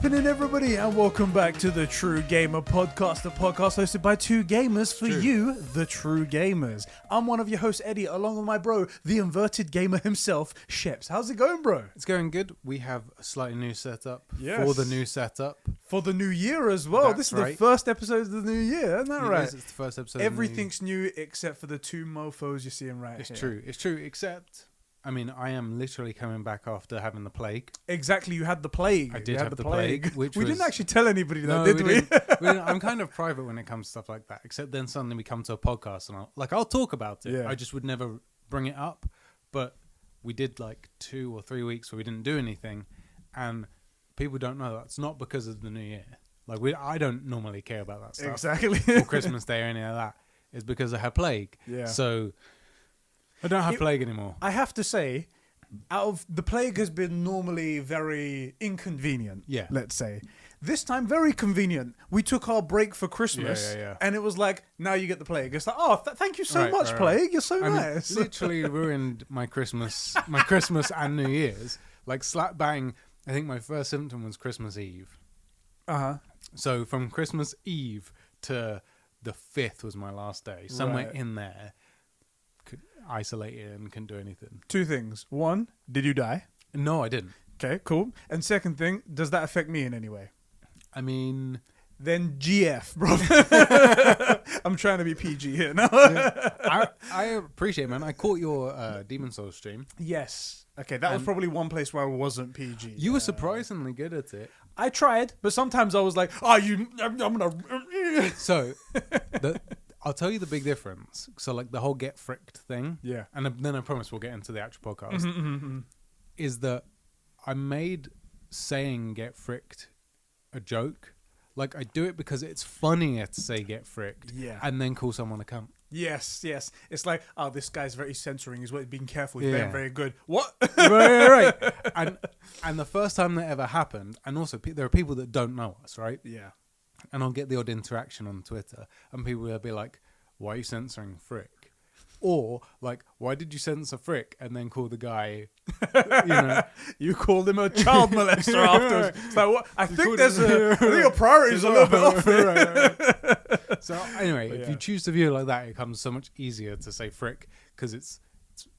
happening, everybody? And welcome back to the True Gamer Podcast, the podcast hosted by two gamers for you, the true gamers. I'm one of your hosts, Eddie, along with my bro, the inverted gamer himself, Sheps. How's it going, bro? It's going good. We have a slightly new setup Yes. for the new setup. For the new year as well. This is the first episode of the new year, isn't that right? It's the first episode. Everything's new except for the two mofos you're seeing right here. It's true, except... I mean, I am literally coming back after having the plague. Exactly, you had the plague. I did have the plague, which we was... didn't actually tell anybody that, did we? I'm kind of private when it comes to stuff like that, except then suddenly we come to a podcast and I'll talk about it. Yeah. I just would never bring it up. But we did like 2 or 3 weeks where we didn't do anything, and people don't know that's not because of the new year. Like, I don't normally care about that stuff. Exactly. Or Christmas Day or any of that. It's because I had plague. Yeah. So... I don't have plague anymore. I have to say, the plague has been normally very inconvenient. Yeah. Let's say this time very convenient. We took our break for Christmas, and it was like, now you get the plague. It's like, oh, thank you so much, plague. You're so nice. Literally ruined my Christmas, and New Year's. Like slap bang. I think my first symptom was Christmas Eve. So from Christmas Eve to the 5th was my last day. Somewhere in there. Isolated and couldn't do anything. Two things. One, did you die? No, I didn't. Okay, cool. And second thing, does that affect me in any way? I mean... Then GF, bro. I'm trying to be PG here now. I appreciate it, man. I caught your Demon Souls stream. Yes. Okay, that was probably one place where I wasn't PG. You were surprisingly good at it. I tried, but sometimes I was like, I'm gonna... So, I'll tell you the big difference. So, like, the whole get fricked thing. Yeah. And then I promise we'll get into the actual podcast. Is that I made saying get fricked a joke. Like, I do it because it's funnier to say get fricked. Yeah. And then call someone a cunt. Yes. It's like, oh, this guy's very censoring. He's being careful. He's being very good. What? right. And the first time that ever happened, and also there are people that don't know us, right? Yeah. And I'll get the odd interaction on Twitter, and people will be like, why are you censoring frick? Or, like, why did you censor frick and then call the guy, You called him a child molester afterwards. It's like, what? I think your priorities are a little bit off right. So, anyway, if you choose to view it like that, it becomes so much easier to say frick, because it's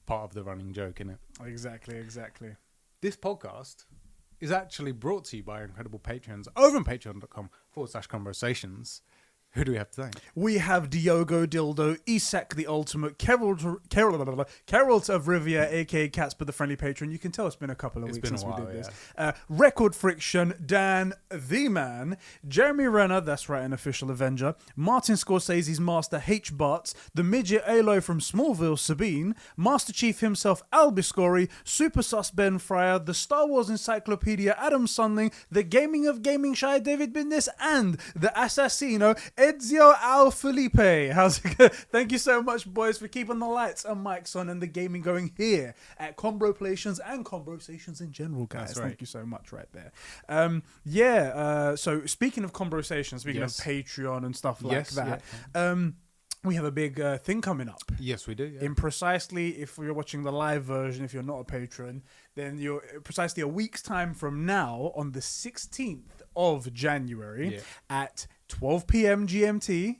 part of the running joke, innit? Exactly. This podcast is actually brought to you by our incredible patrons over on patreon.com/conversations. Who do we have to thank? We have Diogo Dildo, Isak the Ultimate, Carol of Rivia, aka Catsper the Friendly Patron. You can tell it's been a couple of weeks since we did this. Record Friction, Dan the Man, Jeremy Renner, that's right, an official Avenger, Martin Scorsese's Master H. Bartz, the Midget Aloy from Smallville, Sabine, Master Chief himself, Al Biscori, Super Sus Ben Fryer, the Star Wars Encyclopedia, Adam Sunling, the Gaming of Gaming Shy, David Bindis, and the Assassino, Ezio Al Felipe. How's it going? Thank you so much, boys, for keeping the lights and mics on and the gaming going here at Conbrosations and Conbrosations in general, guys. That's right. Thank you so much right there. So speaking of Conbrosations, speaking of Patreon and stuff like that, we have a big thing coming up. Yes, we do. Yeah. In precisely, if you're watching the live version, if you're not a patron, then you're precisely a week's time from now, on the 16th of January at 12 p.m. GMT,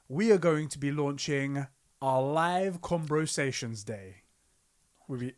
we are going to be launching our live Conbrosations Day. We'll be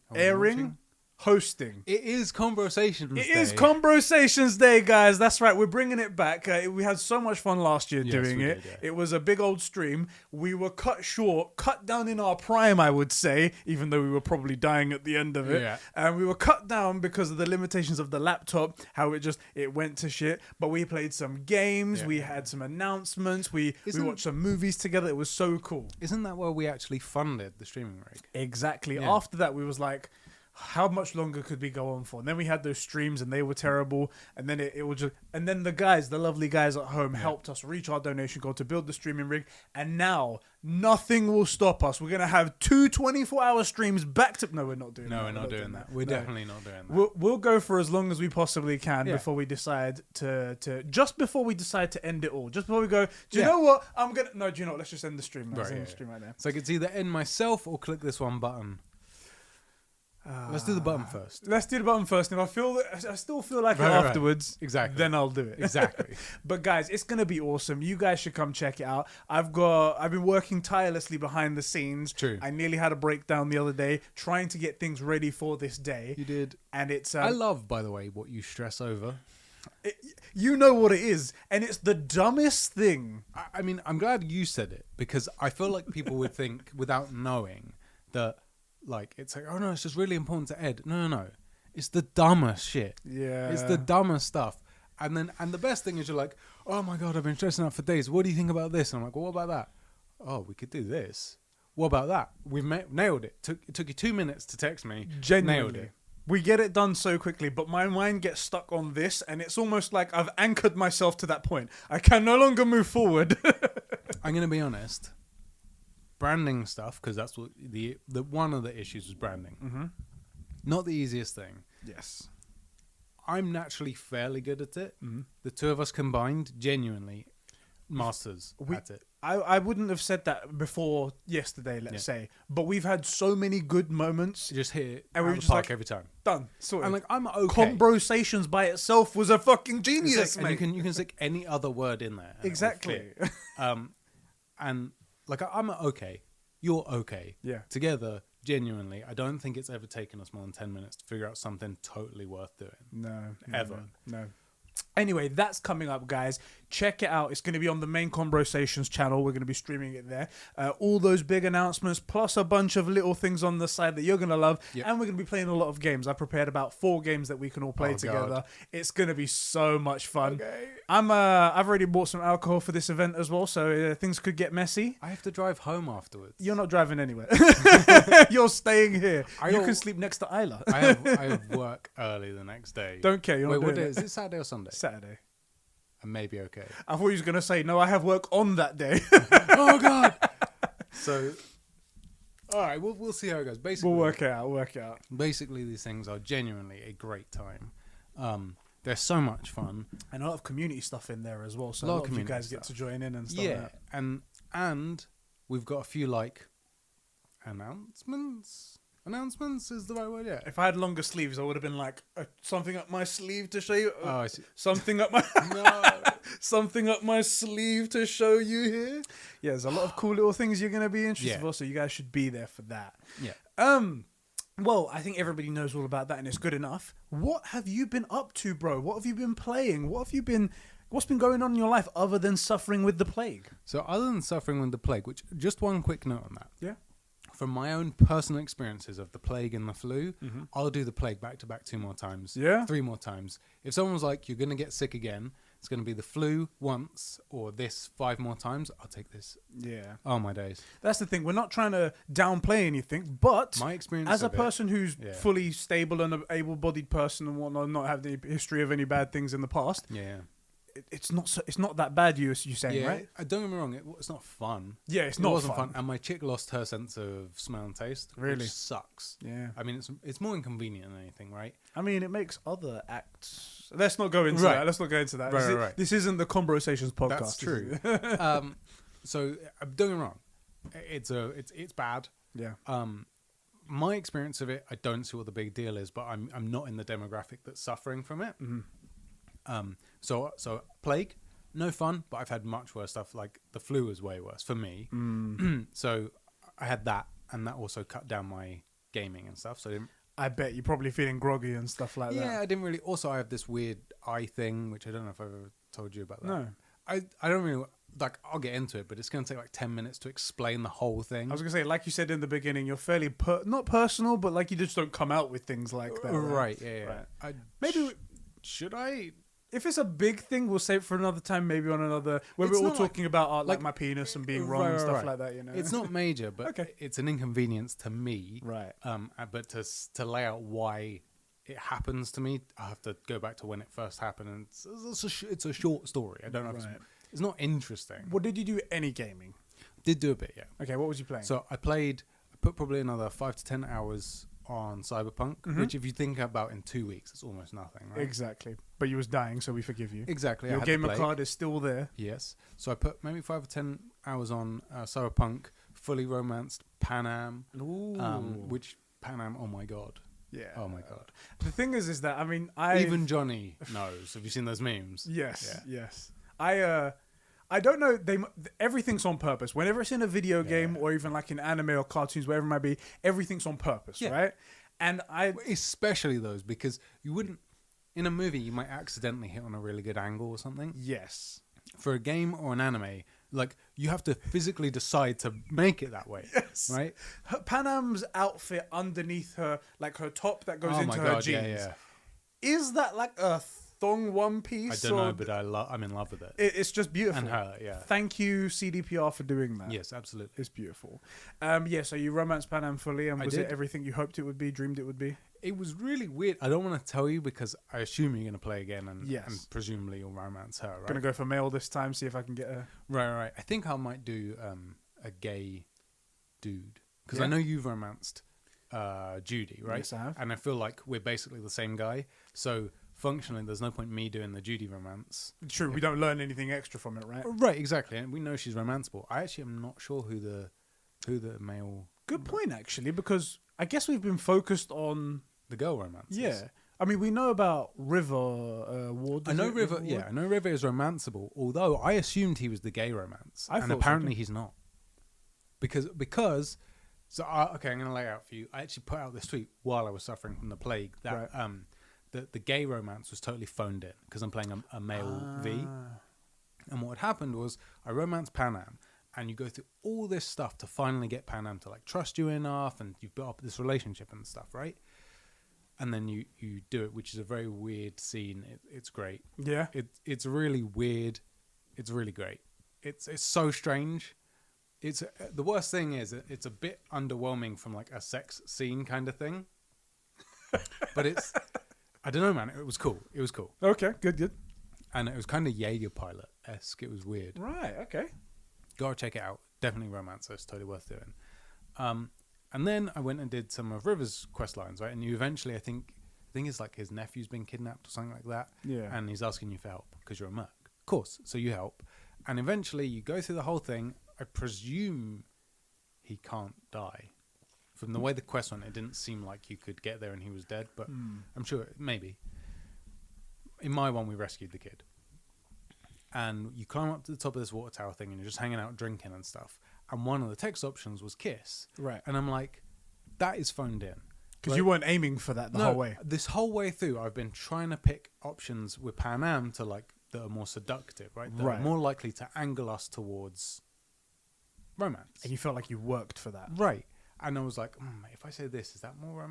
hosting. It is Conversations Day. It is Conbrosations Day, guys. That's right. We're bringing it back. We had so much fun last year doing it. It was a big old stream. We were cut down in our prime, I would say, even though we were probably dying at the end of it. Yeah. And we were cut down because of the limitations of the laptop, how it went to shit. But we played some games. We had some announcements. We watched some movies together. It was so cool. Isn't that where we actually funded the streaming rig? Exactly. Yeah. After that, we was like, how much longer could we go on for? And then we had those streams and they were terrible. And then it was just, and then the lovely guys at home helped us reach our donation goal to build the streaming rig. And now nothing will stop us. We're going to have 2 24-hour streams back to, no, we're not doing that. No, we're not doing that. We're definitely not doing that. We'll go for as long as we possibly can before we decide just before we decide to end it all. Just before we go, do you know what? Do you know what? Let's just end the stream. Let's end the stream right now. So I could either end myself or click this one button. Let's do the button first. Let's do the button first. And if I still feel like it Right. afterwards, Exactly. then I'll do it. Exactly. But guys, it's gonna be awesome. You guys should come check it out. I've been working tirelessly behind the scenes. True. I nearly had a breakdown the other day trying to get things ready for this day. You did. And it's I love, by the way, what you stress over. You know what it is, and it's the dumbest thing. I mean, I'm glad you said it, because I feel like people would think, without knowing, that, like, it's like, oh no, it's just really important to Ed. No. It's the dumbest shit. Yeah. It's the dumbest stuff. And the best thing is you're like, oh my God, I've been stressing out for days. What do you think about this? And I'm like, well, what about that? Oh, we could do this. What about that? We've nailed it. It took you 2 minutes to text me. Genuinely. Nailed it. We get it done so quickly, but my mind gets stuck on this, and it's almost like I've anchored myself to that point. I can no longer move forward. I'm going to be honest. Branding stuff, because that's what the one of the issues was branding. Mm-hmm. Not the easiest thing. Yes. I'm naturally fairly good at it. Mm-hmm. The two of us combined, genuinely, masters at it. I wouldn't have said that before yesterday, let's say, but we've had so many good moments. You just hit it And out we of were the just park like, every time. Done. Sorted. And like, I'm okay. Conbrosations by itself was a fucking genius, and mate. you can stick any other word in there. And Exactly. it will fit. And like, I'm okay. You're okay. Yeah. Together, genuinely, I don't think it's ever taken us more than 10 minutes to figure out something totally worth doing. No. Ever. No. Anyway, that's coming up, guys. Check it out. It's going to be on the main Conbrosations channel. We're going to be streaming it there. All those big announcements, plus a bunch of little things on the side that you're going to love. Yep. And we're going to be playing a lot of games. I prepared about 4 games that we can all play together. God. It's going to be so much fun. Okay. I've already bought some alcohol for this event as well, so things could get messy. I have to drive home afterwards. You're not driving anywhere. You're staying here. You can sleep next to Isla. I have work early the next day. Don't care. You're Wait, not what doing day? Is it Saturday or Sunday? Saturday. I may be okay. I thought you was going to say, no, I have work on that day. Oh, God. So, all right, we'll see how it goes. Basically, We'll work it out. Basically, these things are genuinely a great time. They're so much fun. And a lot of community stuff in there as well. So a lot of you guys get to join in and stuff like that. and we've got a few, like, announcements. Announcements is the right word, yeah. If I had longer sleeves, I would have been like, something up my sleeve to show you. Oh, I see. Something up my... No. Something up my sleeve to show you here. Yeah, there's a lot of cool little things you're going to be interested in. So you guys should be there for that. Yeah. Well, I think everybody knows all about that and it's good enough. What have you been up to, bro? What have you been playing? What's been going on in your life other than suffering with the plague? So other than suffering with the plague, which, just one quick note on that. Yeah. From my own personal experiences of the plague and the flu, I'll do the plague back to back 2 more times. Yeah. 3 more times. If someone's like, you're going to get sick again, it's going to be the flu once or this 5 more times, I'll take this. Yeah. Oh, my days. That's the thing. We're not trying to downplay anything, but My experience as a of it- person who's fully stable and an able-bodied person and whatnot, not have the history of any bad things in the past, Yeah. it's not that bad. You saying, Yeah, right? don't get me wrong, it's not fun. Yeah, it wasn't fun. And my chick lost her sense of smell and taste. Really? Which sucks. Yeah. I mean, it's more inconvenient than anything, right? I mean, it makes other acts. Let's not go into Right. that. Let's not go into that. Right. This isn't the Conbrosations podcast. That's true. So don't get me wrong, it's bad. Yeah. My experience of it, I don't see what the big deal is, but I'm not in the demographic that's suffering from it. So plague, no fun, but I've had much worse stuff. Like the flu is way worse for me. So I had that, and that also cut down my gaming and stuff. So I bet you're probably feeling groggy and stuff like that. yeah, I didn't really. Also, I have this weird eye thing, which I don't know if I've ever told you about that. No. I don't really like. I'll get into it, but it's going to take like 10 minutes to explain the whole thing. I was gonna say, like you said in the beginning, you're fairly not personal, but like you just don't come out with things like that. Right? Yeah. Right. Maybe should I? If it's a big thing, we'll save it for another time, maybe on another, where It's we're all not talking about like my penis and being wrong and stuff like that, you know. It's not major, but Okay. it's an inconvenience to me. Right. But to lay out why it happens to me, I have to go back to when it first happened, and it's a short story. I don't know. Right. It's not interesting. What did you do? Any gaming? Did do a bit, yeah. Okay, what was you playing? So I put probably another 5 to 10 hours on Cyberpunk, which if you think about in 2 weeks, it's almost nothing, right? Exactly. But you was dying, so we forgive you. Exactly. Your gamer card is still there. Yes. So I put maybe 5 or 10 hours on Cyberpunk, fully romanced Pan Am, which Pan Am, oh my God. Yeah. Oh my god. The thing is that I mean, even Johnny knows. Have you seen those memes? Yes. Yeah. Yes. I don't know. Everything's on purpose. Whenever it's in a video game or even like in anime or cartoons, wherever it might be, everything's on purpose, right? And especially those, because you wouldn't in a movie you might accidentally hit on a really good angle or something. Yes. For a game or an anime, like you have to physically decide to make it that way. Yes. Right. Panam's outfit underneath her, like her top that goes into her jeans. Is that like a thong one piece? I don't know, but I'm in love with it. It's just beautiful. And her, yeah. Thank you, CDPR, for doing that. Yes, absolutely. It's beautiful. So you romanced Panam fully, and was it everything you hoped it would be, dreamed it would be? It was really weird. I don't want to tell you because I assume you're going to play again, and presumably you'll romance her, right? Going to go for male this time, see if I can get her. Right. I think I might do a gay dude, because I know you've romanced Judy, right? Yes, I have. And I feel like we're basically the same guy, so functionally there's no point me doing the Judy romance. True, we don't learn anything extra from it, right? Right, exactly. And we know she's romanceable. I actually am not sure who the male... Good point, actually, because I guess we've been focused on... the girl romances. Yeah. I mean, we know about River Ward. I know River is romanceable, although I assumed he was the gay romance. And apparently he's not. Because so okay, I'm going to lay out for you. I actually put out this tweet while I was suffering from the plague that the gay romance was totally phoned in because I'm playing a male V. And what had happened was I romanced Panam, and you go through all this stuff to finally get Panam to like trust you enough, and you've built up this relationship and stuff, right? And then you do it, which is a very weird scene. It's great. Yeah. It's really weird. It's really great. It's so strange. It's the worst thing is it's a bit underwhelming from like a sex scene kind of thing. But it's I don't know, man. It was cool. Okay, good. And it was kind of Jaeger Pilot-esque. It was weird. Right. Okay. Gotta check it out. Definitely romance. It's totally worth doing. And then I went and did some of River's quest lines, right? And you eventually, I think it's like his nephew's been kidnapped or something like that. Yeah. And he's asking you for help because you're a merc. Of course. So you help. And eventually you go through the whole thing. I presume he can't die. From the way the quest went, it didn't seem like you could get there and he was dead. But I'm sure, maybe. In my one, we rescued the kid. And you climb up to the top of this water tower thing and you're just hanging out drinking and stuff. And one of the text options was kiss. Right. And I'm like, that is phoned in. Because you weren't aiming for that the whole way. This whole way through, I've been trying to pick options with Panam to like that are more seductive, right? That are more likely to angle us towards romance. And you felt like you worked for that. Right. And I was like, if I say this, is that more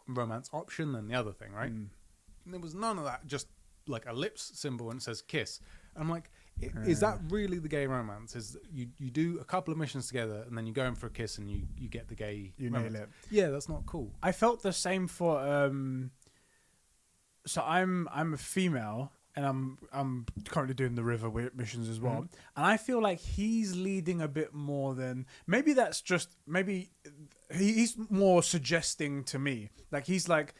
romance option than the other thing, right? And there was none of that, just like a lips symbol and it says kiss. And I'm like, is that really the gay romance? Is you do a couple of missions together and then you go in for a kiss and you get the gay romance. Nail it. Yeah, that's not cool. I felt the same for so I'm a female and I'm currently doing the River missions as well. And I feel like he's leading a bit more than maybe that's just he's more suggesting to me. Like he's like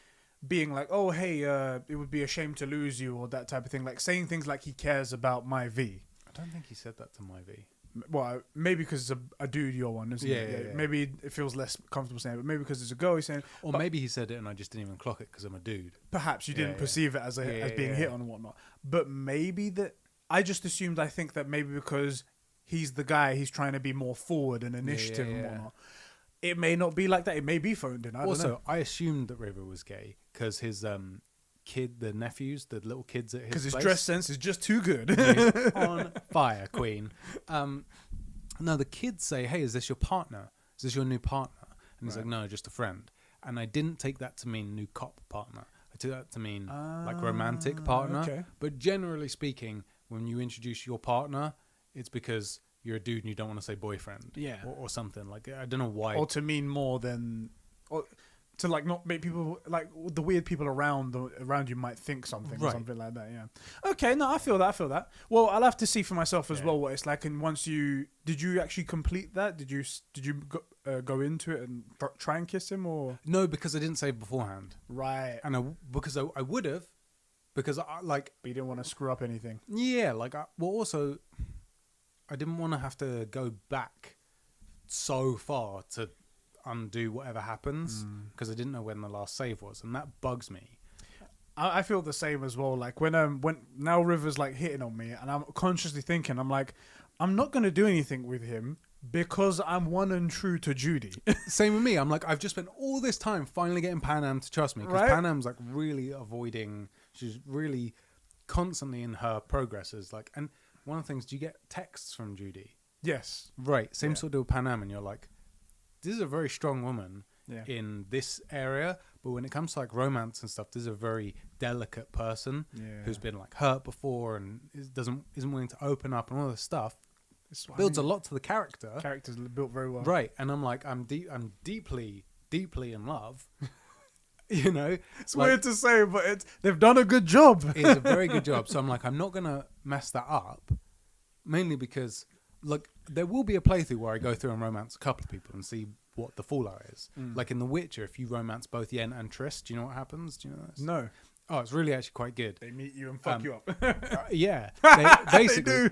being like, oh, hey, it would be a shame to lose you or that type of thing. Like saying things like he cares about my V. I don't think he said that to my V. Well, maybe because it's a dude, your one, isn't it? Yeah. Maybe it feels less comfortable saying it, but maybe because it's a girl, he's saying... Or maybe he said it and I just didn't even clock it because I'm a dude. Perhaps you didn't perceive it as being hit on and whatnot. But maybe that... I think that maybe because he's the guy, he's trying to be more forward and initiative and whatnot. It may not be like that. It may be phoned in. I don't know. I assumed that River was gay because his kid, the nephews, the little kids at his place. Because his dress sense is just too good. He's on fire, queen. No, the kids say, hey, is this your partner? Is this your new partner? And he's like, no, just a friend. And I didn't take that to mean new cop partner. I took that to mean like romantic partner. Okay. But generally speaking, when you introduce your partner, it's because you're a dude and you don't want to say boyfriend. Yeah. Or something. Like, I don't know why. Or to mean more than... Or to like not make people... Like the weird people around you might think something or something like that, yeah. Okay, no, I feel that. Well, I'll have to see for myself as well what it's like. And once you... Did you actually complete that? Did you go into it and try and kiss him or... No, because I didn't save beforehand. Right. And because I would have. Because I like... But you didn't want to screw up anything. Yeah, like... also... I didn't want to have to go back so far to undo whatever happens because I didn't know when the last save was, and that bugs me. I feel the same as well. Like when now River's like hitting on me, and I'm consciously thinking, I'm like, I'm not gonna do anything with him because I'm one and true to Judy. Same with me. I'm like, I've just spent all this time finally getting Panam to trust me, because right? Panam's like really avoiding. She's really constantly in her progresses. Like, and one of the things, do you get texts from Judy? Yes. Right. Same sort of deal with Panam, and you're like, this is a very strong woman in this area, but when it comes to like romance and stuff, this is a very delicate person who's been like hurt before and isn't willing to open up and all this stuff. Builds a lot to the character. Character's built very well. Right. And I'm like, I'm deeply in love. You know, it's like, weird to say, but they've done a good job. It's a very good job. So I'm like, I'm not gonna mess that up, mainly because like there will be a playthrough where I go through and romance a couple of people and see what the fallout is. Like in The Witcher, if you romance both Yen and Triss, do you know what happens? Do you know this? No. Oh, it's really actually quite good. They meet you and fuck you up. Yeah, they basically,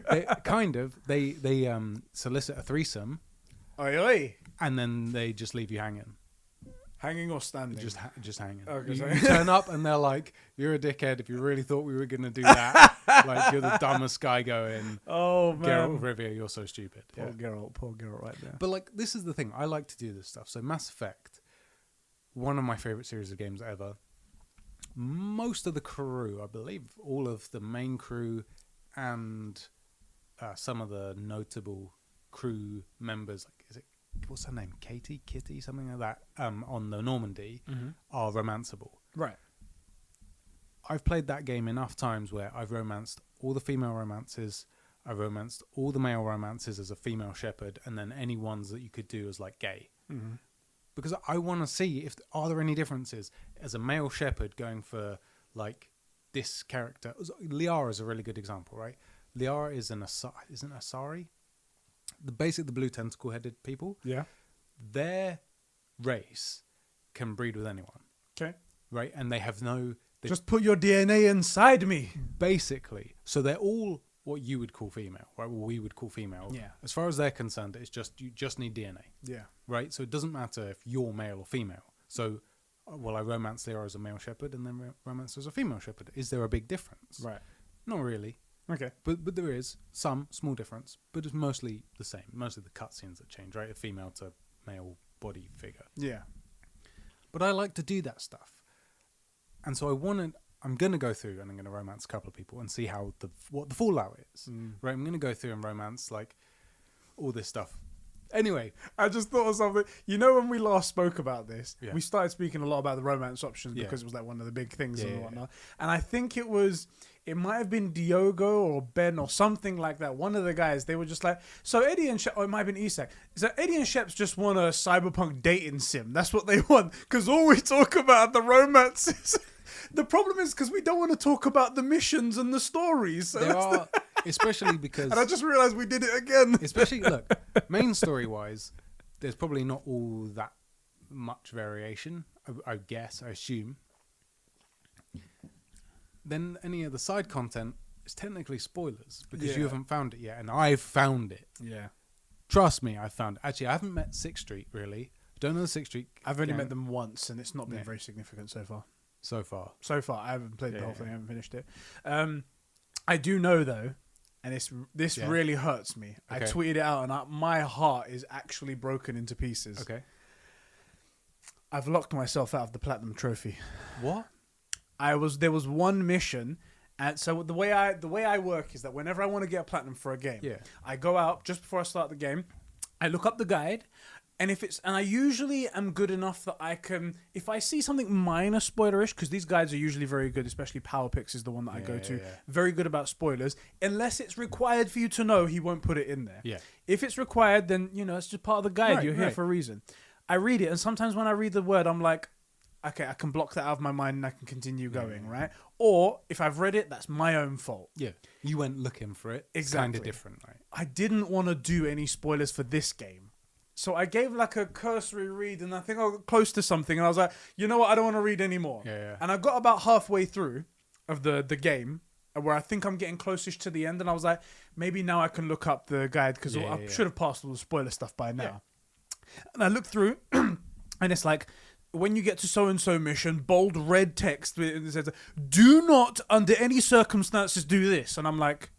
they solicit a threesome. Oi, oi. And then they just leave you hanging. Hanging or standing? Just hanging. Okay, you turn up and they're like, "You're a dickhead if you really thought we were going to do that. Like, you're the dumbest guy going. Oh, man. Geralt of Rivia, you're so stupid." Poor Geralt right there. But, like, this is the thing. I like to do this stuff. So, Mass Effect, one of my favorite series of games ever. Most of the crew, I believe all of the main crew and some of the notable crew members, like, is it, what's her name? Kitty, something like that, on the Normandy, are romanceable. Right. I've played that game enough times where I've romanced all the female romances, I've romanced all the male romances as a female shepherd, and then any ones that you could do as like gay. Because I want to see if are there any differences as a male shepherd going for like this character. Liara is a really good example, right? Liara is isn't Asari? The blue tentacle-headed people. Yeah. Their race can breed with anyone. Okay. Right? And they have no... Just put your DNA inside me. Basically. So they're all what you would call female, right? What we would call female. Yeah. As far as they're concerned, it's just, you just need DNA. Yeah. Right? So it doesn't matter if you're male or female. So, well, I romance Liara as a male shepherd and then romance as a female shepherd. Is there a big difference? Right. Not really. Okay. But there is some small difference, but it's mostly the same. Mostly the cutscenes that change, right? A female to male body figure. Yeah. But I like to do that stuff. And so I'm going to go through and I'm going to romance a couple of people and see what the fallout is. Right? I'm going to go through and romance like all this stuff. Anyway, I just thought of something. You know, when we last spoke about this, we started speaking a lot about the romance options because it was like one of the big things and whatnot. And I think it might have been Diogo or Ben or something like that. One of the guys, they were just like, so Eddie and Sheps, or it might have been Isak. So Eddie and Sheps just want a cyberpunk dating sim. That's what they want. Because all we talk about are the romances. The problem is because we don't want to talk about the missions and the stories. So there are, especially because... And I just realised we did it again. Especially, look, main story-wise, there's probably not all that much variation, I guess, I assume. Then any of the side content is technically spoilers because you haven't found it yet, and I've found it. Yeah. Trust me, I've found it. Actually, I haven't met Sixth Street, really. Don't know the Sixth Street. I've only met them once, and it's not been very significant so far. So far, I haven't played the whole thing. I haven't finished it. I do know though, and this really hurts me. Okay. I tweeted it out, and my heart is actually broken into pieces. Okay. I've locked myself out of the platinum trophy. What? There was one mission, and so the way I work is that whenever I want to get a platinum for a game, I go out just before I start the game. I look up the guide. And I usually am good enough that I can, if I see something minor spoilerish, because these guides are usually very good, especially PowerPix is the one that I go to, very good about spoilers. Unless it's required for you to know, he won't put it in there. Yeah. If it's required, then, it's just part of the guide. Right, You're here for a reason. I read it, and sometimes when I read the word, I'm like, okay, I can block that out of my mind and I can continue going, right? Or if I've read it, that's my own fault. Yeah. You went looking for it. Exactly. It's kind of different, right? I didn't want to do any spoilers for this game. So I gave like a cursory read, and I think I got close to something, and I was like, you know what, I don't want to read anymore. Yeah. And I got about halfway through of the game, where I think I'm getting closest to the end, and I was like, maybe now I can look up the guide, because I should have passed all the spoiler stuff by now. And I look through, and it's like, when you get to so-and-so mission, bold red text, it says, do not under any circumstances do this. And I'm like,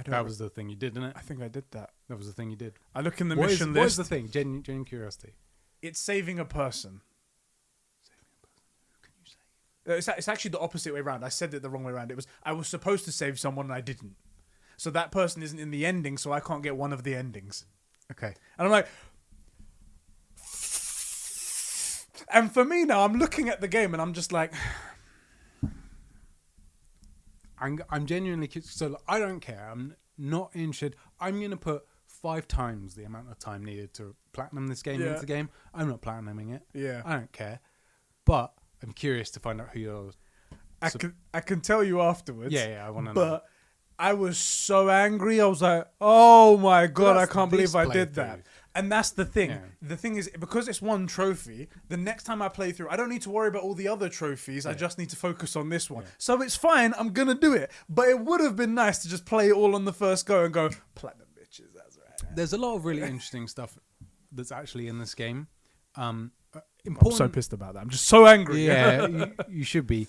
that was the thing you did, didn't it? I think I did that. That was the thing you did. I look in the mission list. What is the thing? Genuine curiosity. It's saving a person. It's actually the opposite way around. I said it the wrong way around. I was supposed to save someone and I didn't. So that person isn't in the ending, so I can't get one of the endings. Okay. And I'm like... And for me now, I'm looking at the game and I'm just like... I'm genuinely... So I don't care. I'm not interested. I'm going to put 5 times the amount of time needed to platinum this game into the game. I'm not platinuming it. Yeah. I don't care. But... I'm curious to find out who you're... I can tell you afterwards. Yeah, I want to know. But I was so angry. I was like, oh my God, I can't believe I did that. And that's the thing. Yeah. The thing is, because it's one trophy, the next time I play through, I don't need to worry about all the other trophies. Yeah. I just need to focus on this one. Yeah. So it's fine. I'm going to do it. But it would have been nice to just play it all on the first go and go, platinum bitches, that's right. There's a lot of really interesting stuff that's actually in this game. I'm so pissed about that. I'm just so angry. Yeah, you should be,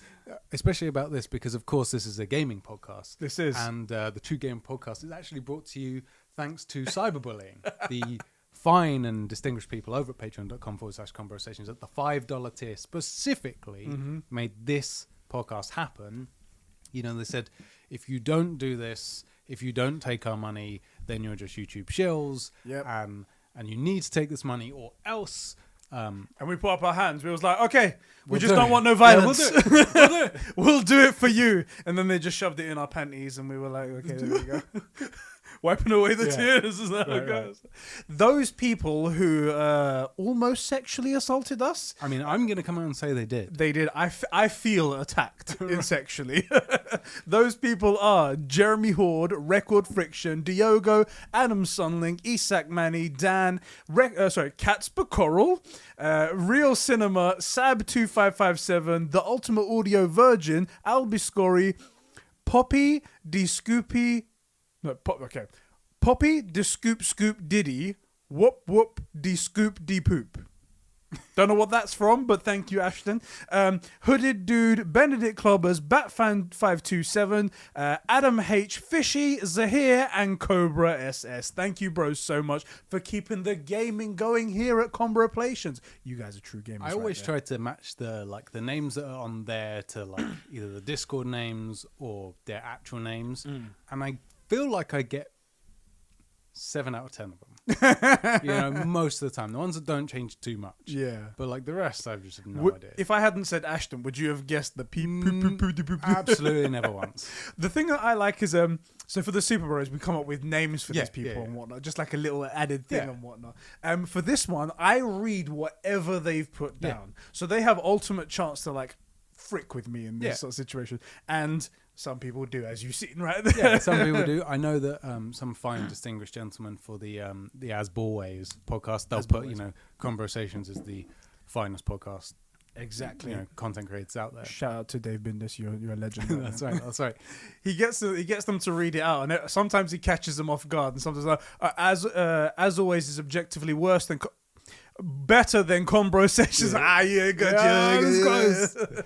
especially about this, because of course this is a gaming podcast. This is, and the True Game Podcast is actually brought to you thanks to cyberbullying. The fine and distinguished people over at patreon.com/conversations at the $5 tier specifically made this podcast happen. You know, they said, if you don't do this, if you don't take our money, then you're just YouTube shills. Yep. And you need to take this money or else... and we put up our hands. We was like, okay, we just don't want no violence. Yeah, we'll do it. We'll do it for you. And then they just shoved it in our panties, and we were like, okay, there we go. Wiping away the tears. Is that how it goes? Those people who almost sexually assaulted us. I mean, I'm going to come out and say they did. They did. I feel attacked sexually. Those people are Jeremy Horde, Record Friction, Diogo, Adam Sunling, Isak Manny, Dan, Catsper Coral, Real Cinema, Sab2557, The Ultimate Audio Virgin, Albiscory, Poppy, D Scoopy. No, Poppy, de Scoop Scoop Diddy, Whoop Whoop, de Scoop de Poop. Don't know what that's from, but thank you, Ashton. Hooded Dude, Benedict Clobbers, Batfan527, Adam H, Fishy, Zahir, and Cobra SS. Thank you, bros, so much for keeping the gaming going here at Conbrosations. You guys are true gamers. I always try to match the names that are on there to either the Discord names or their actual names, and I feel like I get 7 out of 10 of them. Most of the time. The ones that don't change too much. Yeah. But the rest, I just have no idea. If I hadn't said Ashton, would you have guessed the Absolutely never once. The thing that I like is, so for the Super Bros, we come up with names for these people and whatnot, just like a little added thing and whatnot. For this one, I read whatever they've put down. So they have ultimate chance to frick with me in this sort of situation. And some people do, as you've seen right there. Yeah, some people do. I know that some fine distinguished gentlemen for the As Always podcast, they'll put, Conbrosations is the finest podcast. Exactly. Content creators out there. Shout out to Dave Bindus, you're a legend. That's right. He gets them to read it out, and sometimes he catches them off guard, and sometimes As Always is objectively worse than better than Conbrosations. Good.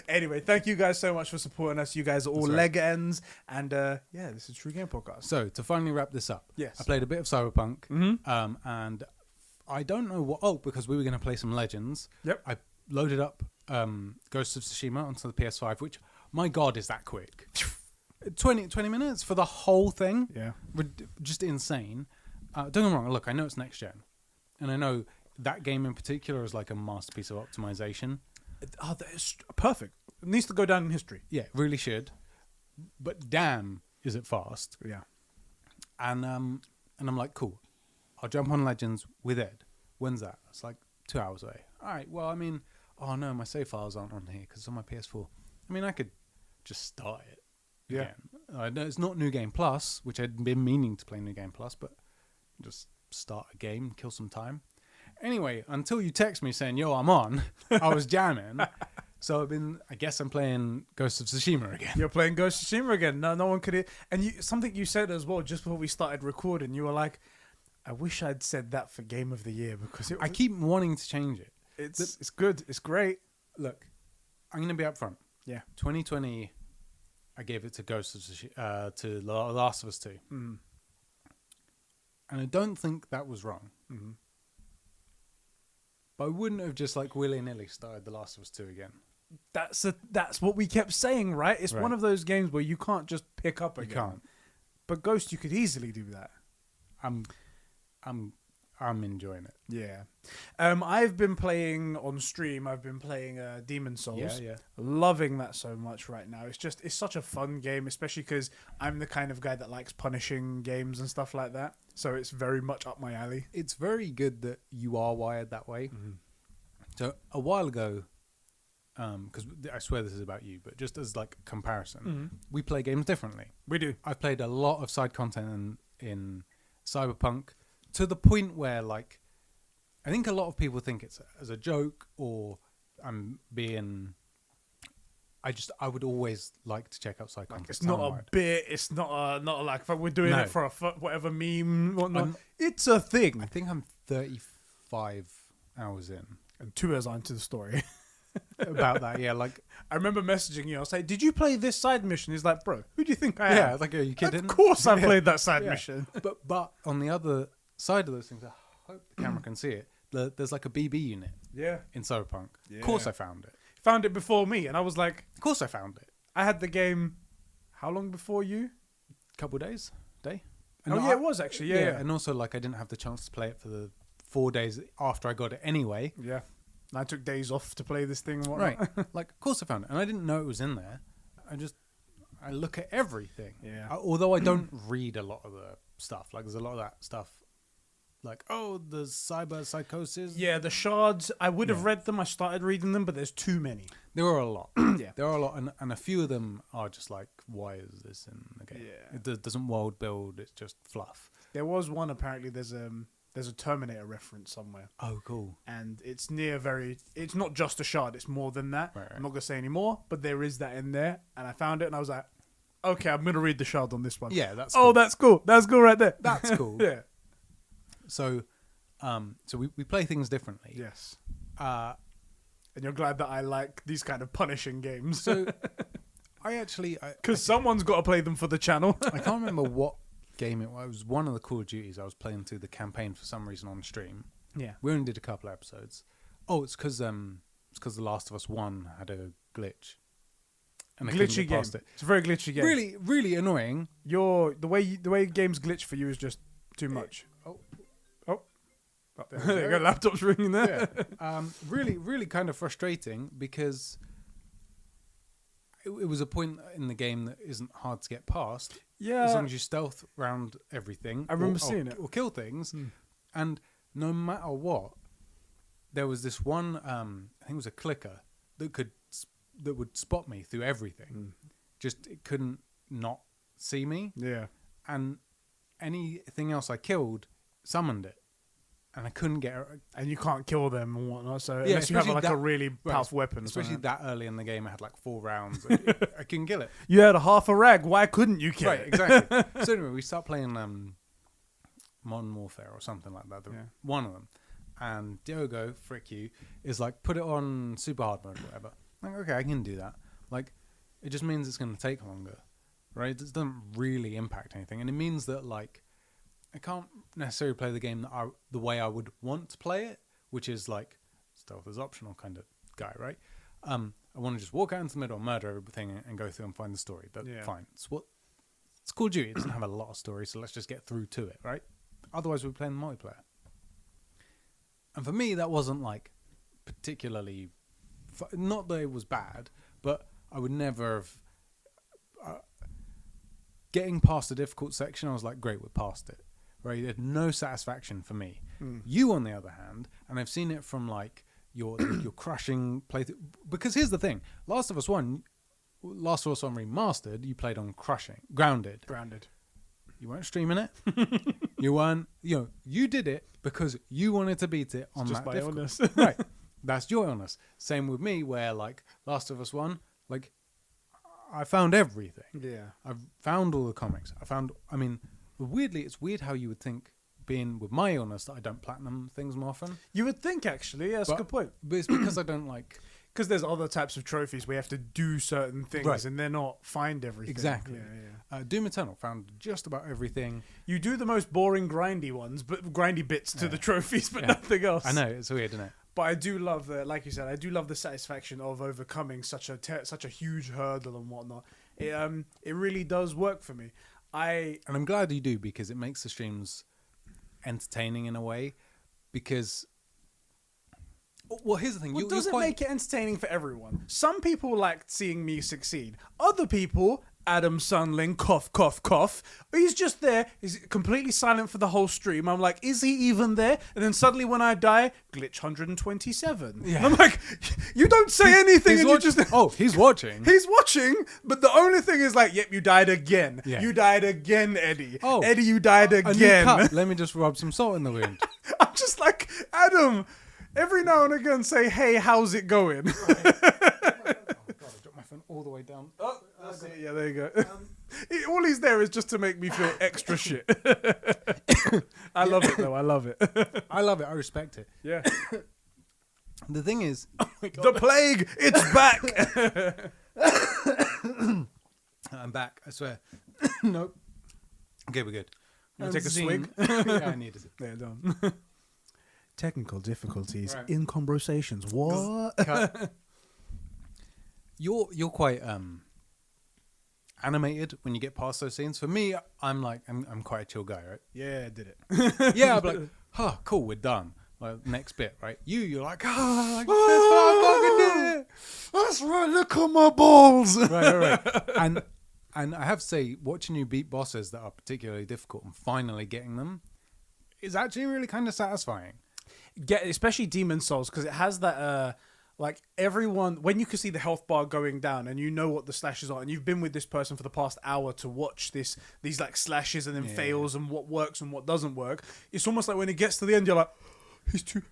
Anyway, thank you guys so much for supporting us. You guys are all leg ends, and this is True Game Podcast. So to finally wrap this up, yes, I played a bit of Cyberpunk, and I don't know what. Oh, because we were going to play some Legends. Yep. I loaded up Ghost of Tsushima onto the PS5, which, my God, is that quick. 20 minutes for the whole thing. Yeah, just insane. Don't get me wrong. Look, I know it's next gen, and I know that game in particular is like a masterpiece of optimization. Oh, that is perfect. It needs to go down in history. Yeah, really should. But damn, is it fast? Yeah. And I'm like, cool. I'll jump on Legends with Ed. When's that? It's like 2 hours away. All right. Well, I mean, oh no, my save files aren't on here because it's on my PS4. I mean, I could just start it. Yeah. Again. It's not New Game Plus, which I'd been meaning to play New Game Plus, but just start a game, kill some time. Anyway, until you text me saying, yo, I'm on, I was jamming. So I guess I'm playing Ghost of Tsushima again. You're playing Ghost of Tsushima again. No one could. And something you said as well, just before we started recording, you were like, I wish I'd said that for Game of the Year because I keep wanting to change it. It's good. It's great. Look, I'm going to be upfront. Yeah. 2020, I gave it to to The Last of Us 2. Mm. And I don't think that was wrong. Mm-hmm. But I wouldn't have just like willy-nilly started The Last of Us 2 again. That's what we kept saying, right? It's one of those games where you can't just pick up again. You can't. But Ghost, you could easily do that. I'm enjoying it. Yeah. I've been playing on stream. I've been playing Demon Souls. Yeah. Loving that so much right now. It's such a fun game, especially because I'm the kind of guy that likes punishing games and stuff like that. So it's very much up my alley. It's very good that you are wired that way. Mm-hmm. So a while ago, because I swear this is about you, but just as like comparison, we play games differently. We do. I've played a lot of side content in Cyberpunk to the point where like I think a lot of people think it's as a joke or I'm being. I would always like to check out side content. It's not a bit. It's not like we're doing it for whatever meme whatnot. It's a thing. I think I'm 35 hours in. And 2 hours into the story. About that, yeah. Like I remember messaging you. I was like, "Did you play this side mission?" He's like, "Bro, who do you think I am?" Yeah, like, are you kidding? Of course, I played that side mission. But on the other side of those things, I hope the camera can see it. There's like a BB unit. Yeah. In Cyberpunk. Yeah. Of course, I found it. Found it before me, and I was like, "Of course, I found it." I had the game. How long before you? Couple days, day. And it was actually yeah. And also, like, I didn't have the chance to play it for the 4 days after I got it anyway. Yeah. And I took days off to play this thing and whatnot. Right. Like, of course I found it. And I didn't know it was in there. I look at everything. Yeah. Although I don't read a lot of the stuff. Like, there's a lot of that stuff. Like, the cyber psychosis. Yeah, the shards. I would have read them. I started reading them, but there's too many. There are a lot. Yeah. There are a lot. And a few of them are just like, why is this in the game? Yeah. It doesn't world build. It's just fluff. There was one, apparently, there's a Terminator reference somewhere. Oh, cool. And it's it's not just a shard, it's more than that. Right. I'm not going to say any more, but there is that in there. And I found it and I was like, okay, I'm going to read the shard on this one. Yeah, that's cool. Oh, that's cool. That's cool right there. That's cool. Yeah. So we play things differently. Yes. And you're glad that I like these kind of punishing games. So because someone's got to play them for the channel. I can't remember what game it was. It was one of the Call of Duties. I was playing through the campaign for some reason on stream. Yeah. We only did a couple episodes. Oh, it's because The Last of Us 1 had a glitch. And I couldn't get past it. It's a very glitchy game. Really, really annoying. The way games glitch for you is just too much. There you go. Laptop's ringing there. Yeah. Really, really kind of frustrating because it was a point in the game that isn't hard to get past. Yeah. As long as you stealth around everything. I remember seeing it. Or kill things. And no matter what, there was this one, I think it was a clicker that would spot me through everything. Just, it couldn't not see me. Yeah. And anything else I killed summoned it. And I couldn't get it. And you can't kill them and whatnot. So unless you have a really powerful weapon. Especially that early in the game, I had like 4 rounds. I couldn't kill it. You had a half a rag. Why couldn't you kill it? Right, exactly. So anyway, we start playing Modern Warfare or something like that. One of them. And Diogo, frick you, is like, put it on super hard mode or whatever. Like, okay, I can do that. Like, it just means it's going to take longer. Right? It doesn't really impact anything. And it means that, like, I can't necessarily play the game the way I would want to play it, which is like stealth is optional kind of guy, right? I want to just walk out into the middle and murder everything and go through and find the story. But fine, it's Call of Duty. It doesn't have a lot of story, so let's just get through to it, right? Otherwise, we're playing multiplayer. And for me, that wasn't like particularly not that it was bad, but I would never have getting past the difficult section. I was like, great, we're past it. Right, there's no satisfaction for me. You, on the other hand, and I've seen it from like your crushing playthrough. Because here's the thing: Last of Us 1 Remastered, you played on Grounded. You weren't streaming it. You weren't. You did it because you wanted to beat it on just that by illness. Right, that's your illness. Same with me, where like Last of Us 1, like I found everything. Yeah, I've found all the comics. Weirdly, it's weird how you would think being with my illness that I don't platinum things more often. You would think, actually. Yeah, that's a good point. But it's because I don't like... Because there's other types of trophies where you have to do certain things and they're not find everything. Exactly. Yeah. Doom Eternal found just about everything. You do the most boring grindy ones, but grindy bits to the trophies, but nothing else. I know, it's weird, isn't it? But I do love like you said, I do love the satisfaction of overcoming such a huge hurdle and whatnot. It really does work for me. And I'm glad you do, because it makes the streams entertaining in a way. Because, well, here's the thing. Well, does it make it entertaining for everyone? Some people like seeing me succeed. Other people, Adam Sunling, cough, cough, cough. He's just there. He's completely silent for the whole stream. I'm like, is he even there? And then suddenly when I die, glitch 127. Yeah. And I'm like, you don't say anything. He's and just oh, he's watching. He's watching, but the only thing is like, yep, you died again. Yeah. You died again, Eddie. Oh, Eddie, you died again. A new cut. Let me just rub some salt in the wound. I'm just like, Adam, every now and again say, hey, how's it going? All the way down. Oh, that's it. Yeah, there you go. All he's there is just to make me feel extra shit. I love it, though. I love it. I love it. I respect it. Yeah. The thing is... Oh my God. The plague! It's back! I'm back. I swear. Nope. Okay, we're good. You take a swig? Yeah, I needed it. Yeah, done. Technical difficulties in Conbrosations. What? You're quite animated when you get past those scenes. For me, I'm quite a chill guy, right? Yeah, I did it. Yeah, I'm like, huh, cool, we're done. Like, next bit, right? You're like, that's I fucking did it. That's right, look at my balls. Right. And I have to say, watching you beat bosses that are particularly difficult and finally getting them is actually really kind of satisfying. Especially Demon Souls, because it has that... like everyone, when you can see the health bar going down and you know what the slashes are, and you've been with this person for the past hour to watch these like slashes and then fails and what works and what doesn't work, it's almost like when it gets to the end, you're like, he's too...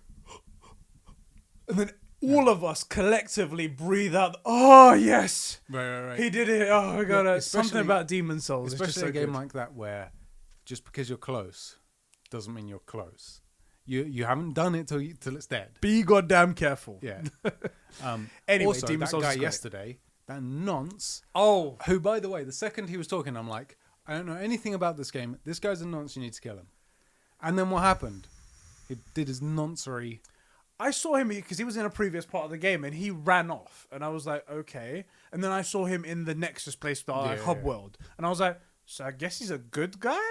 And then all of us collectively breathe out, oh, yes. Right. He did it. Oh, my God. Yeah, something about Demon Souls. Especially it's just so a game good. like that where just because you're close doesn't mean you're close. You haven't done it till it's dead. Be goddamn careful. Yeah. Anyway, also, Demon that Souls guy is great. yesterday, that nonce. Oh. Who, by the way, the second he was talking, I'm like, I don't know anything about this game. This guy's a nonce. You need to kill him. And then what happened? He did his noncery. I saw him because he was in a previous part of the game and he ran off. And I was like, okay. And then I saw him in the Nexus place, the Hub World. And I was like, so I guess he's a good guy?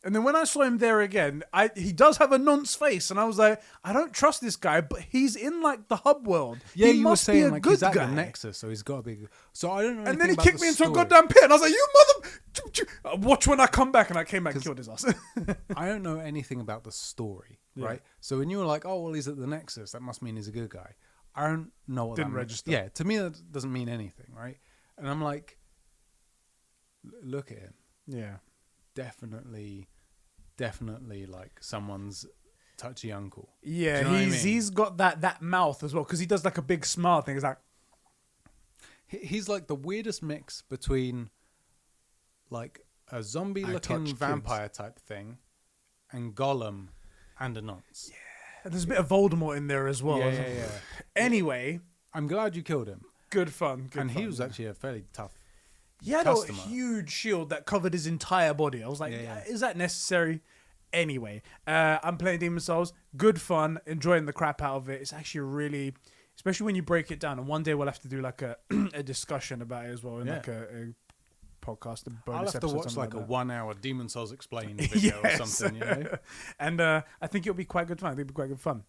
And then when I saw him there again, he does have a nonce face, and I was like, I don't trust this guy, but he's in like the hub world. Yeah, he you must were saying be a like good he's at guy. the Nexus, so he's got to be. So I don't know. And then he about kicked the me into a story. goddamn pit, and I was like, "You mother!" Watch when I come back, and I came back and killed his ass. I don't know anything about the story, right? So when you were like, "Oh, well, he's at the Nexus," that must mean he's a good guy. I don't know what Didn't that register. Means. Yeah, to me that doesn't mean anything, right? And I'm like, look at him. Yeah, definitely like someone's touchy uncle. Yeah, you know he's got that mouth as well, because he does like a big smile thing. It's like he's like the weirdest mix between like a zombie looking vampire type thing and Gollum and a nonce. Yeah, and there's a bit of Voldemort in there as well. Yeah. Anyway, I'm glad you killed him. Good fun. He was actually a fairly tough He had customer. a huge shield that covered his entire body. I was like, is that necessary? Anyway, I'm playing Demon Souls. Good fun. Enjoying the crap out of it. It's actually really, especially when you break it down. And one day we'll have to do like a discussion about it as well in like a podcast. I'll have to watch like a 1 hour Demon Souls Explained video or something, you know? And I think it'll be quite good fun. I think it'll be quite good fun.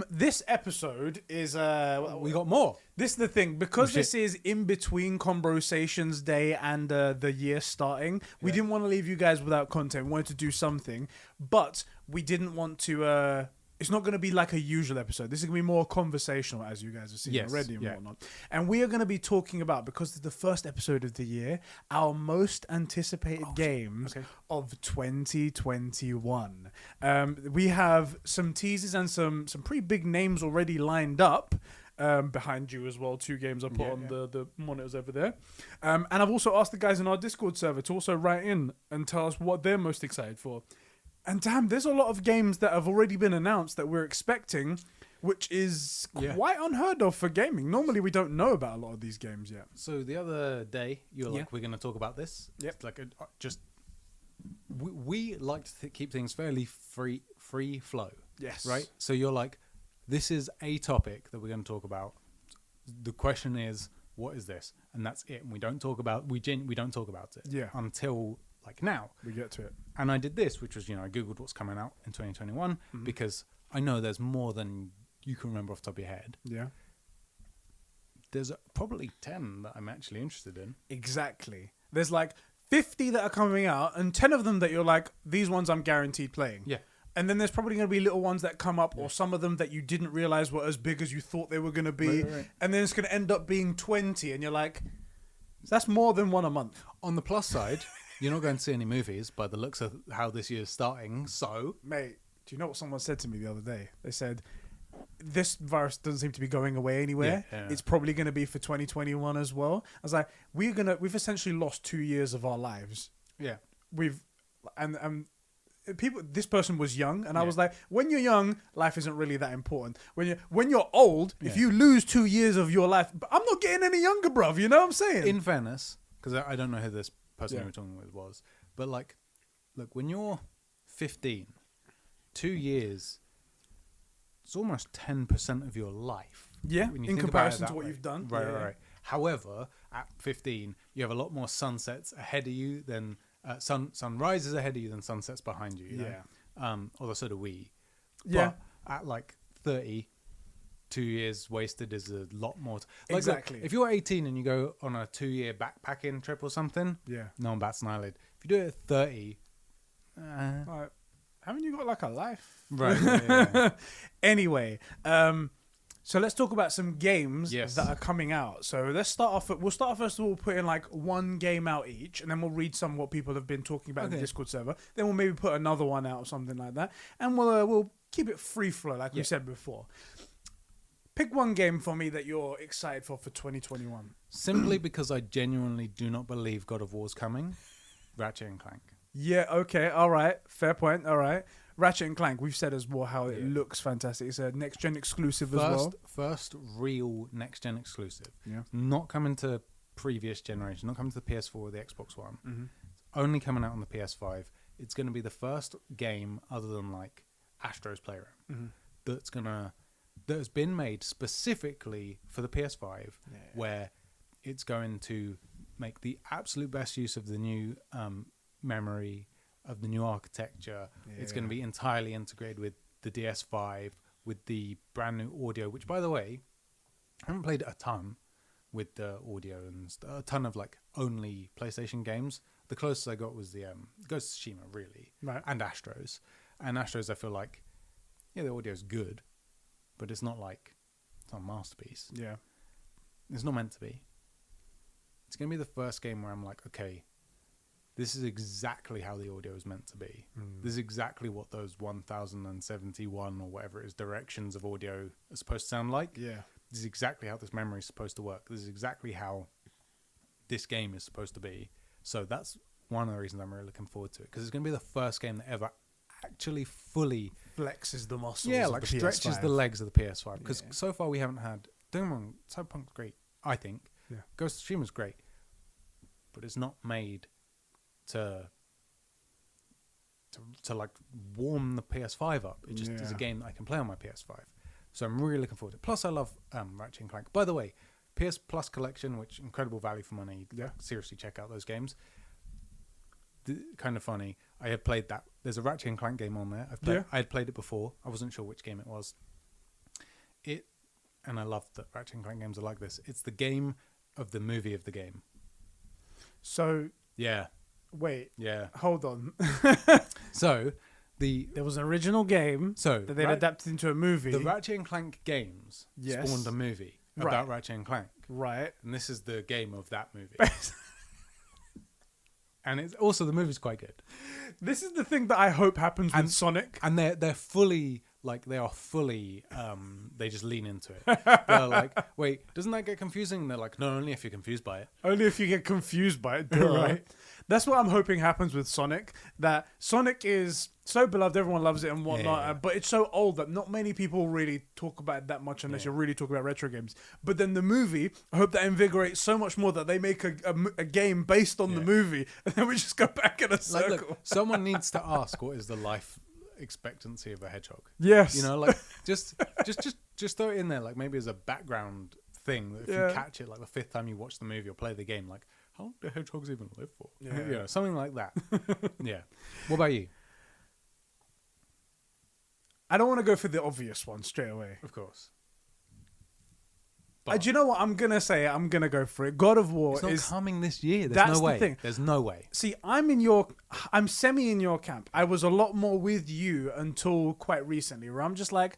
This episode is... we got more. This is the thing. Because this is in between Conbrosations Day and the year starting, we didn't want to leave you guys without content. We wanted to do something. But we didn't want to... it's not going to be like a usual episode. This is going to be more conversational, as you guys have seen already and whatnot. And we are going to be talking about, because it's the first episode of the year, our most anticipated games of 2021. We have some teasers and some pretty big names already lined up. Behind you as well, 2 games I put on the monitors over there. And I've also asked the guys in our Discord server to also write in and tell us what they're most excited for. And damn, there's a lot of games that have already been announced that we're expecting, which is quite unheard of for gaming. Normally, we don't know about a lot of these games yet. So the other day, you were like, we're going to talk about this. Yep. It's like we like to keep things fairly free flow. Yes. Right? So you're like, this is a topic that we're going to talk about. The question is, what is this? And that's it. And we don't talk about we don't talk about it until like now. We get to it. And I did this, which was, I Googled what's coming out in 2021 because I know there's more than you can remember off the top of your head. Yeah. There's probably 10 that I'm actually interested in. Exactly. There's like 50 that are coming out and 10 of them that you're like, these ones I'm guaranteed playing. Yeah. And then there's probably going to be little ones that come up or some of them that you didn't realize were as big as you thought they were going to be. Right. And then it's going to end up being 20 and you're like, that's more than one a month. On the plus side, you're not going to see any movies by the looks of how this year's starting, so... Mate, do you know what someone said to me the other day? They said, this virus doesn't seem to be going away anywhere. Yeah. It's probably going to be for 2021 as well. I was like, we've essentially lost 2 years of our lives. Yeah. People, this person was young, and I was like, when you're young, life isn't really that important. When you're old, if you lose 2 years of your life, I'm not getting any younger, bruv. You know what I'm saying? In fairness, because I don't know who this person you were talking with was, but like, look, when you're 15, 2 years, it's almost 10% of your life. Yeah, in comparison to what you've done. Right. However, at 15, you have a lot more sunsets ahead of you than sun rises ahead of you than sunsets behind you. You know? Although so do we. Yeah. But at like 30, 2 years wasted is a lot more. Exactly. If you're 18 and you go on a 2-year backpacking trip or something, no one bats an eyelid. If you do it at 30, like, haven't you got like a life? Right. Yeah. Anyway, so let's talk about some games that are coming out. So we'll start off first of all putting like one game out each, and then we'll read some what people have been talking about in the Discord server. Then we'll maybe put another one out or something like that, and we'll keep it free flow like we said before. Pick one game for me that you're excited for 2021. Simply because I genuinely do not believe God of War's coming. Ratchet and Clank. Yeah, okay, all right. Fair point, all right. Ratchet and Clank, we've said as well how it looks fantastic. It's a next-gen exclusive as well. First real next-gen exclusive. Yeah. Not coming to previous generation, not coming to the PS4 or the Xbox One. Mm-hmm. It's only coming out on the PS5. It's going to be the first game, other than like Astro's Playroom, that has been made specifically for the PS5, where it's going to make the absolute best use of the new memory, of the new architecture. It's going to be entirely integrated with the DS5, with the brand new audio, which, by the way, I haven't played a ton with the audio and a ton of like only PlayStation games. The closest I got was the Ghost of Tsushima, really, and Astros. And Astros, I feel like, the audio's good, but it's not a masterpiece. Yeah. It's not meant to be. It's going to be the first game where I'm like, okay, this is exactly how the audio is meant to be. This is exactly what those 1071 or whatever it is directions of audio are supposed to sound like. Yeah. This is exactly how this memory is supposed to work. This is exactly how this game is supposed to be. So that's one of the reasons I'm really looking forward to it, because it's going to be the first game that ever actually fully flexes the muscles. Yeah, like stretches the legs of the PS5. Because so far we haven't had. Don't get me wrong, Cyberpunk's great, I think. Yeah. Ghost of Tsushima's great, but it's not made to like warm the PS5 up. It just is a game that I can play on my PS5. So I'm really looking forward to it. Plus I love Ratchet and Clank. By the way, PS Plus collection, which incredible value for money. Yeah. Seriously, check out those games. Kind of funny. I had played that. There's a Ratchet and Clank game on there. I had played it before. I wasn't sure which game it was. And I love that Ratchet and Clank games are like this. It's the game of the movie of the game. So yeah. Wait. Yeah. Hold on. So there was an original game that they'd adapted into a movie. The Ratchet and Clank games spawned a movie about Ratchet and Clank. Right. And this is the game of that movie. And it's also, the movie's quite good. This is the thing that I hope happens with Sonic. And they're fully, they just lean into it. They're like, wait, doesn't that get confusing? And they're like, no, only if you're confused by it. Only if you get confused by it, right? That's what I'm hoping happens with Sonic. That Sonic is so beloved, everyone loves it and whatnot, but it's so old that not many people really talk about it that much unless you're really talking about retro games. But then the movie, I hope that invigorates so much more that they make a game based on the movie, and then we just go back in a circle. Look, someone needs to ask, what is the life expectancy of a hedgehog? Yes. You know, like just throw it in there, like maybe as a background thing. That if you catch it, like the 5th time you watch the movie or play the game, like how long do hedgehogs even live for? You know, something like that. Yeah. What about you? I don't want to go for the obvious one straight away. Of course. Do you know what I'm gonna say? I'm gonna go for it. God of War is coming this year. That's no way. The thing. There's no way. See, I'm semi in your camp. I was a lot more with you until quite recently, where I'm just like,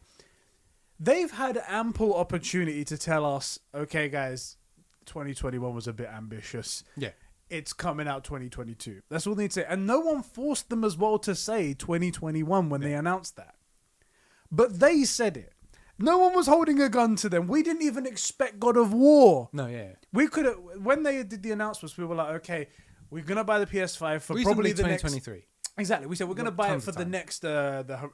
they've had ample opportunity to tell us, okay, guys, 2021 was a bit ambitious. Yeah. It's coming out 2022. That's all they need to say. And no one forced them as well to say 2021 when they announced that. But they said it. No one was holding a gun to them. We didn't even expect God of War. No, yeah. We could have, when they did the announcements, we were like, okay, we're going to buy the PS5 for probably the 2023. Next... Exactly. We said we're going to buy it for the next,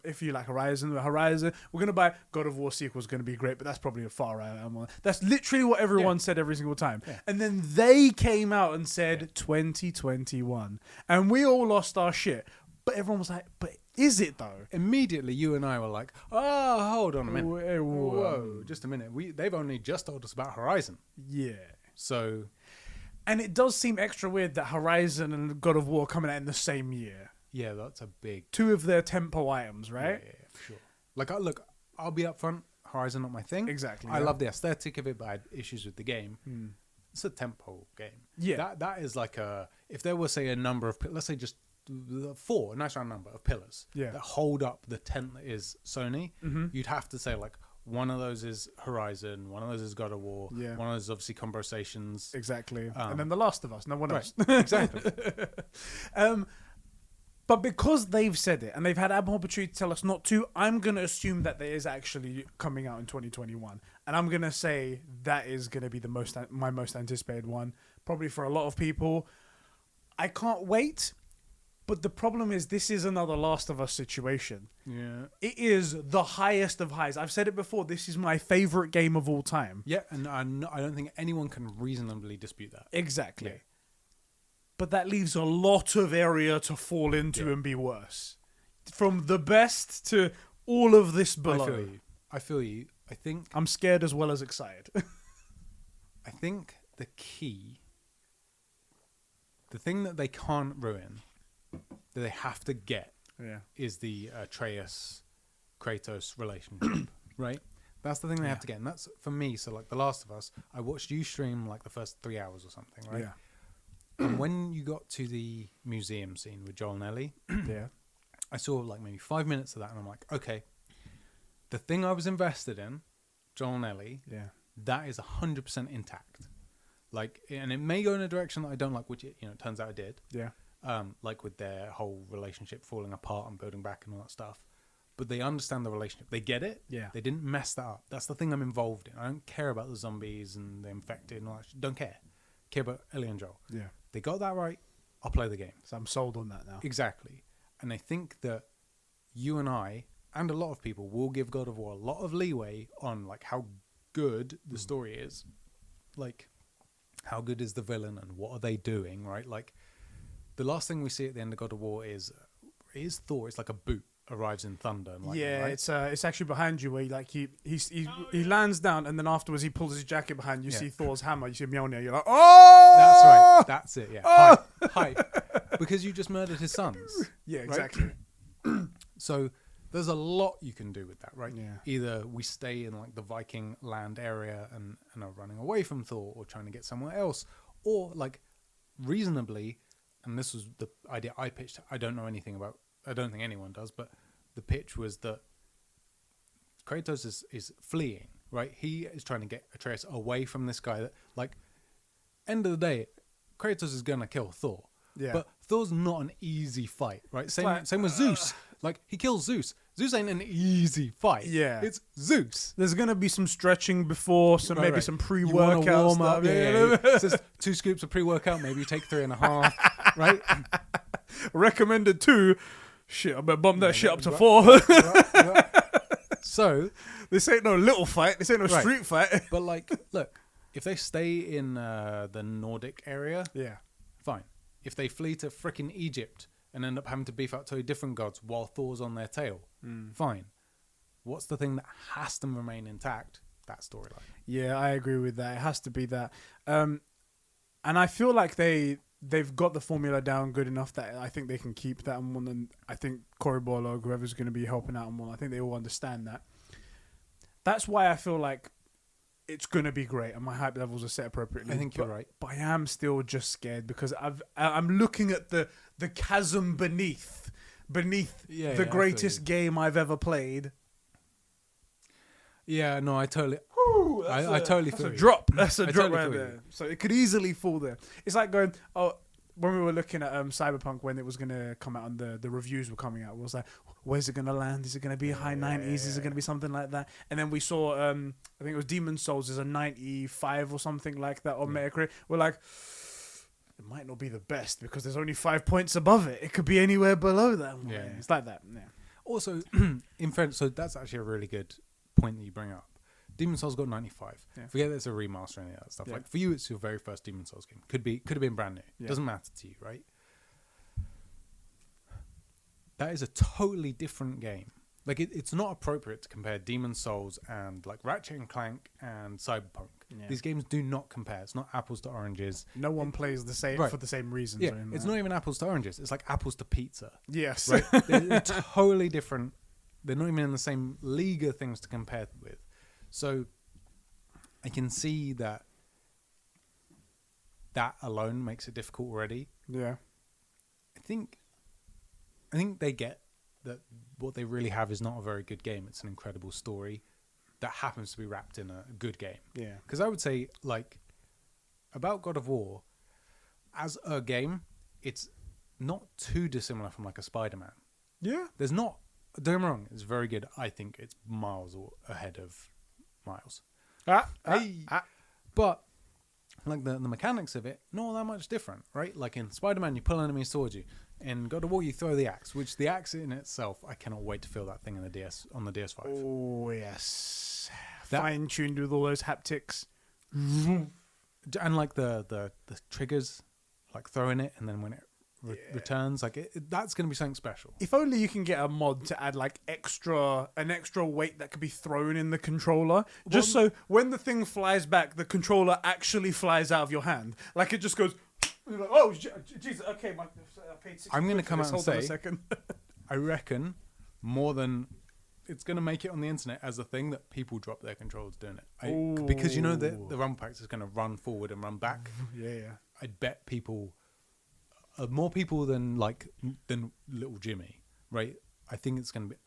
if you like Horizon. We're going to buy God of War sequel is going to be great, but that's probably a far out. That's literally what everyone said every single time. Yeah. And then they came out and said 2021. And we all lost our shit. But everyone was like, but is it though? Immediately, you and I were like, oh, hold on a minute. Whoa, just a minute. They've only just told us about Horizon. Yeah. So... And it does seem extra weird that Horizon and God of War coming out in the same year. Yeah, that's a big... 2 of their tempo items, right? Yeah, for sure. Like, look, I'll be upfront. Horizon not my thing. Exactly. I love the aesthetic of it, but I had issues with the game. It's a tempo game. Yeah. That is like a... If there was, say, a number of... Let's say just 4, a nice round number of pillars that hold up the tent that is Sony, you'd have to say, like, one of those is Horizon, one of those is God of War, one of those is obviously Conbrosations. Exactly. And then The Last of Us, no one else. Exactly. But because they've said it and they've had ample opportunity to tell us not to, I'm going to assume that there is actually coming out in 2021. And I'm going to say that is going to be my most anticipated one, probably for a lot of people. I can't wait. But the problem is, this is another Last of Us situation. Yeah. It is the highest of highs. I've said it before. This is my favorite game of all time. Yeah, and I don't think anyone can reasonably dispute that. Exactly. Yeah. But that leaves a lot of area to fall into and be worse. From the best to all of this below. I feel you. I think... I'm scared as well as excited. I think the key... The thing that they can't ruin... that they have to get is the Kratos relationship, right? That's the thing they have to get. And that's, for me, so like The Last of Us, I watched you stream like the first 3 hours or something, right? Yeah. And when you got to the museum scene with Joel and Ellie, I saw like maybe 5 minutes of that and I'm like, okay, the thing I was invested in, Joel and Ellie, that is 100% intact. Like, and it may go in a direction that I don't like, which it turns out I did. Yeah. Like with their whole relationship falling apart and building back and all that stuff. But they understand the relationship. They get it. Yeah. They didn't mess that up. That's the thing I'm involved in. I don't care about the zombies and the infected and all that shit. Don't care. Care about Ellie and Joel. Yeah. They got that right. I'll play the game. So I'm sold on that now. Exactly. And I think that you and I, and a lot of people, will give God of War a lot of leeway on like how good the story is. Like, how good is the villain and what are they doing, right? Like, the last thing we see at the end of God of War is Thor. It's like a boot arrives in thunder. And lightning, right? It's actually behind you where he lands down and then afterwards he pulls his jacket behind. You see Thor's hammer. You see Mjolnir. You're like, oh, that's right. That's it. Yeah, oh! Hype. Because you just murdered his sons. Yeah, exactly. Right? So there's a lot you can do with that, right? Yeah. Either we stay in like the Viking land area and are running away from Thor, or trying to get somewhere else, or like reasonably. And this was the idea I pitched. I don't know anything about... I don't think anyone does, but the pitch was that Kratos is fleeing, right? He is trying to get Atreus away from this guy that, like, end of the day, Kratos is going to kill Thor. Yeah. But Thor's not an easy fight, right? Same with Zeus. Like, he kills Zeus. Zeus ain't an easy fight. Yeah. It's Zeus. There's going to be some stretching before, maybe some pre-workout you warm stuff. up. Yeah. So 2 scoops of pre-workout, maybe you take 3.5, right? Recommended 2. Shit, I better bump that shit up to 4. Right. So this ain't no little fight. This ain't no street fight. But like, look, if they stay in the Nordic area, fine. If they flee to frickin' Egypt and end up having to beef up to different gods while Thor's on their tail, fine. What's the thing that has to remain intact? That storyline. Yeah, I agree with that. It has to be that. And I feel like they've got the formula down good enough that I think they can keep that on one. And I think Cory Barlog, whoever's going to be helping out on one, I think they all understand that. That's why I feel like it's going to be great and my hype levels are set appropriately. I think you're right. But I am still just scared because I'm looking at the chasm beneath the greatest game I've ever played. Yeah, no, I totally... I totally feel a drop. That's a drop totally right there. So it could easily fall there. It's like going, when we were looking at Cyberpunk when it was going to come out and the reviews were coming out, it was like, where's it going to land? Is it going to be high 90s? Is it going to be something like that? And then we saw, I think it was Demon's Souls is a 95 or something like that on Metacritic. We're like, it might not be the best because there's only 5 points above it. It could be anywhere below that. Yeah. It's like that. Yeah. Also, in fairness, so that's actually a really good point that you bring up. Demon's Souls got 95. Yeah. Forget that it's a remaster and any of that stuff. Yeah. Like for you, it's your very first Demon's Souls game. Could have been brand new. Yeah. Doesn't matter to you, right? That is a totally different game. Like it's not appropriate to compare Demon's Souls and like Ratchet and Clank and Cyberpunk. Yeah. These games do not compare. It's not apples to oranges. No one plays the same for the same reasons. Yeah, it's not even apples to oranges. It's like apples to pizza. Yes, right? They're totally different. They're not even in the same league of things to compare with. So I can see that alone makes it difficult already. Yeah. I think they get that what they really have is not a very good game. It's an incredible story that happens to be wrapped in a good game. Yeah. Because I would say, like, about God of War, as a game, it's not too dissimilar from, like, a Spider-Man. Yeah. There's not... Don't get me wrong, it's very good. I think it's miles ahead of Miles. But like the mechanics of it, not all that much different, right? Like in Spider-Man, you pull enemies towards you. In God of War, you throw the axe, which the axe in itself, I cannot wait to feel that thing in the on the DS5. Oh yes, fine-tuned with all those haptics, and like the triggers, like throwing it, and then when it returns, like that's going to be something special. If only you can get a mod to add like an extra weight that could be thrown in the controller, just so when the thing flies back, the controller actually flies out of your hand. Like it just goes. Like, oh Jesus! Okay, I paid 60 I'm going to come out and Hold say, on a second. I reckon more than it's going to make it on the internet as a thing that people drop their controllers doing it. Because you know the run packs is going to run forward and run back. Yeah. I'd bet people. More people than little Jimmy, right? I think it's going to be...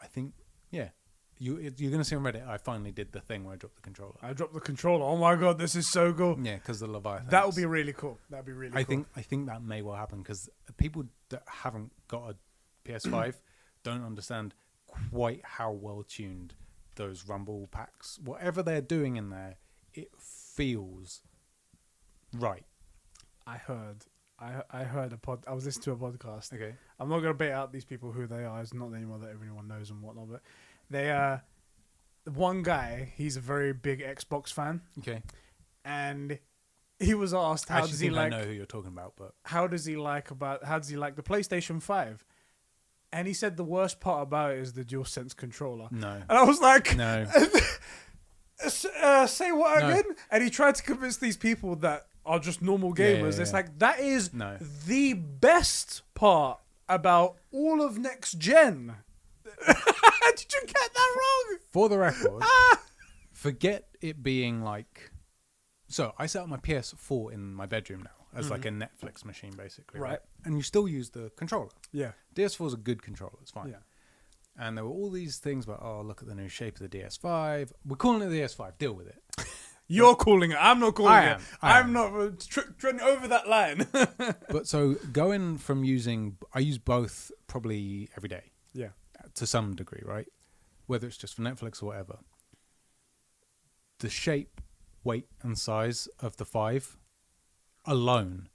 You're going to see on Reddit, I finally did the thing where I dropped the controller. I dropped the controller. Oh my God, this is so cool. Yeah, because the Leviathan. That would be really cool. That'd be really cool. I think that may well happen because people that haven't got a PS5 don't understand quite how well tuned those rumble packs, whatever they're doing in there, it feels right. I heard I was listening to a podcast. Okay. I'm not going to bait out these people who they are. It's not anymore that everyone knows and whatnot, but they one guy, he's a very big Xbox fan. Okay. And he was asked how does he like... I know who you're talking about, but... How does he like the PlayStation 5? And he said the worst part about it is the DualSense controller. No. And I was like... No. Say what again? And he tried to convince these people that are just normal gamers. Yeah. It's like, that is the best part about all of next gen. Did you get that wrong? For the record, forget it being like... So, I set up my PS4 in my bedroom now as like a Netflix machine, basically. Right. And you still use the controller. Yeah. DS4 is a good controller. It's fine. Yeah. And there were all these things about, look at the new shape of the DS5. We're calling it the DS5. Deal with it. You're calling it. I'm not calling it. I'm not treading over that line. But so going from I use both probably every day. Yeah. To some degree, right? whether it's just for Netflix or whatever, the shape, weight, and size of the 5 alone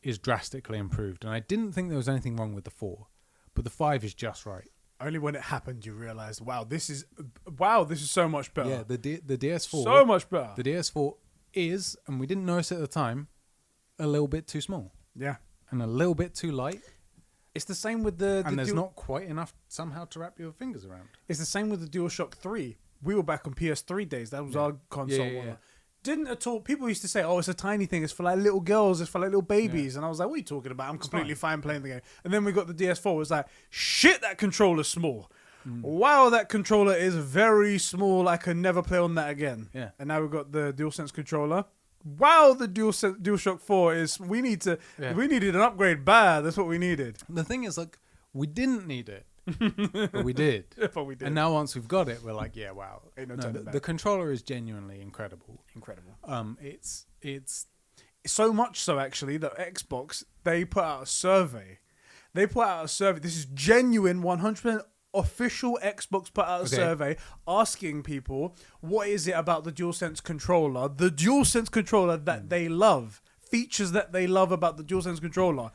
is drastically improved. And I didn't think there was anything wrong with the 4, but the 5 is just right. Only when it happened you realized, wow, this is so much better. Yeah, the DS4, so much better. The DS4 is, and we didn't notice it at the time, a little bit too small. Yeah, and a little bit too light. It's the same with the and there's not quite enough somehow to wrap your fingers around. It's the same with the DualShock 3. We were back on PS3 days. That was our console. Yeah. Didn't at all. People used to say, "Oh, it's a tiny thing. It's for like little girls. It's for like little babies." And I was like, "What are you talking about? I'm completely fine playing the game." And then we got the DS4. It was like, "Shit, that controller's small. Wow, that controller is very small. I can never play on that again." Yeah. And now we've got the DualSense controller. Wow, the DualShock 4 is. We needed an upgrade bad. That's what we needed. The thing is, like, we didn't need it. But we did. But we did. And now once we've got it, we're like, yeah, wow. Ain't no turning back. The controller is genuinely incredible. It's so much so actually that Xbox, they put out a survey. This is genuine 100% official. Xbox put out a survey asking people what is it about the DualSense controller, that they love, features that they love about the DualSense controller.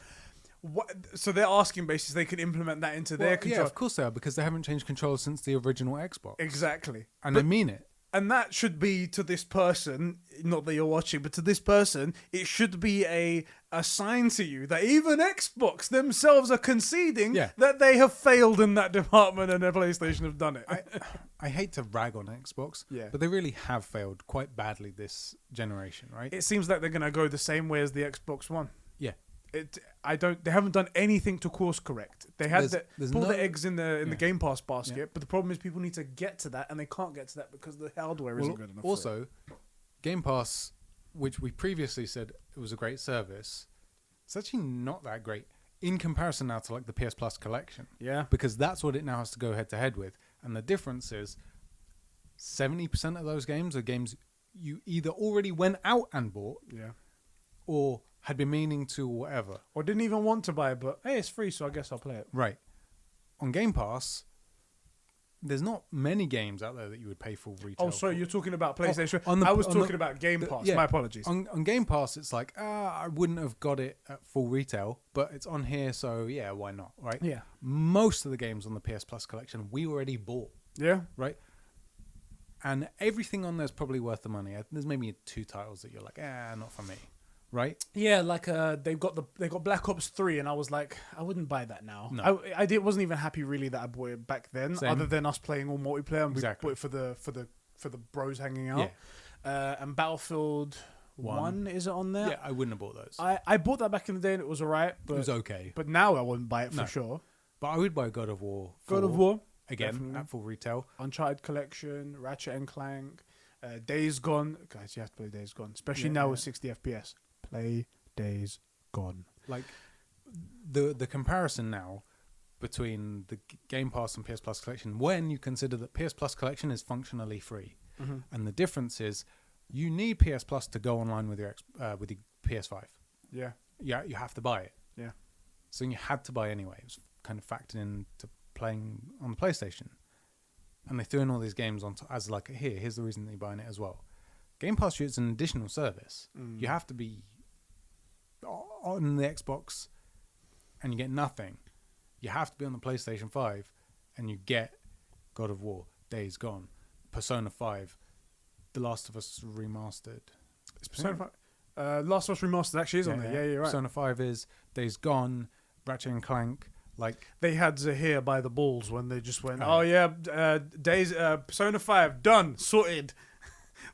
So they're asking basically they can implement that into their controller. Yeah, of course they are, because they haven't changed controllers since the original Xbox. Exactly. And they mean it. And that should be to this person, not that you're watching, but to this person, it should be a sign to you that even Xbox themselves are conceding that they have failed in that department and their PlayStation have done it. I hate to rag on Xbox, but they really have failed quite badly this generation, right? It seems like they're going to go the same way as the Xbox One. Yeah. They haven't done anything to course correct. They had pull the eggs in the Game Pass basket, but the problem is people need to get to that, and they can't get to that because the hardware isn't good enough. Also, Game Pass, which we previously said it was a great service, it's actually not that great in comparison now to like the PS Plus collection. Yeah, because that's what it now has to go head to head with, and the difference is 70% of those games are games you either already went out and bought, or had been meaning to, or whatever. Or didn't even want to buy it, but hey, it's free, so I guess I'll play it. Right. On Game Pass, there's not many games out there that you would pay full retail. Oh, sorry, you're talking about PlayStation. I was talking about Game Pass. My apologies. On Game Pass, it's like, I wouldn't have got it at full retail, but it's on here, so yeah, why not, right? Yeah. Most of the games on the PS Plus collection, we already bought. Yeah. Right? And everything on there's probably worth the money. There's maybe 2 titles that you're like, not for me. Right? Yeah, like they got Black Ops 3, and I was like, I wouldn't buy that now. No. I wasn't even happy really that I bought it back then. Same. Other than us playing all multiplayer, and exactly. we bought it for the bros hanging out. Yeah. And Battlefield 1 is it on there? Yeah, I wouldn't have bought those. I bought that back in the day, and it was alright. It was okay, but now I wouldn't buy it for sure. But I would buy God of War. Again, definitely. At full retail. Uncharted Collection, Ratchet and Clank, Days Gone. Guys, you have to play Days Gone, especially now with 60 FPS. Play Days Gone. Like the comparison now between the Game Pass and PS Plus collection, when you consider that PS Plus collection is functionally free, and the difference is you need PS Plus to go online with your PS5. Yeah, you have to buy it. Yeah, so you had to buy anyway. It was kind of factored into playing on the PlayStation, and they threw in all these games on as like here's the reason that you're buying it as well. Game Pass is an additional service. You have to be on the Xbox and you get nothing. You have to be on the PlayStation 5 and you get God of War, Days Gone, Persona 5, The Last of Us Remastered. It's Persona 5. Last of Us Remastered actually is on there. Yeah, you're right. Persona 5 is, Days Gone, Ratchet and Clank. Like they had Zahir by the balls when they just went, Persona 5 done, sorted.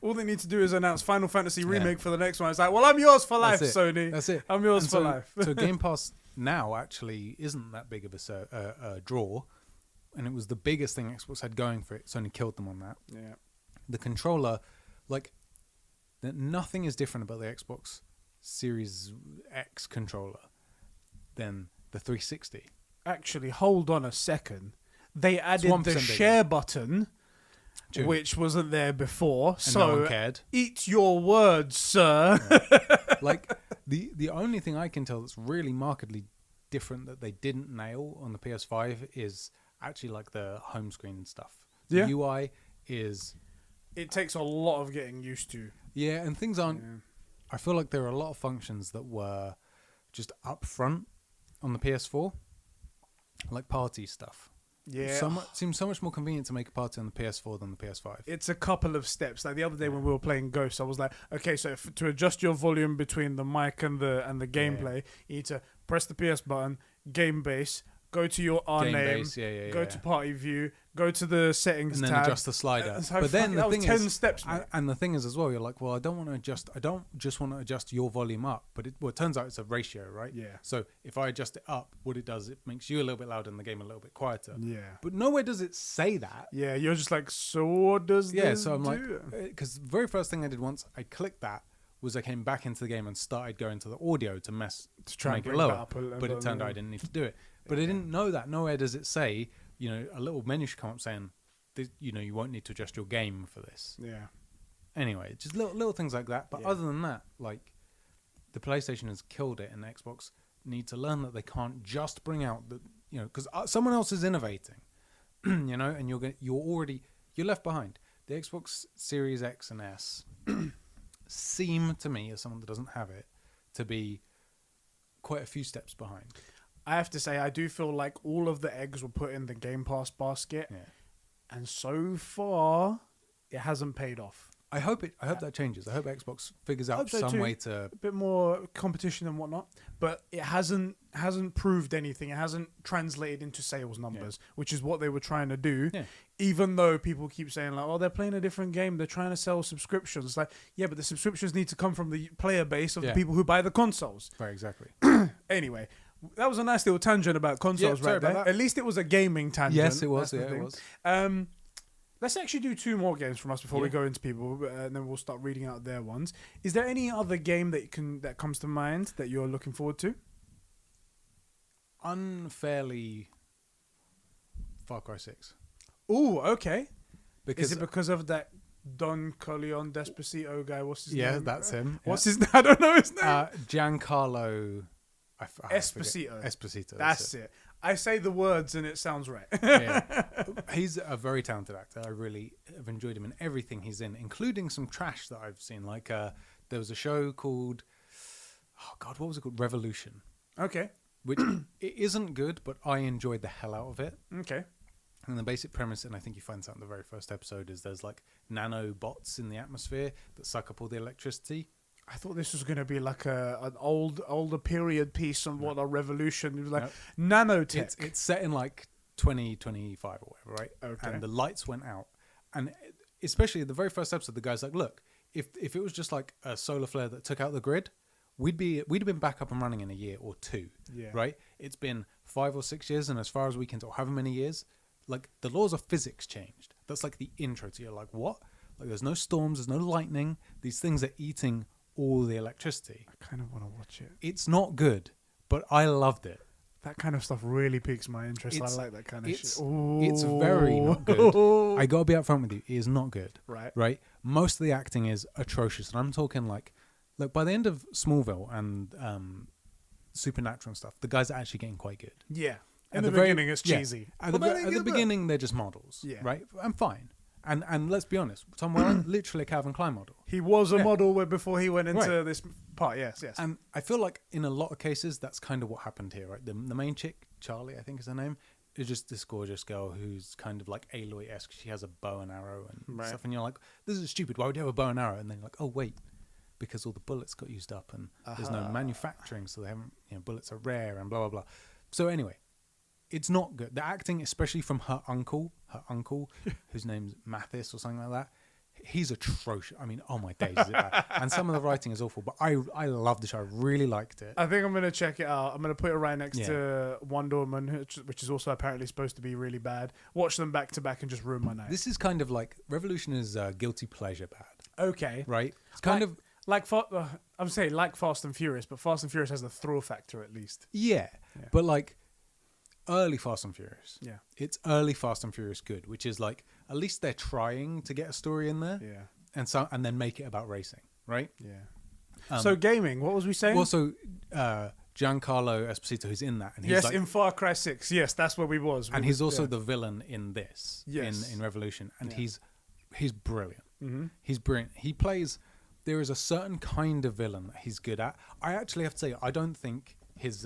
All they need to do is announce Final Fantasy Remake for the next one. It's like, well, I'm yours for life, Sony. That's it. I'm yours for life. So Game Pass now actually isn't that big of a draw, and it was the biggest thing Xbox had going for it. Sony killed them on that. Yeah. The controller, nothing is different about the Xbox Series X controller than the 360. Actually, hold on a second. They added the share button. True. Which wasn't there before, and so no one cared. Eat your words, sir. Yeah. Like the only thing I can tell that's really markedly different that they didn't nail on the PS5 is actually like the home screen and stuff. The UI is... It takes a lot of getting used to. Yeah, and things aren't... Yeah. I feel like there are a lot of functions that were just up front on the PS4, like party stuff. Yeah. Seems so much more convenient to make a party on the PS4 than the PS5. It's a couple of steps. Like the other day when we were playing Ghosts, I was like, okay, so to adjust your volume between the mic and the gameplay, you need to press the PS button, game base, go to your name, go to party view, go to the settings and then tab, adjust the slider. But then the thing is, 10 steps. And the thing is as well, you're like, well, I don't just want to adjust your volume up, but it turns out it's a ratio, right? Yeah. So if I adjust it up, what it does, it makes you a little bit louder and the game a little bit quieter. Yeah. But nowhere does it say that. Yeah, you're just like, so what does this so I'm do? like, because the very first thing I did once I clicked that was I came back into the game and started going to the audio to try and make it lower. But it turned out I didn't need to do it. But I didn't know that. Nowhere does it say, a little menu should come up saying, you won't need to adjust your game for this. Yeah. Anyway, just little things like that. But other than that, like, the PlayStation has killed it, and Xbox need to learn that they can't just bring out because someone else is innovating, and you're left behind. The Xbox Series X and S seem to me, as someone that doesn't have it, to be quite a few steps behind. I have to say, I do feel like all of the eggs were put in the Game Pass basket, and so far, it hasn't paid off. I hope that changes. I hope Xbox figures out some way to a bit more competition and whatnot, but it hasn't proved anything. It hasn't translated into sales numbers, which is what they were trying to do. Yeah. Even though people keep saying like, "Oh, they're playing a different game. They're trying to sell subscriptions." It's like, yeah, but the subscriptions need to come from the player base of the people who buy the consoles. Right, exactly. Anyway. That was a nice little tangent about consoles right there. At least it was a gaming tangent. Yes, it was. Yeah, it was. Let's actually do 2 more games from us before we go into people, and then we'll start reading out their ones. Is there any other game that comes to mind that you're looking forward to? Unfairly, Far Cry 6. Ooh, okay. Is it because of that Don Corleone Despacito guy? What's his name? Yeah, that's him. What's his name? I don't know his name. Giancarlo... Esposito. That's it. I say the words and it sounds right. He's a very talented actor. I really have enjoyed him in everything he's in, including some trash that I've seen. Like there was a show called, what was it called? Revolution. Okay. Which it isn't good, but I enjoyed the hell out of it. Okay. And the basic premise, and I think you find out in the very first episode, is there's like nanobots in the atmosphere that suck up all the electricity. I thought this was going to be like an older period piece on what a revolution. It was like nanotech. It's set in like 2025 or whatever, right? Okay. And the lights went out, and especially the very first episode, the guy's like, "Look, if it was just like a solar flare that took out the grid, we'd have been back up and running in a year or 2, right? It's been 5 or 6 years, and as far as we can tell, however many years, like the laws of physics changed. That's like the intro to you're like, what? Like there's no storms, there's no lightning. These things are eating all the electricity. I kind of want to watch it. It's not good, but I loved it. That kind of stuff really piques my interest. I like that kind of shit. It's very not good. I gotta be upfront with you. It is not good. Right. Most of the acting is atrocious, and I'm talking like by the end of Smallville and Supernatural and stuff, the guys are actually getting quite good. Yeah. In the beginning, it's cheesy. At the beginning, they're just models. Yeah. Right. I'm fine. And let's be honest, Tom Welling, literally a Calvin Klein model. He was a model before he went into this part, yes. And I feel like in a lot of cases, that's kind of what happened here, right? The main chick, Charlie, I think is her name, is just this gorgeous girl who's kind of like Aloy-esque. She has a bow and arrow and stuff. And you're like, this is stupid. Why would you have a bow and arrow? And then you're like, oh, wait, because all the bullets got used up and there's no manufacturing, so they haven't, bullets are rare and blah, blah, blah. So anyway, it's not good. The acting, especially from her uncle, whose name's Mathis or something like that, he's atrocious. I mean, oh my days, is it bad? And some of the writing is awful, but I love the show. I really liked it. I think I'm going to check it out. I'm going to put it right next to Wonder Woman, which is also apparently supposed to be really bad. Watch them back to back and just ruin my night. This is kind of like, Revolution is guilty pleasure bad. Okay. Right? It's kind of... I'm saying like Fast and Furious, but Fast and Furious has the thrill factor at least. Yeah. But like... early Fast and Furious. Yeah. It's early Fast and Furious good, which is like, at least they're trying to get a story in there. Yeah. And then make it about racing, right? Yeah. So gaming, what was we saying? Also, Giancarlo Esposito, who's in that. And he's yes, in Far Cry 6. Yes, that's where we was. And he's also the villain in this, in Revolution. And he's brilliant. Mm-hmm. He's brilliant. He plays... There is a certain kind of villain that he's good at. I actually have to say, I don't think his...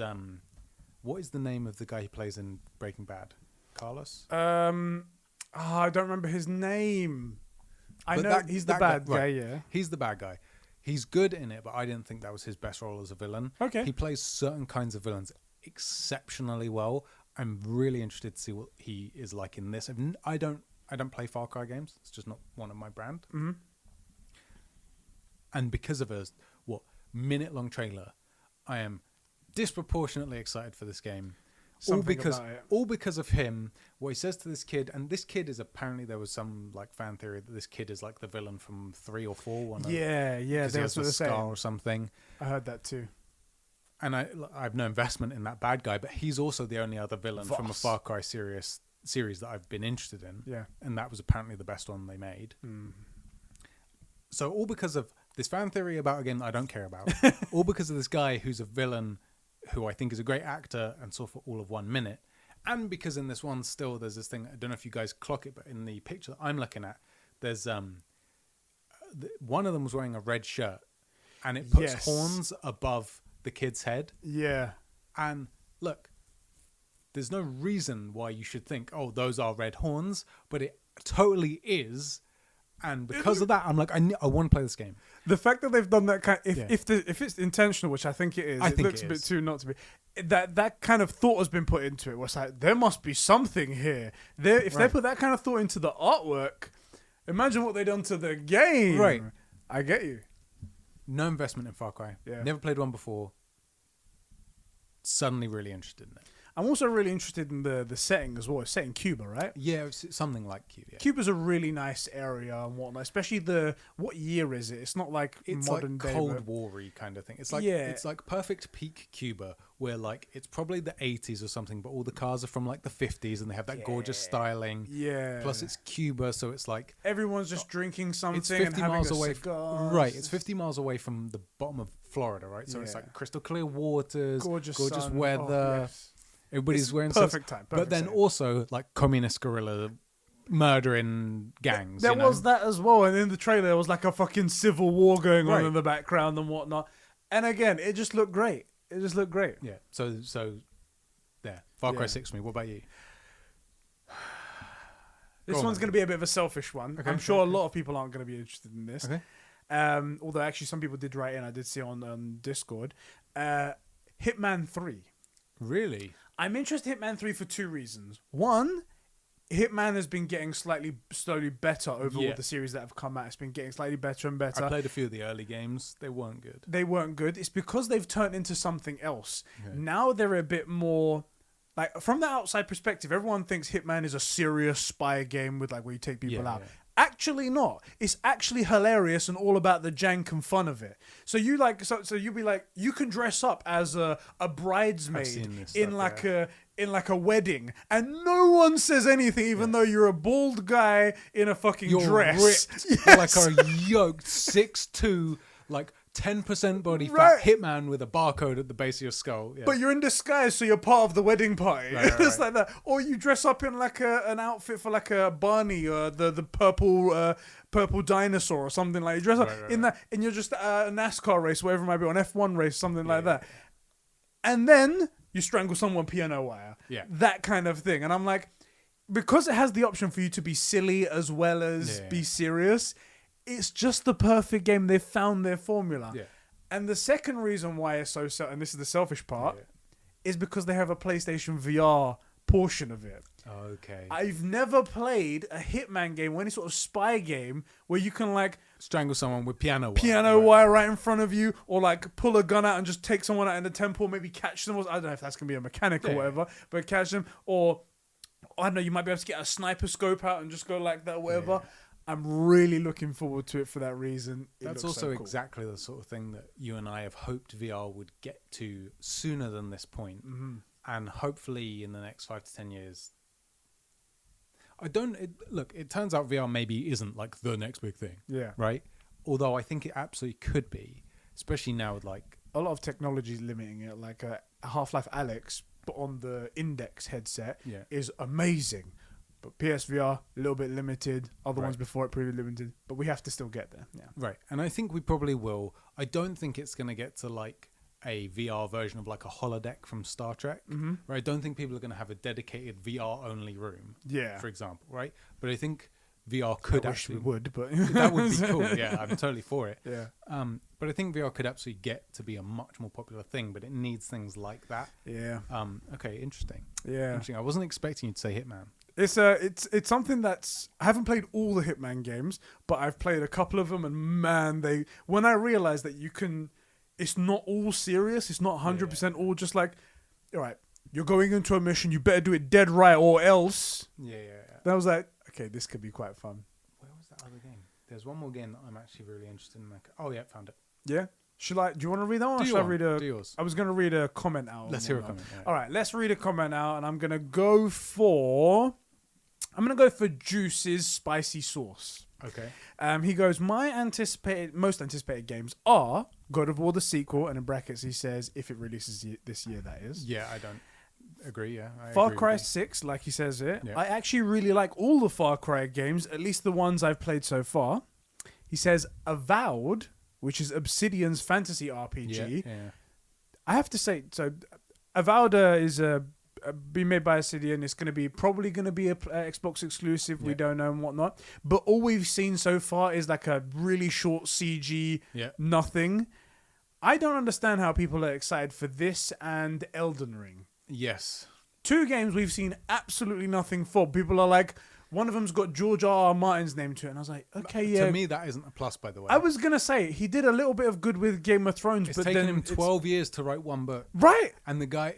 what is the name of the guy he plays in Breaking Bad? Carlos? I don't remember his name. I know he's the bad guy, yeah. He's the bad guy. He's good in it, but I didn't think that was his best role as a villain. Okay. He plays certain kinds of villains exceptionally well. I'm really interested to see what he is like in this. I don't play Far Cry games. It's just not one of my brand. Mm-hmm. And because of a minute-long trailer, I am disproportionately excited for this game. All because of him, what he says to this kid, and this kid is apparently, there was some like fan theory that this kid is like the villain from 3 or 4. Yeah, because he has a scar or something. I heard that too. And I have no investment in that bad guy, but he's also the only other villain from a Far Cry series that I've been interested in. Yeah, and that was apparently the best one they made. So all because of this fan theory about a game that I don't care about, all because of this guy who's a villain, who I think is a great actor and saw for all of 1 minute. And because in this one still there's this thing, I don't know if you guys clock it, but in the picture that I'm looking at, there's one of them was wearing a red shirt and it puts horns above the kid's head. Yeah. And look, there's no reason why you should think, oh, those are red horns, but it totally is. And because of that, I'm like, I want to play this game. The fact that they've done that kind, if it's intentional, which I think it is, it looks a bit too not to be. That kind of thought has been put into it. Where it's like there must be something here. If they put that kind of thought into the artwork, imagine what they done to the game. Right, I get you. No investment in Far Cry. Yeah. Never played one before. Suddenly, really interested in it. I'm also really interested in the setting as well. It's set in Cuba, right? Yeah, it's something like Cuba. Yeah. Cuba's a really nice area and whatnot, especially what year is it? It's not like it's modern like day Cold War-y kind of thing. It's like it's like perfect peak Cuba, where like it's probably the 80s or something, but all the cars are from like the 50s and they have that gorgeous styling. Yeah. Plus it's Cuba, so it's like everyone's just drinking something. It's 50 and having miles a away. Right. It's 50 miles away from the bottom of Florida, right? So it's like crystal clear waters, gorgeous sun. weather. Oh, yes. Everybody's wearing perfect time. But then also like communist guerrilla murdering gangs. There was that as well, and in the trailer there was like a fucking civil war going on in the background and whatnot. And again, it just looked great. Yeah. So there. Far Cry 6 for me. What about you? This one's going to be a bit of a selfish one. Okay, I'm sure a lot of people aren't going to be interested in this. Okay. Although actually some people did write in. I did see on Discord. Hitman 3. Really? I'm interested in Hitman 3 for 2 reasons. One, Hitman has been getting slowly better over all the series that have come out. It's been getting slightly better and better. I played a few of the early games. They weren't good. It's because they've turned into something else. Okay. Now they're a bit more... Like, from the outside perspective, everyone thinks Hitman is a serious spy game with, like, where you take people out. Yeah. Actually not. It's actually hilarious and all about the jank and fun of it. So you like, so you'll be like, you can dress up as a bridesmaid in like a wedding, and no one says anything, even though you're a bald guy in a fucking dress. Ripped, like a yoked 6'2", like 10% body fat hitman with a barcode at the base of your skull. Yeah. But you're in disguise, so you're part of the wedding party. It's like that. Or you dress up in like an outfit for like a Barney or the purple dinosaur or something like that. You dress up in that, and you're just a NASCAR race, whatever it might be, an F1 race, something like that. And then you strangle someone piano wire. Yeah. That kind of thing. And I'm like, because it has the option for you to be silly as well as be serious, it's just the perfect game. They've found their formula. Yeah. And the second reason why it's so, and this is the selfish part, is because they have a PlayStation VR portion of it. Okay. I've never played a Hitman game or any sort of spy game where you can like strangle someone with piano wire right in front of you, or like pull a gun out and just take someone out in the temple, maybe catch them. I don't know if that's going to be a mechanic or whatever, but catch them. Or I don't know, you might be able to get a sniper scope out and just go like that or whatever. Yeah. I'm really looking forward to it for that reason. That's also so cool. Exactly the sort of thing that you and I have hoped VR would get to sooner than this point. Mm-hmm. And hopefully in the next 5 to 10 years. It turns out VR maybe isn't like the next big thing. Yeah. Right? Although I think it absolutely could be, especially now with like a lot of technology is limiting it. Like Half-Life Alyx, but on the Index headset, is amazing. But PSVR, a little bit limited. Other ones before it, pretty limited. But we have to still get there. Yeah. Right. And I think we probably will. I don't think it's going to get to like a VR version of like a holodeck from Star Trek. Mm-hmm. Right. I don't think people are going to have a dedicated VR only room. Yeah. For example. Right. But I think VR could actually would, but that would be cool. Yeah, I'm totally for it. Yeah. But I think VR could absolutely get to be a much more popular thing, but it needs things like that. Yeah. Okay, interesting. Yeah. Interesting. I wasn't expecting you to say Hitman. It's something that's I haven't played all the Hitman games, but I've played a couple of them, and man, when I realized that it's not all serious, it's not 100% all just like, all right, you're going into a mission, you better do it dead right or else. Yeah. That was like, okay, this could be quite fun. Where was that other game? There's one more game that I'm actually really interested in. Like, oh yeah, found it. Yeah. Do you want to read that one? Or should I read do yours. I was going to read a comment out. Let's hear a comment. Yeah. All right, let's read a comment out, and I'm going to go for Juice's spicy sauce. Okay. He goes, most anticipated games are God of War the sequel, and in brackets he says if it releases this year, that is. Yeah, I don't agree. Yeah, Far Cry 6, like he says it. Yeah. I actually really like all the Far Cry games, at least the ones I've played so far. He says Avowed, which is Obsidian's fantasy RPG. Yeah. I have to say, so Avowed is being made by Obsidian. It's probably going to be a Xbox exclusive. We don't know and whatnot. But all we've seen so far is like a really short CG, nothing. I don't understand how people are excited for this and Elden Ring. Yes. 2 games we've seen absolutely nothing for. People are like, one of them's got George R. Martin's name to it. And I was like, okay, yeah. To me, that isn't a plus, by the way. I was going to say, he did a little bit of good with Game of Thrones. It's but taken then him 12 years to write one book. Right. And the guy,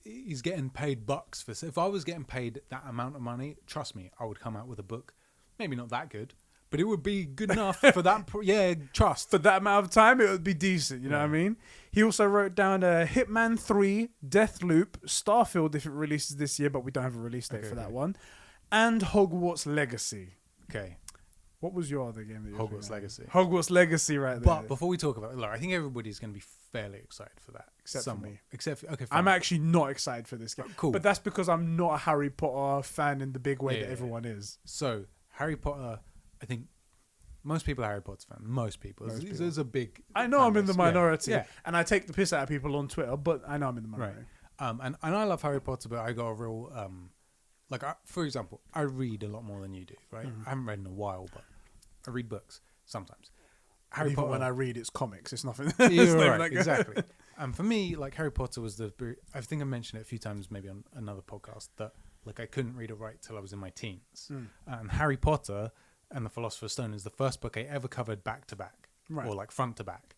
he's getting paid bucks for. So if I was getting paid that amount of money, trust me, I would come out with a book. Maybe not that good, but it would be good enough for that. Trust. For that amount of time, it would be decent. You know what I mean? He also wrote down Hitman 3, Deathloop, Starfield if it releases this year, but we don't have a release date for that one. And Hogwarts Legacy. Okay. What was your other game that you were Hogwarts Legacy. Hogwarts Legacy, right there. But before we talk about it, look, I think everybody's going to be fairly excited for that. Except for me. Okay, fine. I'm actually not excited for this game. Cool. But that's because I'm not a Harry Potter fan in the big way that everyone is. So, Harry Potter, I think most people are Harry Potter fans. Most people. There's a big... I know I'm in the minority. Yeah. And I take the piss out of people on Twitter, but I know I'm in the minority. Right. And I love Harry Potter, but I got a real... for example, I read a lot more than you do, right? I haven't read in a while, but I read books sometimes. Harry Potter, when I read, it's comics. It's nothing. Right, exactly. And for me, like Harry Potter was I think I mentioned it a few times, maybe on another podcast, that like I couldn't read or write till I was in my teens. And Harry Potter and the Philosopher's Stone is the first book I ever covered back to back, or like front to back.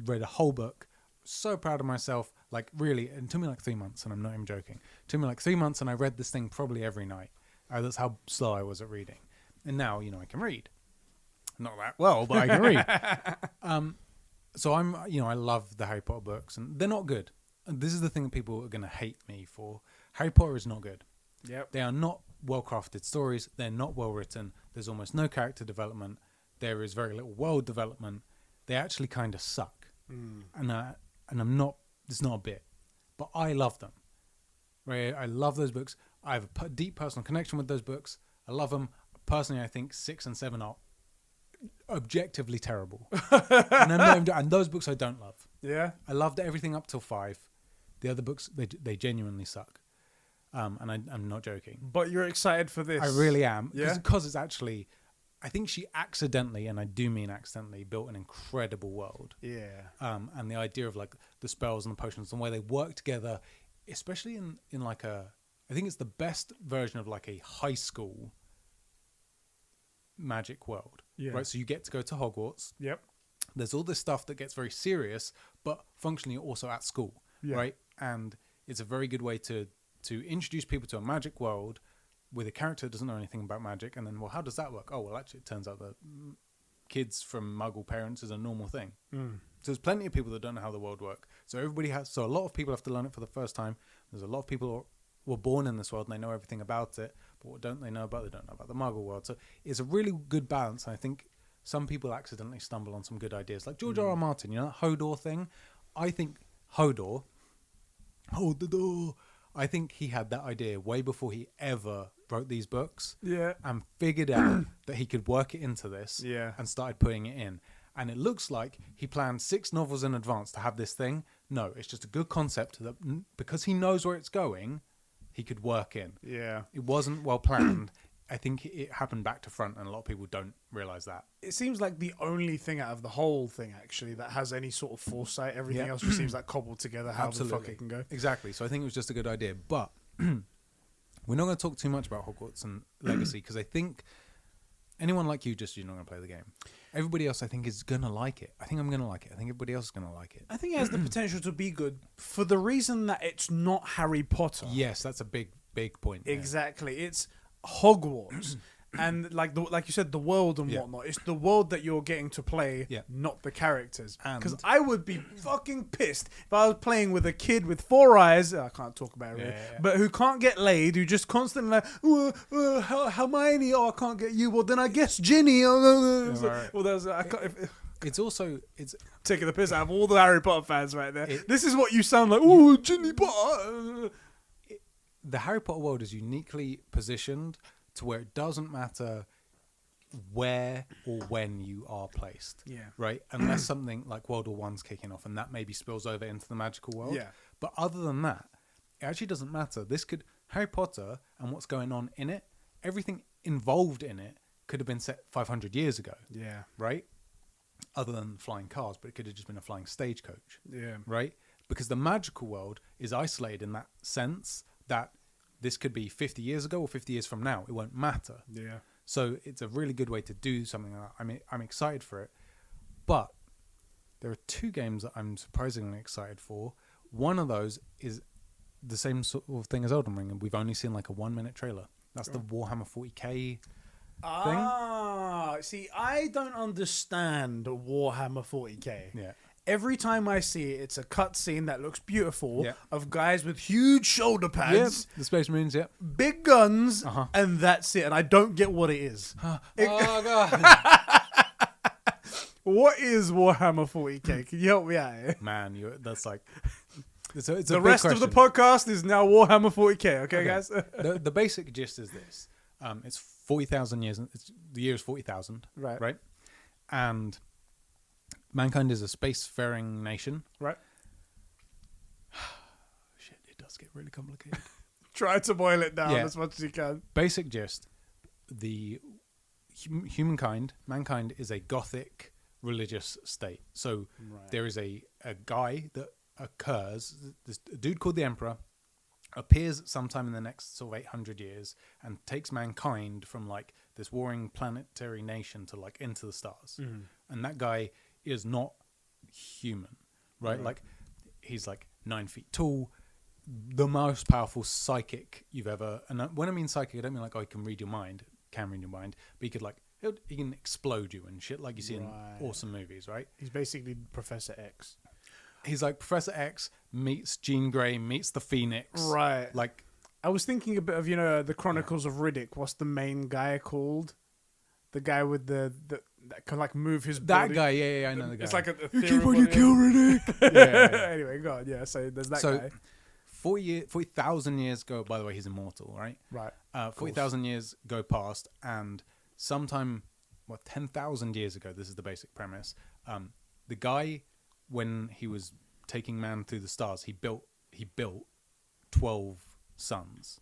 Read a whole book. So proud of myself. Like really, it took me like 3 months, and I'm not even joking. It took me like 3 months, and I read this thing probably every night. That's how slow I was at reading. And now, I can read. Not that well, but I can read. So I love the Harry Potter books, and they're not good. And this is the thing that people are going to hate me for. Harry Potter is not good. Yep. They are not well-crafted stories. They're not well-written. There's almost no character development. There is very little world development. They actually kind of suck. And I'm not, it's not a bit, but I love them. Right? I love those books. I have a deep personal connection with those books. I love them. Personally, I think 6 and 7 are objectively terrible. and those books I don't love. Yeah. I loved everything up till 5. The other books, they genuinely suck. And I'm not joking. But you're excited for this. I really am. Yeah. Because it's actually, I think she accidentally, and I do mean accidentally, built an incredible world. Yeah. And the idea of like the spells and the potions and the way they work together, especially in like I think it's the best version of like a high school magic world. Yeah. Right. So you get to go to Hogwarts. Yep. There's all this stuff that gets very serious, but functionally also at school. Yeah. Right. And it's a very good way to introduce people to a magic world with a character that doesn't know anything about magic. And then, well, how does that work? Oh, well, actually, it turns out that kids from Muggle parents is a normal thing. So there's plenty of people that don't know how the world works. So a lot of people have to learn it for the first time. There's a lot of people who were born in this world and they know everything about it. But what don't they know about? They don't know about the Muggle world. So it's a really good balance. And I think some people accidentally stumble on some good ideas. Like George R. R. Martin, that Hodor thing. I think Hodor, hold the door. I think he had that idea way before he ever wrote these books. Yeah. And figured out that he could work it into this. Yeah. And started putting it in. And it looks like he planned 6 novels in advance to have this thing. No, it's just a good concept that because he knows where it's going, he could work in. Yeah. It wasn't well planned. I think it happened back to front, and a lot of people don't realize that. It seems like the only thing out of the whole thing, actually, that has any sort of foresight. Everything else just seems like cobbled together how the fuck it can go. Exactly. So I think it was just a good idea. But we're not going to talk too much about Hogwarts and Legacy, because I think anyone like you, you're not going to play the game. Everybody else, I think, is going to like it. I think I'm going to like it. I think everybody else is going to like it. I think it has the potential to be good for the reason that it's not Harry Potter. Yes, that's a big point. Exactly. Yeah. It's Hogwarts. And like you said, the world and whatnot. It's the world that you're getting to play, not the characters. Because I would be fucking pissed if I was playing with a kid with 4 eyes. I can't talk about it, really, but who can't get laid, who just constantly like, Hermione, I can't get you. Well, then I guess Ginny. It's taking the piss out of all the Harry Potter fans right there. This is what you sound like. Oh, Ginny Potter. The Harry Potter world is uniquely positioned to where it doesn't matter where or when you are placed. Yeah. Right? Unless something like World War One's kicking off, and that maybe spills over into the magical world. Yeah. But other than that, it actually doesn't matter. Harry Potter and what's going on in it, everything involved in it could have been set 500 years ago. Yeah. Right? Other than flying cars, but it could have just been a flying stagecoach. Yeah. Right? Because the magical world is isolated in that sense that this could be 50 years ago or 50 years from now. It won't matter. Yeah. So it's a really good way to do something like that. I'm excited for it. But there are 2 games that I'm surprisingly excited for. One of those is the same sort of thing as Elden Ring, and we've only seen like a 1-minute trailer. That's the Warhammer 40k thing. See, I don't understand Warhammer 40k. Yeah. Every time I see it, it's a cutscene that looks beautiful of guys with huge shoulder pads, the Space Marines, big guns, and that's it. And I don't get what it is. Oh, God. What is Warhammer 40k? Can you help me out here? Man, that's like... It's the rest of the podcast is now Warhammer 40k, okay. Guys? The basic gist is this. It's 40,000 years. The year is 40,000. Right? And... mankind is a spacefaring nation. Right. Shit, it does get really complicated. Try to boil it down as much as you can. Basic gist. The mankind is a Gothic religious state. So there is a guy that occurs, this dude called the Emperor, appears sometime in the next sort of 800 years and takes mankind from like this warring planetary nation to like into the stars. And that guy is not human, right? Like he's like 9 feet tall, the most powerful psychic you've ever. And when I mean psychic, I don't mean like, oh, he can read your mind, but he could like he can explode you and shit like you see in awesome movies, right? He's basically Professor X. He's like Professor X meets Jean Grey meets the Phoenix, right? Like I was thinking a bit of the Chronicles of Riddick. What's the main guy called? The guy with the that can like move his body. That guy, I know the guy. It's like you keep on your kill, Riddick. Anyway, God, so there's that guy. 40,000 years go. By the way, he's immortal, right? Right. 40,000 years go past, and sometime 10,000 years ago. This is the basic premise. The guy, when he was taking man through the stars, he built 12 suns.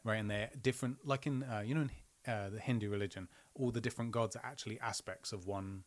Right, and they're different. Like in in the Hindu religion, all the different gods are actually aspects of one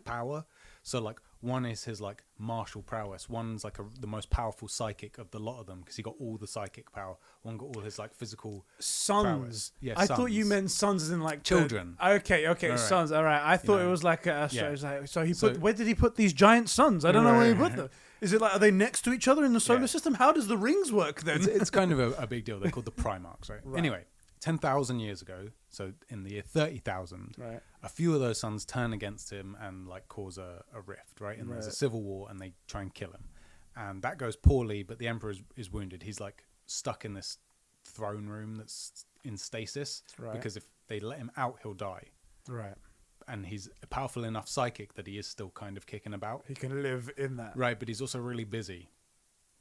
power. So like one is his like martial prowess, one's like the most powerful psychic of the lot of them because he got all the psychic power, one got all his like physical sons. Yeah, I thought you meant sons as in like children. Okay, right. Sons. All right, I thought it was like so he put where did he put these giant suns? I don't know where he put them. Is it like, are they next to each other in the solar system? How does the rings work then? It's kind of a big deal. They're called the Primarchs, right? Anyway, 10,000 years ago, so in the year 30,000, a few of those sons turn against him and like cause a rift, right? And there's a civil war and they try and kill him. And that goes poorly, but the Emperor is wounded. He's like stuck in this throne room that's in stasis because if they let him out, he'll die. Right. and he's a powerful enough psychic that he is still kind of kicking about. He can live in that. Right, but he's also really busy.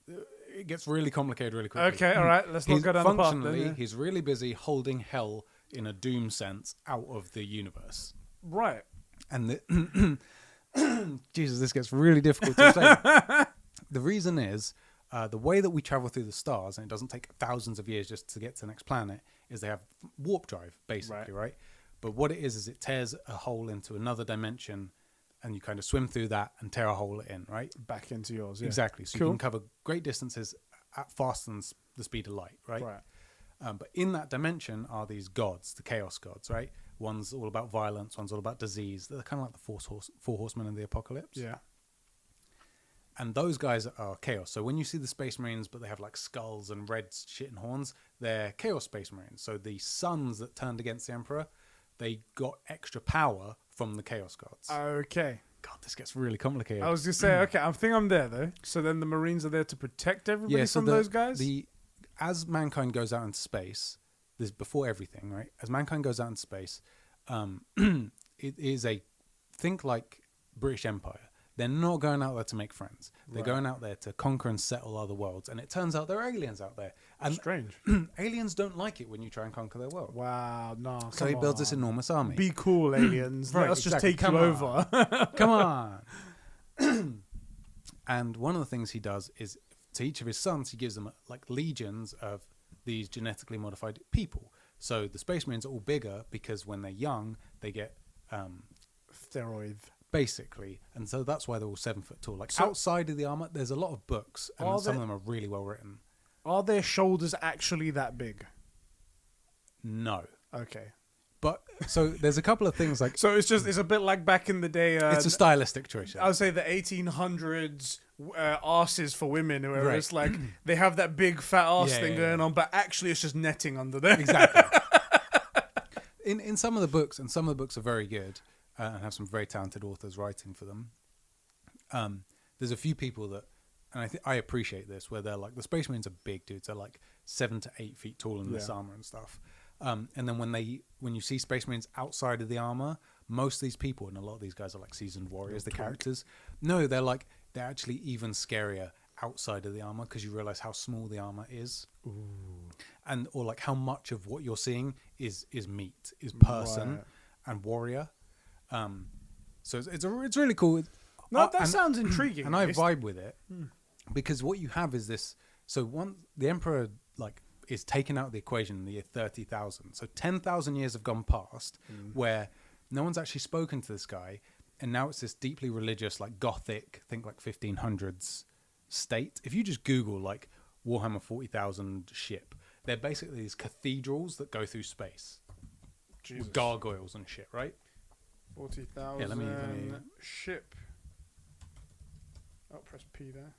It gets really complicated really quickly. Okay, all right. Let's not go down the path. Functionally, he's really busy holding hell in a doom sense out of the universe. Right. And Jesus, this gets really difficult to say. The reason is the way that we travel through the stars, and it doesn't take thousands of years just to get to the next planet, is they have warp drive, basically, right? But what it is it tears a hole into another dimension, and you kind of swim through that and tear a hole in, right? Back into yours, yeah. Exactly. So you can cover great distances at faster than the speed of light, right? But in that dimension are these gods, the chaos gods, right? One's all about violence, one's all about disease. They're kind of like the four horsemen of the apocalypse. Yeah. And those guys are chaos. So when you see the Space Marines, but they have like skulls and red shit and horns, they're Chaos Space Marines. So the sons that turned against the Emperor, they got extra power from the Chaos Gods. Okay. God, this gets really complicated. I was going to say, okay, I think I'm there, though. So then the Marines are there to protect everybody from those guys? As mankind goes out into space, this is before everything, right? As mankind goes out into space, it is think like British Empire. They're not going out there to make friends. They're going out there to conquer and settle other worlds. And it turns out there are aliens out there. And strange. Aliens don't like it when you try and conquer their world. Wow, no. So he builds this enormous army. Be cool, aliens. Let us just take you over. Come on. And one of the things he does is, to each of his sons, he gives them like legions of these genetically modified people. So the Space Marines are all bigger because when they're young, they get steroid. Basically, and so that's why they're all 7 foot tall. Like outside of the armor, there's a lot of books, and some of them are really well written. Are their shoulders actually that big? No. Okay. But so there's a couple of things like. So it's a bit like back in the day. It's a stylistic choice. I would say the 1800s arses for women, where it's like they have that big fat arse thing going on, but actually it's just netting under there. Exactly. in some of the books, and some of the books are very good. And have some very talented authors writing for them. There's a few people that, and I appreciate this, where they're like, the Space Marines are big dudes. They're like 7 to 8 feet tall in this armor and stuff. And then when you see Space Marines outside of the armor, most of these people, and a lot of these guys are like seasoned warriors, the characters. No, they're actually even scarier outside of the armor, because you realize how small the armor is. Ooh. Or like how much of what you're seeing is meat, is person and warrior. So it's really cool. No, that sounds intriguing. And I vibe with it because what you have is this. So the Emperor is taken out of the equation in the year 30,000. So 10,000 years have gone past where no one's actually spoken to this guy, and now it's this deeply religious, like Gothic, think like 1500s state. If you just Google like Warhammer 40,000 ship, they're basically these cathedrals that go through space, with gargoyles and shit, right? 40,000 let me ship. Oh, press P there.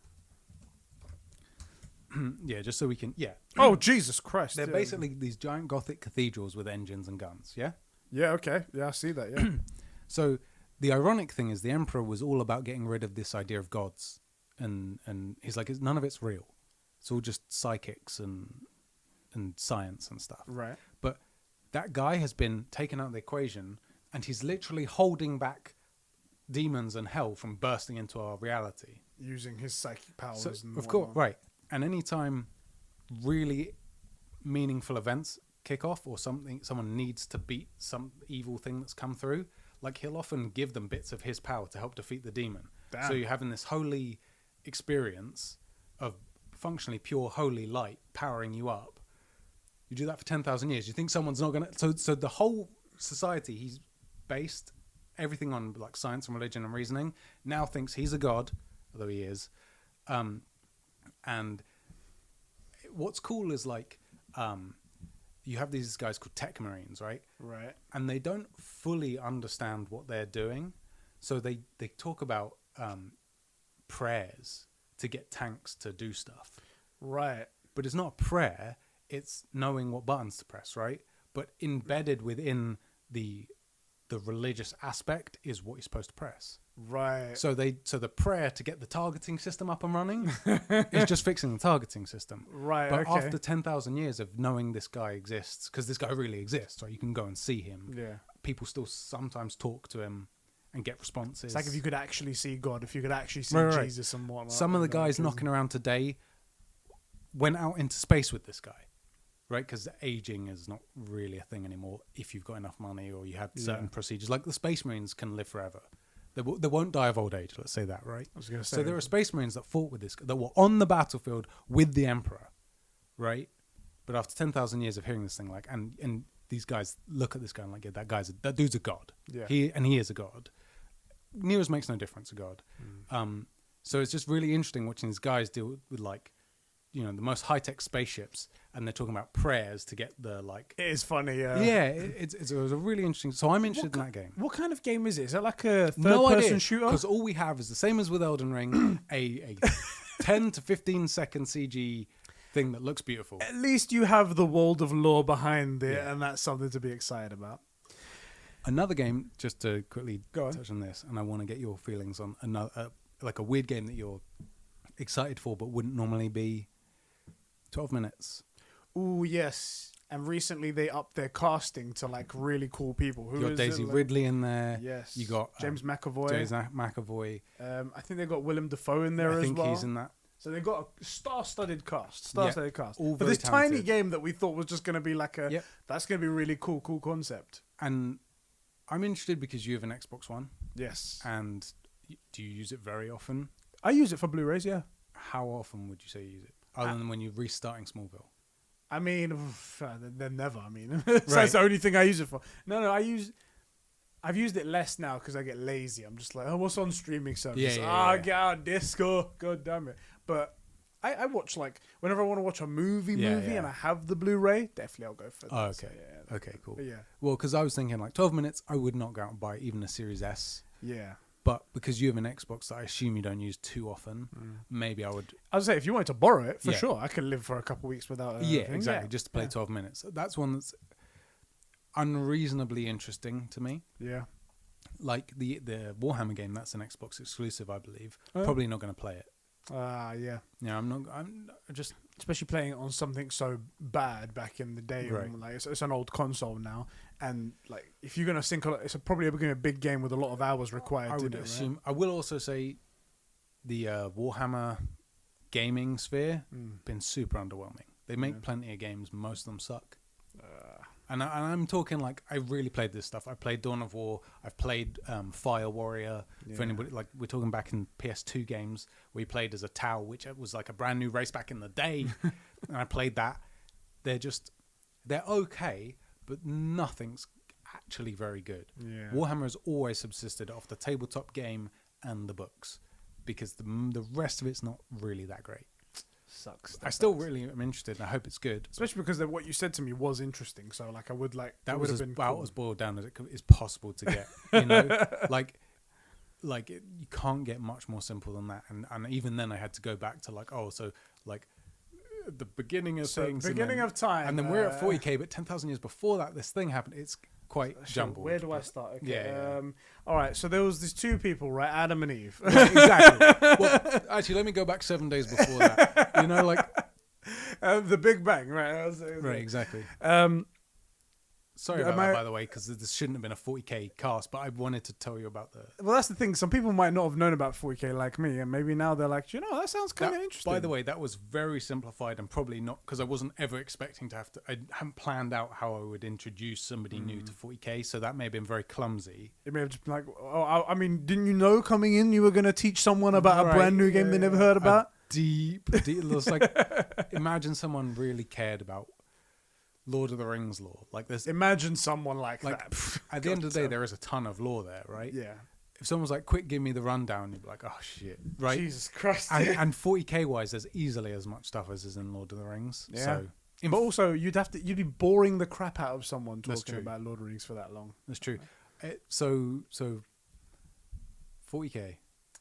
Yeah, just so we can. Yeah. Oh, Jesus Christ! They're basically these giant Gothic cathedrals with engines and guns. Yeah. Yeah. Okay. Yeah, I see that. Yeah. So the ironic thing is, the Emperor was all about getting rid of this idea of gods, and he's like, none of it's real. It's all just psychics and science and stuff. Right. But that guy has been taken out of the equation. And he's literally holding back demons and hell from bursting into our reality. Using his psychic powers. Of course, right. And anytime really meaningful events kick off, or someone needs to beat some evil thing that's come through, like he'll often give them bits of his power to help defeat the demon. Damn. So you're having this holy experience of functionally pure holy light powering you up. You do that for 10,000 years. You think someone's not going to... So the whole society, he's based everything on like science and religion and reasoning, now thinks he's a god, although he is. And what's cool is like you have these guys called tech marines, right? Right. And they don't fully understand what they're doing, so they talk about prayers to get tanks to do stuff. Right. But it's not a prayer, it's knowing what buttons to press, right? But embedded within the religious aspect is what you're supposed to press. Right. So the prayer to get the targeting system up and running is just fixing the targeting system. Right. But after 10,000 years of knowing this guy exists, because this guy really exists, right? You can go and see him. Yeah. people still sometimes talk to him and get responses. It's like if you could actually see God, if you could actually see Jesus and whatnot. Some of the guys knocking around today went out into space with this guy, right? Because aging is not really a thing anymore if you've got enough money or you had certain procedures. Like the Space Marines can live forever. They won't die of old age, let's say that, right? I was going to say. So there are Space Marines that fought with this, that were on the battlefield with the Emperor, right? But after 10,000 years of hearing this thing, like, and these guys look at this guy and like, yeah, that dude's a god. Yeah. He is a god. Nero's makes no difference to God. So it's just really interesting watching these guys deal with like, the most high-tech spaceships, and they're talking about prayers to get the like. It is funny, yeah. Yeah, it was a really interesting. So I'm interested in that game. What kind of game is it? Is it like a third-person shooter? Because all we have is the same as with Elden Ring, a 10 to 15 second CG thing that looks beautiful. At least you have the world of lore behind it, and that's something to be excited about. Another game, just to quickly touch on this, and I want to get your feelings on another, like a weird game that you're excited for but wouldn't normally be. 12 minutes. Ooh, yes. And recently they upped their casting to like really cool people. You got Daisy Ridley in there. Yes. You got James McAvoy. I think they got Willem Dafoe in there as well. I think he's in that. So they got a star-studded cast. All for this tiny game that we thought was just going to be like that's going to be a really cool concept. And I'm interested because you have an Xbox One. Yes. And do you use it very often? I use it for Blu-rays, yeah. How often would you say you use it? Other than when you're restarting Smallville. I mean, they're never. I mean, so that's the only thing I use it for. No, I've used it less now because I get lazy. I'm just like, what's on streaming service? Get out Disco. God damn it. But I watch like whenever I want to watch a movie and I have the Blu-ray, definitely I'll go for that. Oh, okay. So, okay, cool. Yeah. Well, because I was thinking like 12 minutes, I would not go out and buy even a Series S. Yeah. But because you have an Xbox that I assume you don't use too often, maybe I would. I would say if you wanted to borrow it, for sure, I could live for a couple of weeks without it. Yeah, exactly. Just to play 12 minutes. That's one that's unreasonably interesting to me. Yeah. Like the Warhammer game, that's an Xbox exclusive, I believe. Probably not going to play it. Yeah. Yeah, I'm just. Especially playing it on something so bad back in the day. Right. Like it's an old console now. And like if you're going to sink a lot, it's probably going to be a big game with a lot of hours required. I would assume. Right? I will also say the Warhammer gaming sphere been super underwhelming. They make plenty of games. Most of them suck. And I'm talking like I really played this stuff. I played Dawn of War. I've played Fire Warrior. For anybody, like we're talking back in PS2 games, we played as a Tau, which was like a brand new race back in the day. And I played that. They're okay, but nothing's actually very good. Yeah. Warhammer has always subsisted off the tabletop game and the books because the rest of it's not really that great. Sucks. I still really am interested, and I hope it's good. Especially because what you said to me was interesting. So, like, I would like that was about as boiled down as it is possible to get. You know, you can't get much more simple than that. And even then, I had to go back to the beginning of things, beginning of time, and then we're at 40k. But 10,000 years before that, this thing happened. It's quite jumbled. Where do I start? Okay. All right. So there was these two people, right? Adam and Eve. Yeah, exactly. Well, actually, let me go back 7 days before that. You know, like the Big Bang, right? Right. Exactly. Sorry about that, by the way, because this shouldn't have been a 40k cast, but I wanted to tell you about the. Well, that's the thing. Some people might not have known about 40k like me, and maybe now they're like, that sounds kind of interesting. By the way, that was very simplified and probably not because I wasn't ever expecting to have to. I hadn't planned out how I would introduce somebody new to 40k, so that may have been very clumsy. It may have just been like, I mean, didn't you know coming in you were going to teach someone about a brand new game they never heard about? Deep. It's like, imagine someone really cared about Lord of the Rings lore. Like this. Imagine someone like that. At the end of the day, there is a ton of lore there, right? Yeah. If someone's like, quick, give me the rundown, you'd be like, oh shit, right? Jesus Christ. And 40k wise, there's easily as much stuff as is in Lord of the Rings. Yeah. So, but also, you'd be boring the crap out of someone talking about Lord of the Rings for that long. That's true. So 40k.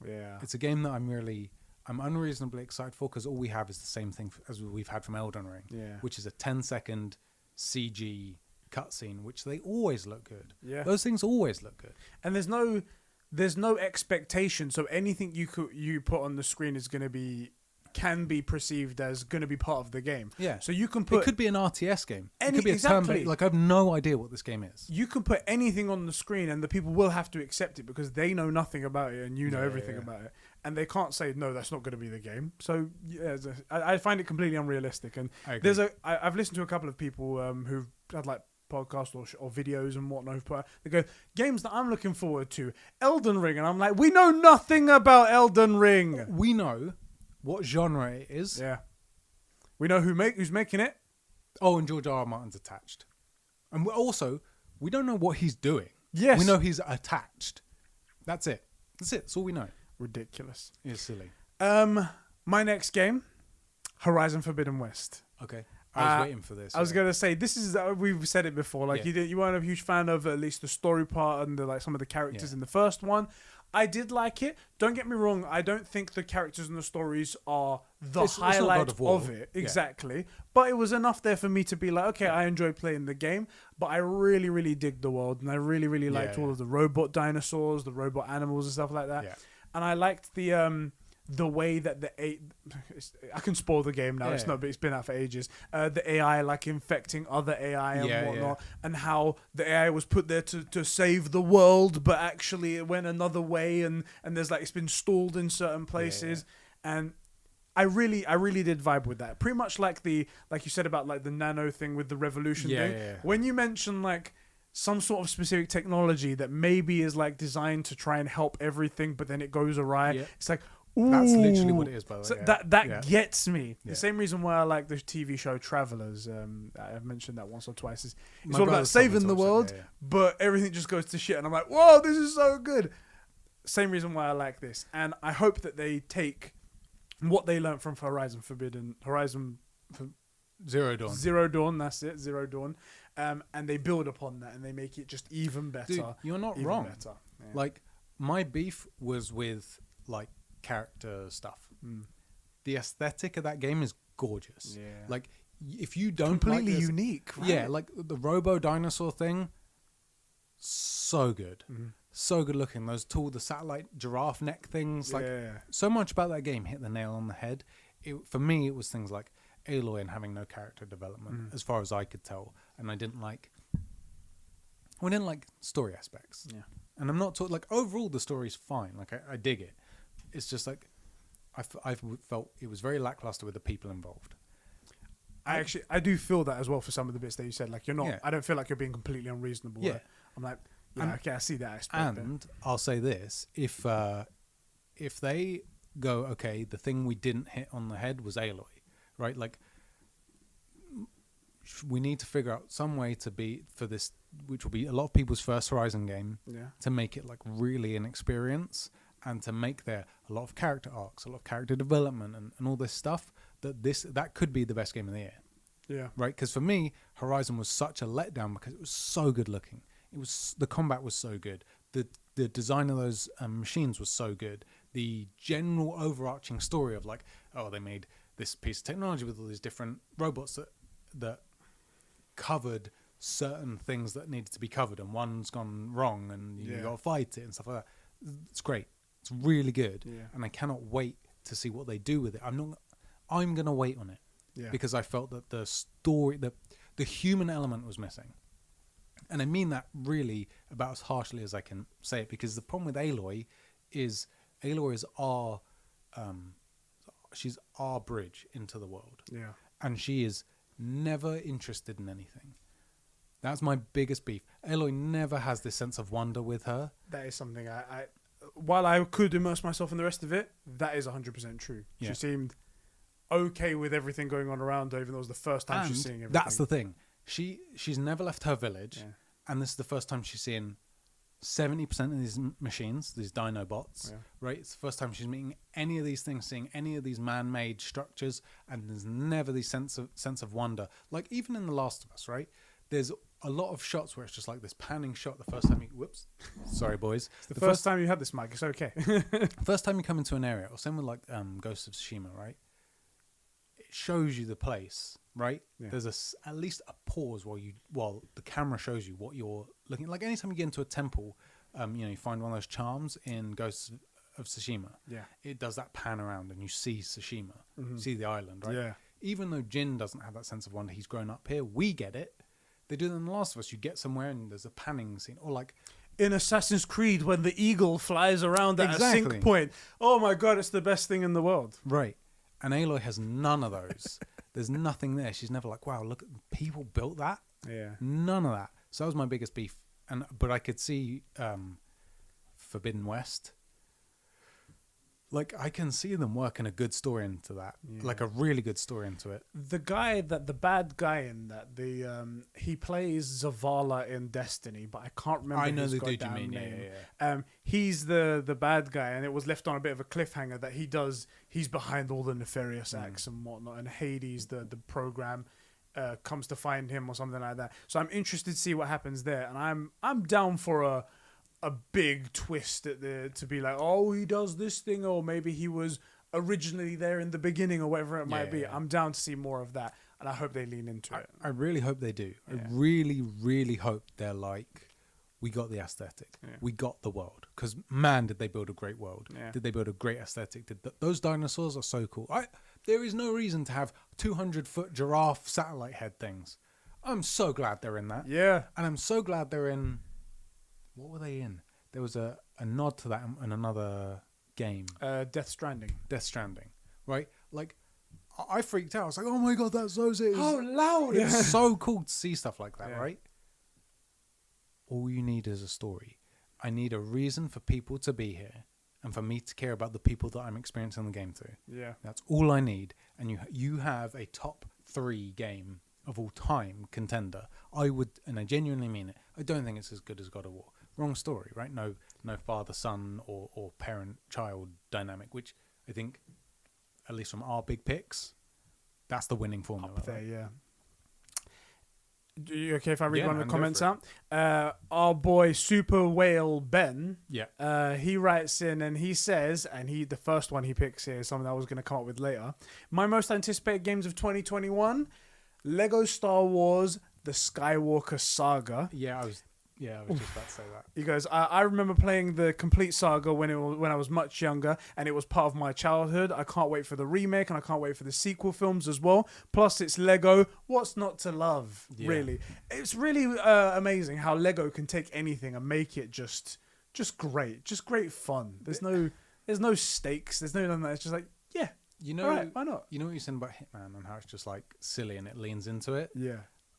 Yeah. It's a game that I'm unreasonably excited for because all we have is the same thing as we've had from Elden Ring, which is a 10-second CG cutscene, which they always look good. Yeah, those things always look good, and there's no expectation. So anything you put on the screen is going to be can be perceived as going to be part of the game. Yeah. So you can put... It could be an RTS game. It could be a turn-based... Like, I have no idea what this game is. You can put anything on the screen and the people will have to accept it because they know nothing about it and you know everything about it. And they can't say, no, that's not going to be the game. So yeah, I find it completely unrealistic. And I've listened to a couple of people who've had like podcasts or videos and whatnot. They go, games that I'm looking forward to, Elden Ring. And I'm like, we know nothing about Elden Ring. We know what genre it is. Yeah. We know who's making it. Oh, and George R. Martin's attached. And we don't know what he's doing. Yes. We know he's attached. That's it. That's all we know. Ridiculous. It's silly. My next game, Horizon Forbidden West. Okay. I was waiting for this. I was going to say, this is, we've said it before, like you weren't a huge fan of at least the story part and some of the characters in the first one. I did like it. Don't get me wrong. I don't think the characters and the stories are the highlight of it. Exactly. Yeah. But it was enough there for me to be like, okay, I enjoy playing the game, but I really, really dig the world. And I really, really liked all of the robot dinosaurs, the robot animals and stuff like that. Yeah. And I liked the way that I can spoil the game now. It's not, but it's been out for ages. The AI like infecting other AI and whatnot, and how the AI was put there to save the world, but actually it went another way, and there's like it's been stalled in certain places, and I really did vibe with that. Pretty much like you said about like the nano thing with the revolution thing. Yeah. When you mention like some sort of specific technology that maybe is like designed to try and help everything, but then it goes awry. It's like, ooh, that's literally what it is, by the way. So that gets me. The same reason why I like the TV show Travelers. I've mentioned that once or twice. It's all about saving the world, but everything just goes to shit. And I'm like, whoa, this is so good. Same reason why I like this. And I hope that they take what they learned from Horizon Zero Dawn. Zero Dawn, that's it, Zero Dawn. And they build upon that and they make it just even better. Dude, you're not wrong. Better. Yeah. Like, my beef was with like character stuff. The aesthetic of that game is gorgeous. Yeah. Like, if you don't completely like this, unique. Right? Yeah, like the Robo Dinosaur thing, so good. So good looking. Those the satellite giraffe neck things. Like, so much about that game hit the nail on the head. For me, it was things like Aloy and having no character development, as far as I could tell. And I didn't like story aspects. Yeah. And I'm not talking, like, overall the story's fine. Like, I dig it. It's just like, I felt it was very lackluster with the people involved. I do feel that as well for some of the bits that you said. Like, you're not, I don't feel like you're being completely unreasonable. Yeah. I'm like, okay, I see that aspect. And I'll say this, if they go, okay, the thing we didn't hit on the head was Aloy, right? Like, we need to figure out some way for this, which will be a lot of people's first Horizon game, to make it like really an experience, and to make there a lot of character arcs, a lot of character development, and all this stuff, that could be the best game of the year. Yeah. Right? Because for me, Horizon was such a letdown because it was so good looking. The combat was so good. The design of those machines was so good. The general overarching story of like, oh, they made this piece of technology with all these different robots that covered certain things that needed to be covered, and one's gone wrong, and you got to fight it and stuff like that. It's great. It's really good, and I cannot wait to see what they do with it. I'm gonna wait on it because I felt that the story, the human element was missing, and I mean that really about as harshly as I can say it. Because the problem with Aloy is our she's our bridge into the world, and she is never interested in anything. That's my biggest beef. Aloy never has this sense of wonder with her. That is something I while I could immerse myself in the rest of it, that is 100% true. Yeah. She seemed okay with everything going on around her, even though it was the first time she's seeing everything. That's the thing. She's never left her village, and this is the first time she's seeing 70% of these machines, these Dinobots, right? It's the first time she's meeting any of these things, seeing any of these man-made structures, and there's never this sense of wonder. Like, even in The Last of Us, right? There's a lot of shots where it's just like this panning shot the first time you... Whoops. Sorry, boys. It's the first time you had this mic. It's okay. First time you come into an area, or same with like Ghost of Tsushima, right? It shows you the place, right? Yeah. There's at least a pause while the camera shows you what you're looking... Like anytime you get into a temple, you find one of those charms in Ghost of Tsushima. Yeah. It does that pan around and you see Tsushima, see the island, right? Yeah. Even though Jin doesn't have that sense of wonder, he's grown up here. We get it. They do that in The Last of Us. You get somewhere and there's a panning scene, or like in Assassin's Creed when the eagle flies around at a sync point. Oh my god, it's the best thing in the world. Right. And Aloy has none of those. There's nothing there. She's never like, wow, look, people built that. Yeah. None of that. So that was my biggest beef. But I could see Forbidden West. Like, I can see them working a good story into that. Yeah. Like a really good story into it. The bad guy in that, he plays Zavala in Destiny, but I can't remember his goddamn name. Yeah. He's the bad guy, and it was left on a bit of a cliffhanger that he's behind all the nefarious acts and whatnot, and Hades, the program, comes to find him or something like that. So I'm interested to see what happens there, and I'm down for a big twist to be like, oh, he does this thing, or maybe he was originally there in the beginning, or whatever it might be. Yeah. I'm down to see more of that, and I hope they lean into it. I really hope they do. Yeah. I really, really hope they're like, we got the aesthetic, we got the world, because man, did they build a great world? Yeah. Did they build a great aesthetic? Those dinosaurs are so cool. There is no reason to have 200-foot giraffe satellite head things. I'm so glad they're in that. Yeah, and I'm so glad they're in. What were they in? There was a nod to that in another game. Death Stranding, right? Like, I freaked out. I was like, oh my god, that's so sick. How loud! It's so cool to see stuff like that, right? All you need is a story. I need a reason for people to be here and for me to care about the people that I'm experiencing the game to. Yeah. That's all I need. And you have a top 3 game of all time contender. I would, and I genuinely mean it, I don't think it's as good as God of War. Wrong story, right? No father-son or parent-child dynamic, which I think, at least from our big picks, that's the winning formula. Up there, right? Yeah. You okay if I read one of the comments out? Our boy Super Whale Ben, he writes in and he says, the first one he picks here is something I was going to come up with later. My most anticipated games of 2021, Lego Star Wars, the Skywalker Saga. I was just about to say that. He goes, I remember playing the complete saga when I was much younger, and it was part of my childhood. I can't wait for the remake, and I can't wait for the sequel films as well. Plus, it's Lego. What's not to love, really? It's really amazing how Lego can take anything and make it just great fun. There's no stakes. There's no nothing. It's just like, all right, why not? You know what you're saying about Hitman and how it's just like silly and it leans into it? Yeah.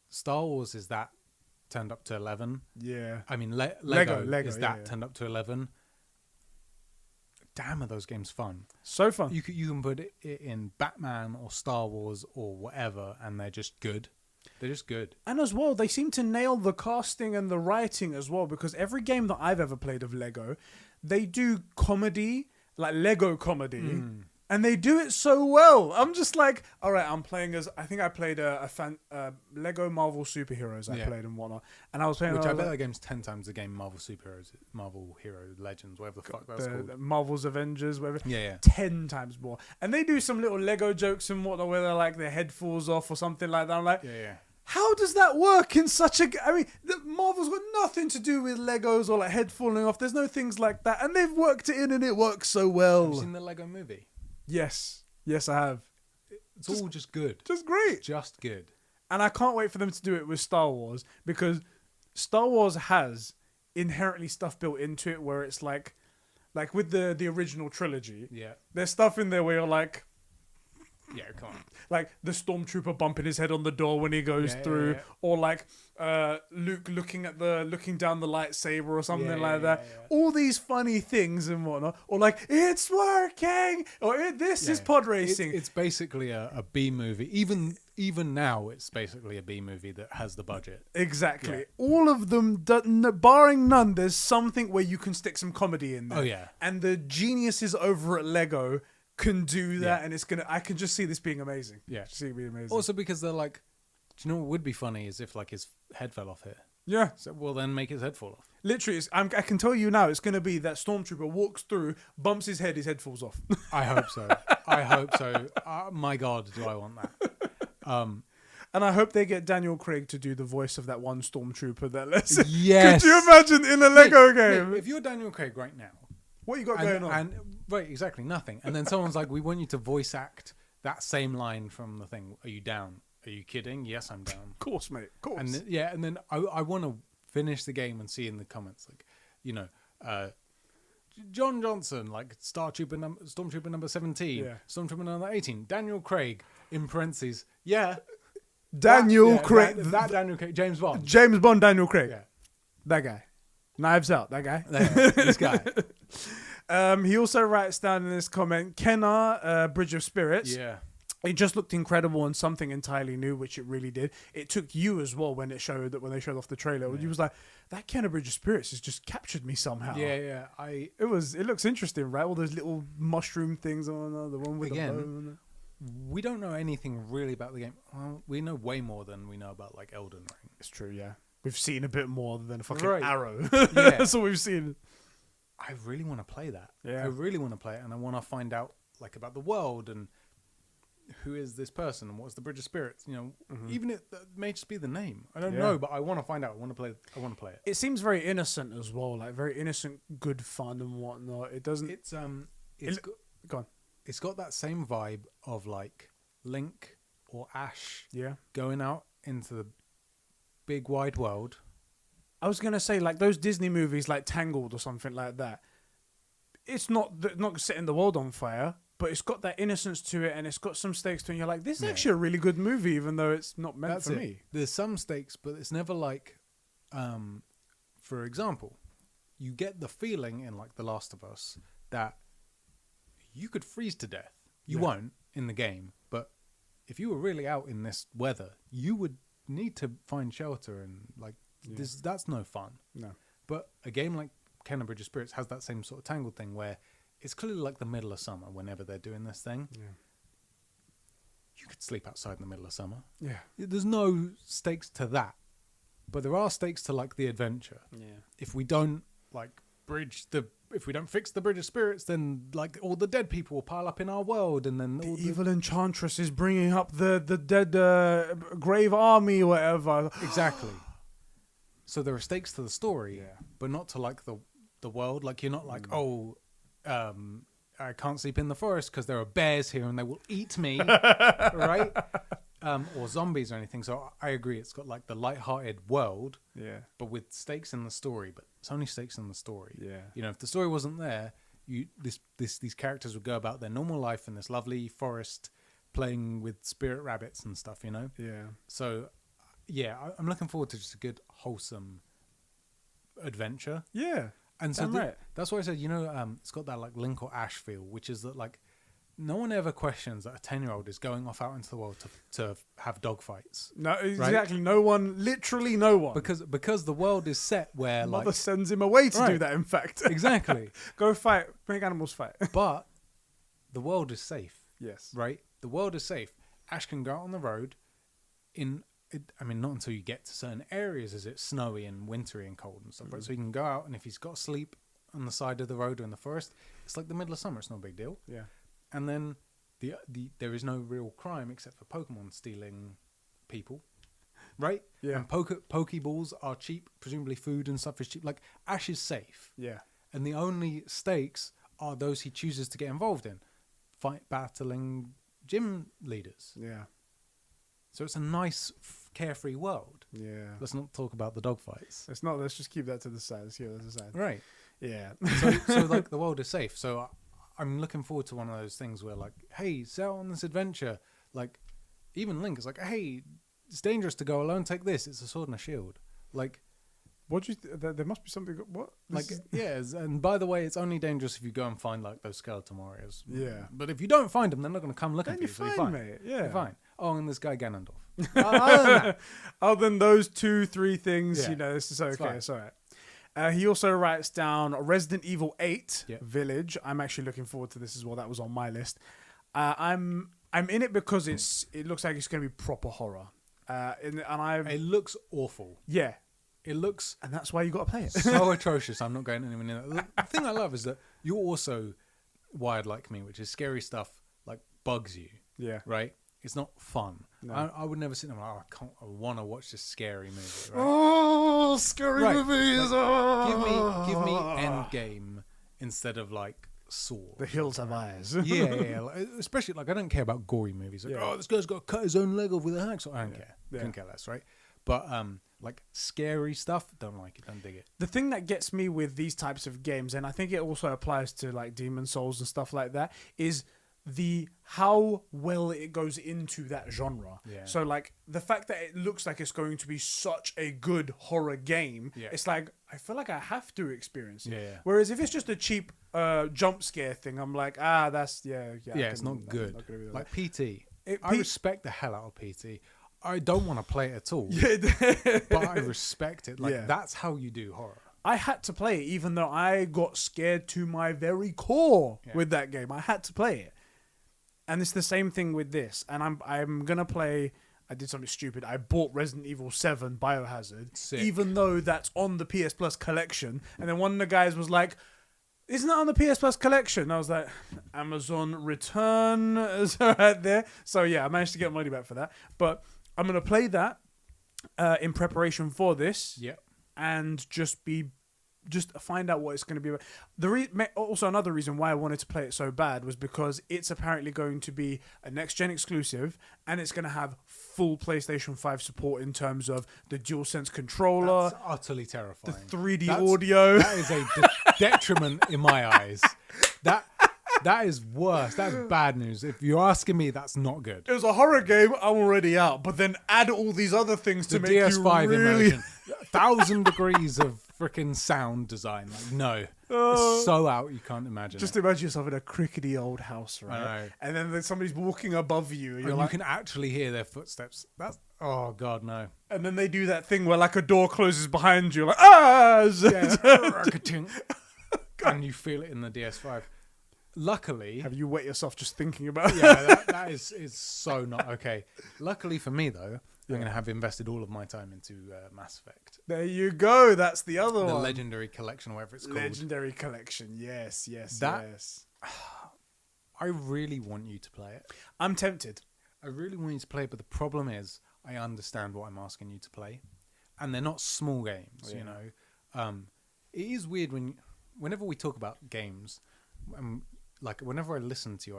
Star Wars is that turned up to 11. Yeah. I mean, Lego is that turned up to 11. Damn, are those games fun? So fun. You can put it in Batman or Star Wars or whatever, and they're just good. They're just good. And as well, they seem to nail the casting and the writing as well, because every game that I've ever played of Lego, they do comedy, like Lego comedy. And they do it so well. I'm just like, all right, I'm playing as... I think I played Lego Marvel Superheroes I played and whatnot. And I was playing... Which I bet that game's 10 times the game Marvel Superheroes, Marvel Hero Legends, whatever the fuck that's called. Marvel's Avengers, whatever. Yeah. 10 times more. And they do some little Lego jokes and whatnot where they're like, their head falls off or something like that. I'm like... Yeah. How does that work in such a... I mean, Marvel's got nothing to do with Legos or like head falling off. There's no things like that. And they've worked it in and it works so well. Have you seen the Lego movie? Yes, I have. It's all just good. Just great. Just good. And I can't wait for them to do it with Star Wars, because Star Wars has inherently stuff built into it where it's like with the original trilogy. Yeah. There's stuff in there where you're like... Yeah, come on. Like the stormtrooper bumping his head on the door when he goes through, or like Luke looking down the lightsaber or something like that. Yeah. All these funny things and whatnot, or like it's working, or this is pod racing. It's basically a B movie. Even now, it's basically a B movie that has the budget. Exactly. Yeah. All of them, barring none, there's something where you can stick some comedy in there. Oh yeah. And the geniuses over at Lego can do that, and I can just see this being amazing. Yeah, see it being amazing. Also because they're like, do you know what would be funny is if like his head fell off here. Yeah. So well, then make his head fall off. Literally, I can tell you now, it's going to be that stormtrooper walks through, bumps his head falls off. I hope so. My God, do I want that? And I hope they get Daniel Craig to do the voice of that one stormtrooper that Yes. Could you imagine in a Lego game? If you're Daniel Craig right now, What you got going on? And right, exactly, nothing. And then someone's like, we want you to voice act that same line from the thing. Are you down? Are you kidding? Yes, I'm down. Of course, mate. Of course. And then I want to finish the game and see in the comments, like, you know, John Johnson, like Stormtrooper number 17, Stormtrooper number 18, Daniel Craig, in parentheses. Yeah. Daniel Craig. That Daniel Craig. James Bond. James Bond, Daniel Craig. Yeah. That guy. Knives Out, that guy. This guy. He also writes down in this comment, Kenna, Bridge of Spirits. Yeah. It just looked incredible and something entirely new, which it really did. It took you as well when they showed off the trailer. Yeah. You was like, that Kenna Bridge of Spirits has just captured me somehow. Yeah. It looks interesting, right? All those little mushroom things on the one with the bone. We don't know anything really about the game. Well, we know way more than we know about like Elden Ring. It's true, yeah. We've seen a bit more than a fucking arrow. Yeah. That's all we've seen. I really want to play that. Yeah. I really want to play it, and I want to find out like about the world and who is this person and what's the Bridge of Spirits. You know, even it may just be the name. I don't know, but I want to find out. I want to play it. It seems very innocent as well, like very innocent, good fun and whatnot. It doesn't. Go on. It's got that same vibe of like Link or Ash. Yeah. Going out into the big wide world. I was gonna say like those Disney movies like Tangled or something like that. It's not setting the world on fire, but it's got that innocence to it and it's got some stakes to it. And you're like, this is actually a really good movie, even though it's not meant for me. There's some stakes, but it's never like, for example, you get the feeling in like The Last of Us that you could freeze to death. You won't in the game, but if you were really out in this weather, you would need to find shelter and like this. That's no fun. No. But a game like Kenna Bridge of Spirits has that same sort of Tangled thing where it's clearly like the middle of summer whenever they're doing this thing. Yeah. You could sleep outside in the middle of summer. Yeah. There's no stakes to that, but there are stakes to like the adventure. Yeah. If we don't like if we don't fix the Bridge of Spirits, then like all the dead people will pile up in our world, and then the evil enchantress is bringing up the dead grave army or whatever. Exactly. So there are stakes to the story, but not to like the world. Like you're not like, I can't sleep in the forest because there are bears here and they will eat me, right? Or zombies or anything. So I agree, it's got like the light-hearted world, but with stakes in the story. But it's only stakes in the story. Yeah, you know, if the story wasn't there, these characters would go about their normal life in this lovely forest, playing with spirit rabbits and stuff. You know. Yeah. So, yeah, I'm looking forward to just a good, wholesome adventure. Yeah. And so that's why I said, you know, it's got that like Link or Ash feel, which is that like no one ever questions that a 10-year-old is going off out into the world to have dogfights. No, exactly. Right? No one, literally no one. Because the world is set where Mother sends him away to do that, in fact. Exactly. Go fight. Make animals fight. But the world is safe. Yes. Right? The world is safe. Ash can go out on the road not until you get to certain areas is it snowy and wintry and cold and stuff. Right? So he can go out, and if he's got to sleep on the side of the road or in the forest, it's like the middle of summer. It's no big deal. Yeah. And then there is no real crime except for Pokemon stealing people, right? Yeah. And Pokeballs are cheap, presumably food and stuff is cheap. Like Ash is safe. Yeah. And the only stakes are those he chooses to get involved in, battling gym leaders. Yeah. So it's a nice, carefree world. Yeah. Let's not talk about the dogfights. Let's just keep that to the side. Right. Yeah. So like the world is safe. So I'm looking forward to one of those things where like, hey, set out on this adventure. Like, even Link is like, hey, it's dangerous to go alone. Take this. It's a sword and a shield. Like, what do you? There must be something. What? And by the way, it's only dangerous if you go and find like those skeleton warriors. Yeah. But if you don't find them, they're not going to come looking for you. So you're fine, mate. Yeah. You're fine. Oh, and this guy Ganondorf. Other than those 2-3 things, this is okay. It's all right. He also writes down Resident Evil 8 Village. I'm actually looking forward to this as well. That was on my list. I'm in it because it looks like it's going to be proper horror. It looks awful. Yeah. It looks... And that's why you got to play it. So atrocious. I'm not going anywhere near that. The thing I love is that you're also wired like me, which is scary stuff like bugs you. Yeah. Right? It's not fun. No. I would never sit there and I want to watch this scary movie. Right? Oh, scary movies! Like, give me Endgame instead of like Saw. The hills have eyes. Yeah. Like, especially like I don't care about gory movies. Like, oh, this guy's got to cut his own leg off with a hacksaw. I don't care. Couldn't care less, right? But like scary stuff, don't like it, don't dig it. The thing that gets me with these types of games, and I think it also applies to like Demon Souls and stuff like that, is how well it goes into that genre. Yeah. So like the fact that it looks like it's going to be such a good horror game, it's like I feel like I have to experience it. Yeah. Whereas if it's just a cheap jump scare thing, I'm like, that's it's not good. Not like PT. I respect the hell out of PT. I don't want to play it at all. But I respect it. Like that's how you do horror. I had to play it even though I got scared to my very core with that game. I had to play it. And it's the same thing with this. And I'm going to play... I did something stupid. I bought Resident Evil 7 Biohazard. Sick. Even though that's on the PS Plus collection. And then one of the guys was like, isn't that on the PS Plus collection? And I was like, Amazon return is right there. So yeah, I managed to get money back for that. But I'm going to play that in preparation for this. Yep. And just find out what it's going to be about. Also, another reason why I wanted to play it so bad was because it's apparently going to be a next-gen exclusive, and it's going to have full PlayStation 5 support in terms of the DualSense controller. That's utterly terrifying. The 3D audio. That is a detriment in my eyes. That is worse. That's bad news. If you're asking me, that's not good. It was a horror game. I'm already out. But then add all these other things to make DS5 you really... immersion. 1,000 degrees of freaking sound design. Like, no. It's so out, you can't imagine Just imagine yourself in a crickety old house, right? And then somebody's walking above you. And you can actually hear their footsteps. That's... Oh, God, no. And then they do that thing where, like, a door closes behind you. Like, ah! And you feel it in the DS5. Luckily... Have you wet yourself just thinking about it? Yeah, that is so not okay. Luckily for me, though, I'm going to have invested all of my time into Mass Effect. There you go. That's the other one. The Legendary Collection, or whatever it's called. Legendary Collection. Yes. I really want you to play it. I'm tempted. I really want you to play it, but the problem is I understand what I'm asking you to play. And they're not small games, you know. It is weird whenever we talk about games... like whenever I listen to you,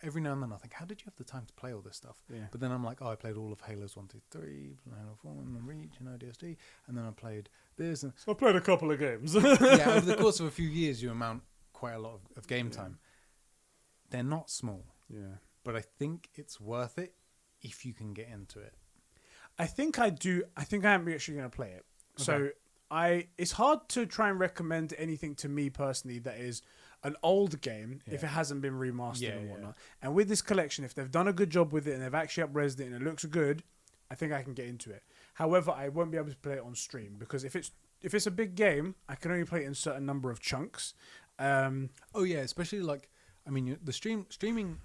every now and then I think, how did you have the time to play all this stuff? Yeah. But then I'm like, I played all of Halo's 1, 2, 3, Halo 4, and then Reach, and ODST, and then I played this. And so I played a couple of games. Yeah, over the course of a few years, you amount quite a lot of game time. They're not small. Yeah. But I think it's worth it if you can get into it. I think I do. I think I am actually going to play it. Okay. So it's hard to try and recommend anything to me personally that is an old game if it hasn't been remastered and whatnot. And with this collection, if they've done a good job with it and they've actually up-resed it and it looks good, I think I can get into it. However, I won't be able to play it on stream because if it's a big game, I can only play it in a certain number of chunks. Especially like, I mean, the streaming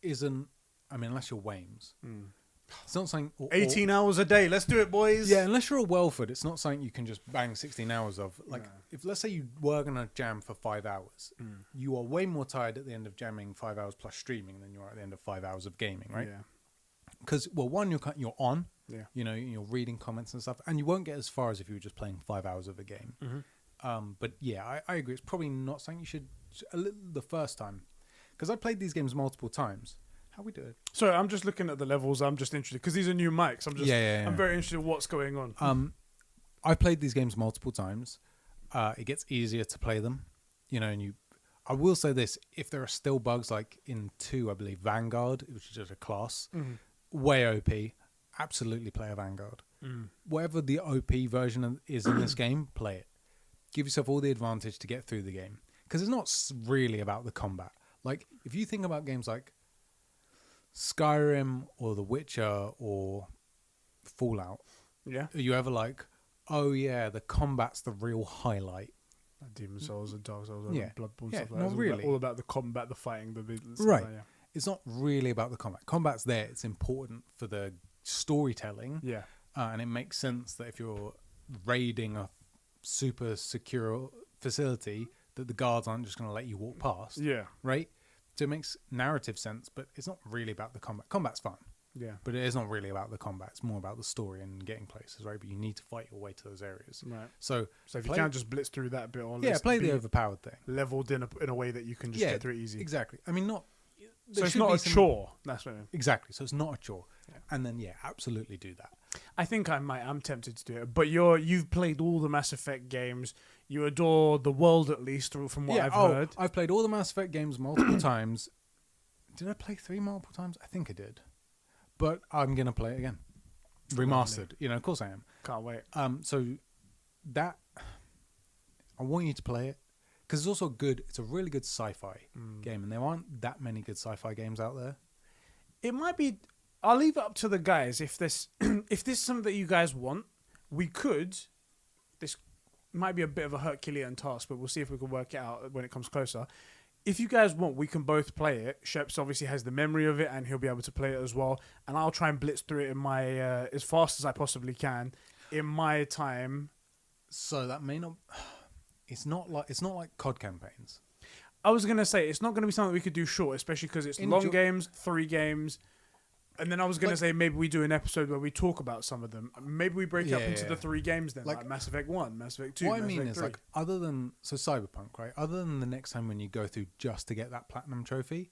isn't, I mean, unless you're Wames. It's not something... 18 hours a day. Let's do it, boys. Yeah, unless you're a Welford, it's not something you can just bang 16 hours of. Like, if let's say you were going to jam for 5 hours, you are way more tired at the end of jamming 5 hours plus streaming than you are at the end of 5 hours of gaming, right? Yeah. Because, well, one, you're on. Yeah. You know, you're reading comments and stuff, and you won't get as far as if you were just playing 5 hours of a game. Mm-hmm. But yeah, I agree. It's probably not something you should... the first time. Because I played these games multiple times. How we do it? Sorry, I'm just looking at the levels. I'm just interested because these are new mics. I'm very interested in what's going on. I've played these games multiple times. It gets easier to play them, you know. And I will say this: if there are still bugs, like in 2, I believe Vanguard, which is just a class, way OP. Absolutely play a Vanguard. Whatever the OP version is in this game, play it. Give yourself all the advantage to get through the game because it's not really about the combat. Like if you think about games like Skyrim or The Witcher or Fallout. Yeah. Are you ever like, oh yeah, the combat's the real highlight? Like Demon Souls and Dark Souls and Bloodborne stuff like that. Not really. All about the combat, the fighting, the right. Like that, It's not really about the combat. Combat's there. It's important for the storytelling. Yeah. And it makes sense that if you're raiding a super secure facility, that the guards aren't just going to let you walk past. Yeah. Right? So it makes narrative sense, but it's not really about the combat. Combat's fun. Yeah. But it is not really about the combat. It's more about the story and getting places, right? But you need to fight your way to those areas. Right. So if you can't just blitz through that bit, or play the overpowered thing. Leveled in a way that you can just get through it easy. Exactly. I mean, so it's not a chore. That's what I mean. Exactly. So it's not a chore. Yeah. And then absolutely do that. I think I might. I'm tempted to do it. But you've played all the Mass Effect games. You adore the world, at least, from what I've heard. I've played all the Mass Effect games multiple times. Did I play 3 multiple times? I think I did. But I'm gonna play it again, remastered. Of course I am. Can't wait. So that I want you to play it because it's also good. It's a really good sci-fi game, and there aren't that many good sci-fi games out there. It might be. I'll leave it up to the guys. If this is something that you guys want, we could. This might be a bit of a Herculean task, but we'll see if we can work it out when it comes closer. If you guys want, we can both play it. Sheps obviously has the memory of it, and he'll be able to play it as well. And I'll try and blitz through it in my as fast as I possibly can in my time. So that may not. It's not like COD campaigns. I was gonna say it's not gonna be something we could do short, especially because it's long games, 3 games. And then I was going to say maybe we do an episode where we talk about some of them. Maybe we break up into the 3 games then, like Mass Effect 1, Mass Effect 2, What Mass I mean Effect is 3. other than Cyberpunk, right? Other than the next time when you go through just to get that platinum trophy,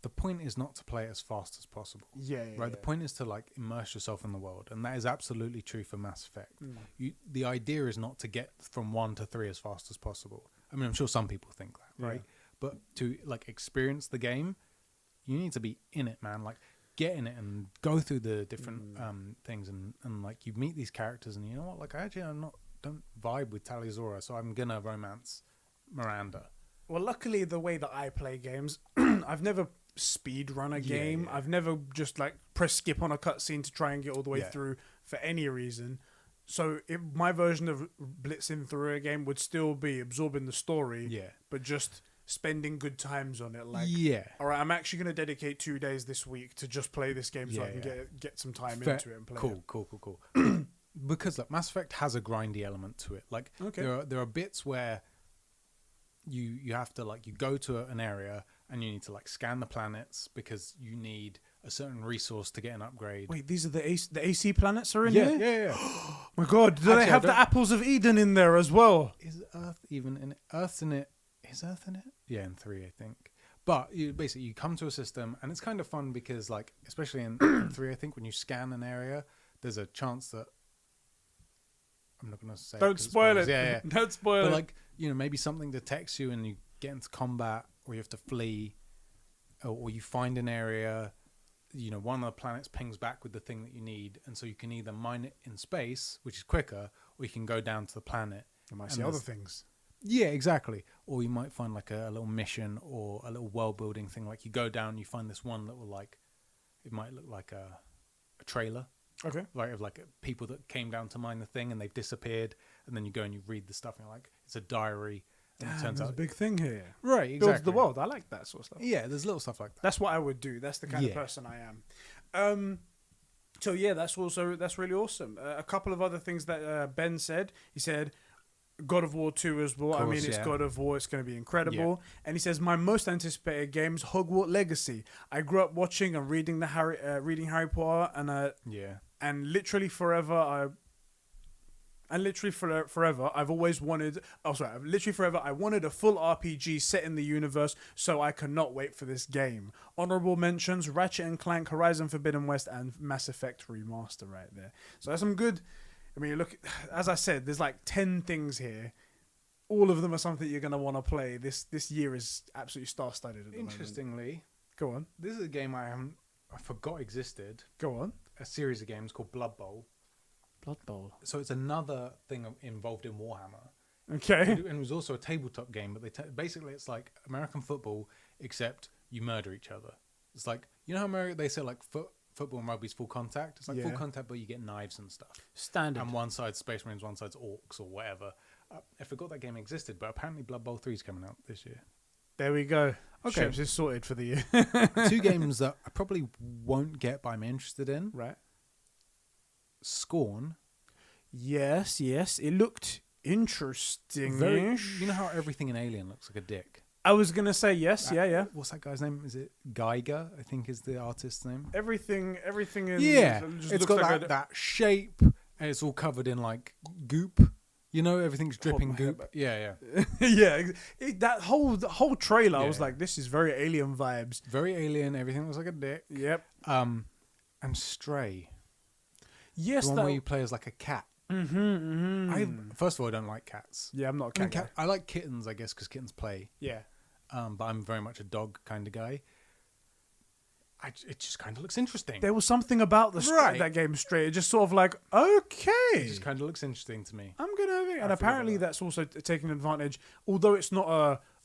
the point is not to play it as fast as possible. Right. The point is to immerse yourself in the world, and that is absolutely true for Mass Effect. The idea is not to get from 1 to 3 as fast as possible. I mean, I'm sure some people think that, right? But to experience the game, you need to be in it, man. Get in it and go through the different things and you meet these characters, and you know what, I don't vibe with Tali'Zorah, so I'm gonna romance Miranda. Well, luckily the way that I play games, I've never speed run a game. I've never just press skip on a cutscene to try and get all the way through for any reason. So my version of blitzing through a game would still be absorbing the story, but just spending good times on it. All right, I'm actually going to dedicate 2 days this week to just play this game so I can get some time into it and play it. Cool. Because Mass Effect has a grindy element to it. There are bits where you have to you go to an area and you need to scan the planets because you need a certain resource to get an upgrade. Wait, these are the AC planets are in here? Yeah. Oh my God, do they have the apples of Eden in there as well? Is Earth even in it? Earth's in it. Is Earth in it? Yeah, in 3, I think. But you come to a system, and it's kind of fun because, especially in 3, I think, when you scan an area, there's a chance that I'm not going to say. Don't spoil it. Yeah. Don't spoil it. But maybe something detects you, and you get into combat, or you have to flee, or you find an area. One of the planets pings back with the thing that you need, and so you can either mine it in space, which is quicker, or you can go down to the planet. You might see other things. Yeah, exactly. Or you might find a little mission or a little world building thing. You go down, you find this one little it might look like a trailer. Okay. Of people that came down to mine the thing and they've disappeared, and then you go and you read the stuff and you're it's a diary. And Damn, it turns there's out a big thing here. Right, exactly. Builds the world. I like that sort of stuff. Yeah, there's little stuff like that. That's what I would do. That's the kind of person I am. So yeah, that's really awesome. A couple of other things that Ben said. He said God of War 2 as well. Course, it's God of War. It's going to be incredible. And he says, my most anticipated game is Hogwarts Legacy. I grew up watching and reading Harry Potter, and literally forever I've always wanted. I wanted a full RPG set in the universe, so I cannot wait for this game. Honorable mentions: Ratchet and Clank, Horizon Forbidden West, and Mass Effect Remaster. Right there. So that's some good. I mean, look, as I said, there's 10 things here. All of them are something you're going to want to play. This year is absolutely star-studded at the moment. Interestingly, go on. This is a game I forgot existed. Go on. A series of games called Blood Bowl. Blood Bowl. So it's another thing involved in Warhammer. Okay. And it was also a tabletop game, but basically it's like American football, except you murder each other. It's how they say football and rugby's full contact. It's full contact, but you get knives and stuff. Standard. And one side's Space Marines, one side's Orcs or whatever. I forgot that game existed, but apparently Blood Bowl 3 is coming out this year. There we go. Okay. Sheps is sorted for the year. 2 games that I probably won't get, but I'm interested in. Right. Scorn. Yes. It looked interesting. You know how everything in Alien looks like a dick? I was gonna say yes. Yeah. What's that guy's name? Is it Geiger? I think is the artist's name. Everything in It's got like that shape, and it's all covered in like goop. You know, everything's dripping goop. Yeah. Yeah. The whole trailer, I was like, this is very Alien vibes. Very Alien. Everything looks like a dick. Yep. And Stray. Yes, the one where you play as like a cat. First of all, I don't like cats. Yeah, I'm not a cat guy. I like kittens, I guess, because kittens play. Yeah. But I'm very much a dog kind of guy. It just kind of looks interesting. There was something about that game straight. It just sort of like, okay. It just kind of looks interesting to me. I'm going to... And apparently that's also taking advantage, although it's not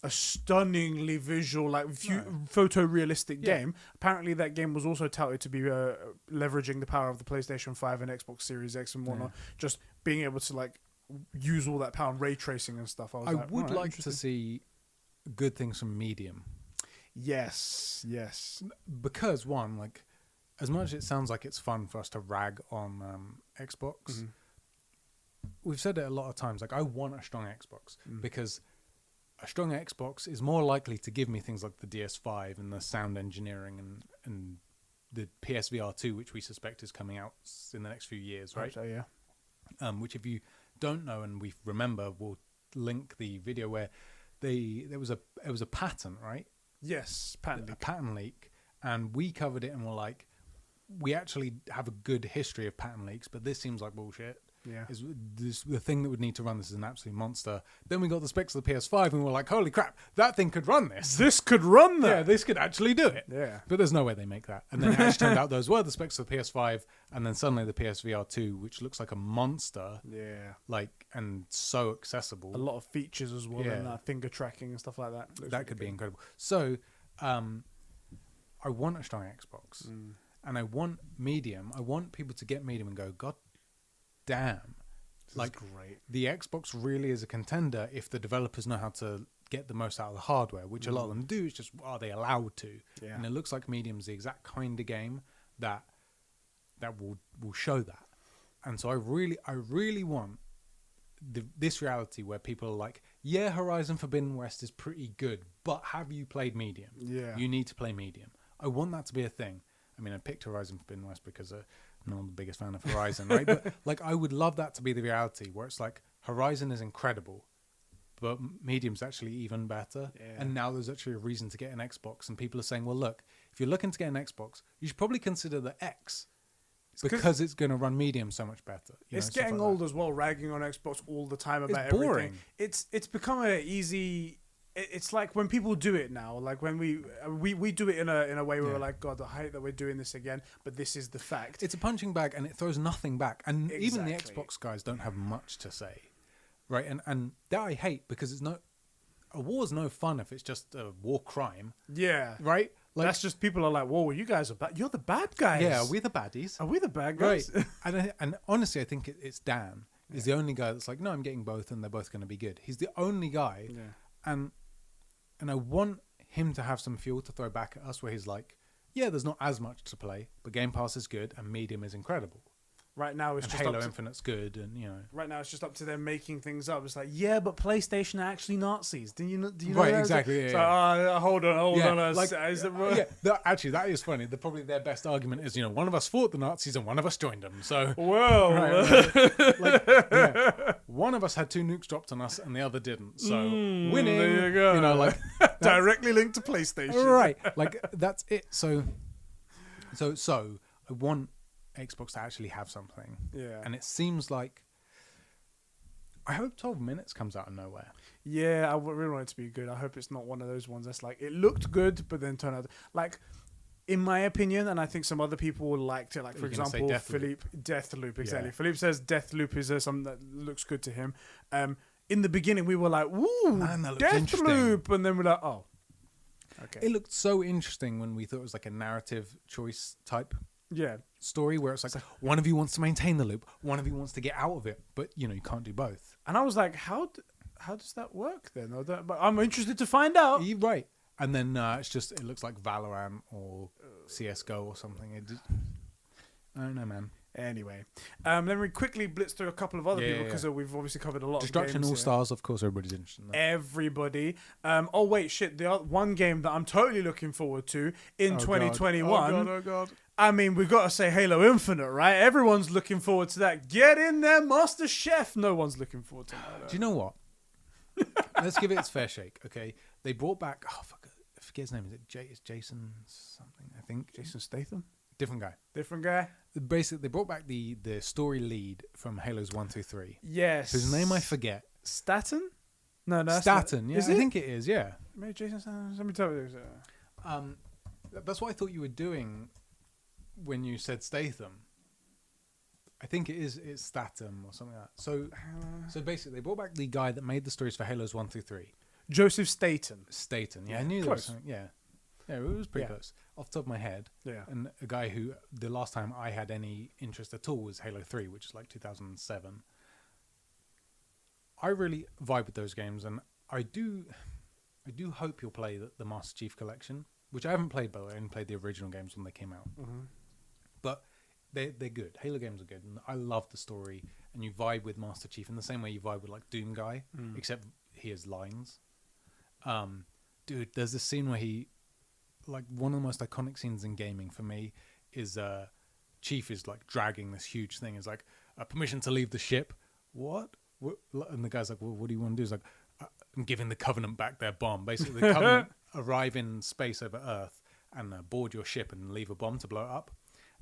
a stunningly visual, like photorealistic game. Apparently that game was also touted to be leveraging the power of the PlayStation 5 and Xbox Series X and whatnot. Just being able to like use all that power and ray tracing and stuff. I would like to see good things from Medium. Yes. Because one, like, as much as it sounds like it's fun for us to rag on Xbox, we've said it a lot of times. Like, I want a strong Xbox because a strong Xbox is more likely to give me things like the DS5 and the sound engineering and the PSVR 2, which we suspect is coming out in the next few years, right? So, yeah. Which, if you don't know and we remember, we'll link the video where it was a patent, right? Yes, a patent leak, and we covered it and were like, we actually have a good history of patent leaks, but this seems like bullshit. Yeah, the thing that would need to run this is an absolute monster. Then we got the specs of the PS5 and we were like, holy crap, that thing could run this. This could run that. Yeah, this could actually do it. Yeah, but there's no way they make that. And then it actually turned out those were the specs of the PS5, and then suddenly the PSVR 2, which looks like a monster. Yeah, like, and so accessible. A lot of features as well, and finger tracking and stuff like that. That could be incredible. So, I want a strong Xbox, and I want Medium. I want people to get Medium and go, God damn, this is great. The Xbox really is a contender if the developers know how to get the most out of the hardware, which a lot of them do. It's just, are they allowed to? Yeah. And it looks like Medium's the exact kind of game that will show that. And so I really want this reality where people are like, yeah, Horizon Forbidden West is pretty good, but have you played Medium? Yeah. You need to play Medium. I want that to be a thing. I mean, I picked Horizon Forbidden West because I'm not the biggest fan of Horizon, right? But like, I would love that to be the reality where it's like, Horizon is incredible, but Medium's actually even better. Yeah. And now there's actually a reason to get an Xbox, and people are saying, well, look, if you're looking to get an Xbox, you should probably consider the X. Because it's going to run Medium so much better. It's getting old as well, ragging on Xbox all the time about it's boring. Everything. It's become an easy... It's like when people do it now, like when we do it in a way where we're like, God, I hate that we're doing this again, but this is the fact. It's a punching bag and it throws nothing back. And even the Xbox guys don't have much to say, right? And that I hate because a war's no fun if it's just a war crime. Yeah. Right? Like, that's just people are like, whoa, you guys are bad. You're the bad guys. Yeah, are we the baddies? Are we the bad guys? Right. and honestly, I think it's Dan. He's the only guy that's like, no, I'm getting both and they're both going to be good. He's the only guy. Yeah. And I want him to have some fuel to throw back at us where he's like, yeah, there's not as much to play, but Game Pass is good and Medium is incredible. Right now it's and just Halo Infinite's good, and Right now it's just up to them making things up. It's like, yeah, but PlayStation are actually Nazis. Do you know? Right, exactly. So, hold on. Like, actually, that is funny. Probably their best argument is, one of us fought the Nazis and one of us joined them. So, one of us had 2 nukes dropped on us and the other didn't. So, winning. There you go. Directly linked to PlayStation. Right, that's it. So I want Xbox to actually have something. Yeah. And it seems like, I hope 12 Minutes comes out of nowhere. Yeah, I really want it to be good. I hope it's not one of those ones that's like, it looked good, but then turned out... Like, in my opinion, and I think some other people liked it, like, for example, Philippe... Deathloop, exactly. Yeah. Philippe says Deathloop is something that looks good to him. In the beginning, we were like, woo, man, that Deathloop! And then we're like, oh. Okay. It looked so interesting when we thought it was like a narrative choice type story where it's like one of you wants to maintain the loop, one of you wants to get out of it, but you can't do both. And I was like, how does that work then? But I'm interested to find out. You're right. And then it looks like Valorant or CSGO or something. I don't know, man. Anyway, let me quickly blitz through a couple of other people because we've obviously covered a lot Destruction of games All Stars, of course, everybody's interested in that. Everybody. Oh, wait, shit. The one game that I'm totally looking forward to in 2021. Oh, God. I mean, we've got to say Halo Infinite, right? Everyone's looking forward to that. Get in there, Master Chef. No one's looking forward to that. Do you know what? Let's give it its fair shake, okay? They brought back... Oh, fuck. I forget his name. Is it it's Jason something, I think? Jason Statham? Different guy. Different guy? Basically, they brought back the story lead from Halos 1 through 3. Yes. Whose name I forget. Staten? No, Staten, yeah. I think it is, yeah. Maybe Jason Statham. Let me tell you. That's what I thought you were doing when you said Statham. I think it's Statham or something like that. So basically, they brought back the guy that made the stories for Halos 1 through 3. Joseph Staten. Yeah, I knew that was close. something. Yeah, it was pretty close. Off the top of my head. Yeah. And a guy who, the last time I had any interest at all was Halo 3, which is like 2007. I really vibe with those games, and I do hope you'll play the Master Chief Collection, which I haven't played, by the way. I only played the original games when they came out. Mm-hmm. But they're good. Halo games are good, and I love the story, and you vibe with Master Chief in the same way you vibe with like Doom Guy, except he has lines. Dude, there's this scene where he, like, one of the most iconic scenes in gaming for me is Chief is like dragging this huge thing. It's like, permission to leave the ship. What? And the guy's like, well, what do you want to do? He's like, I'm giving the Covenant back their bomb. Basically, the Covenant arrive in space over Earth and board your ship and leave a bomb to blow it up.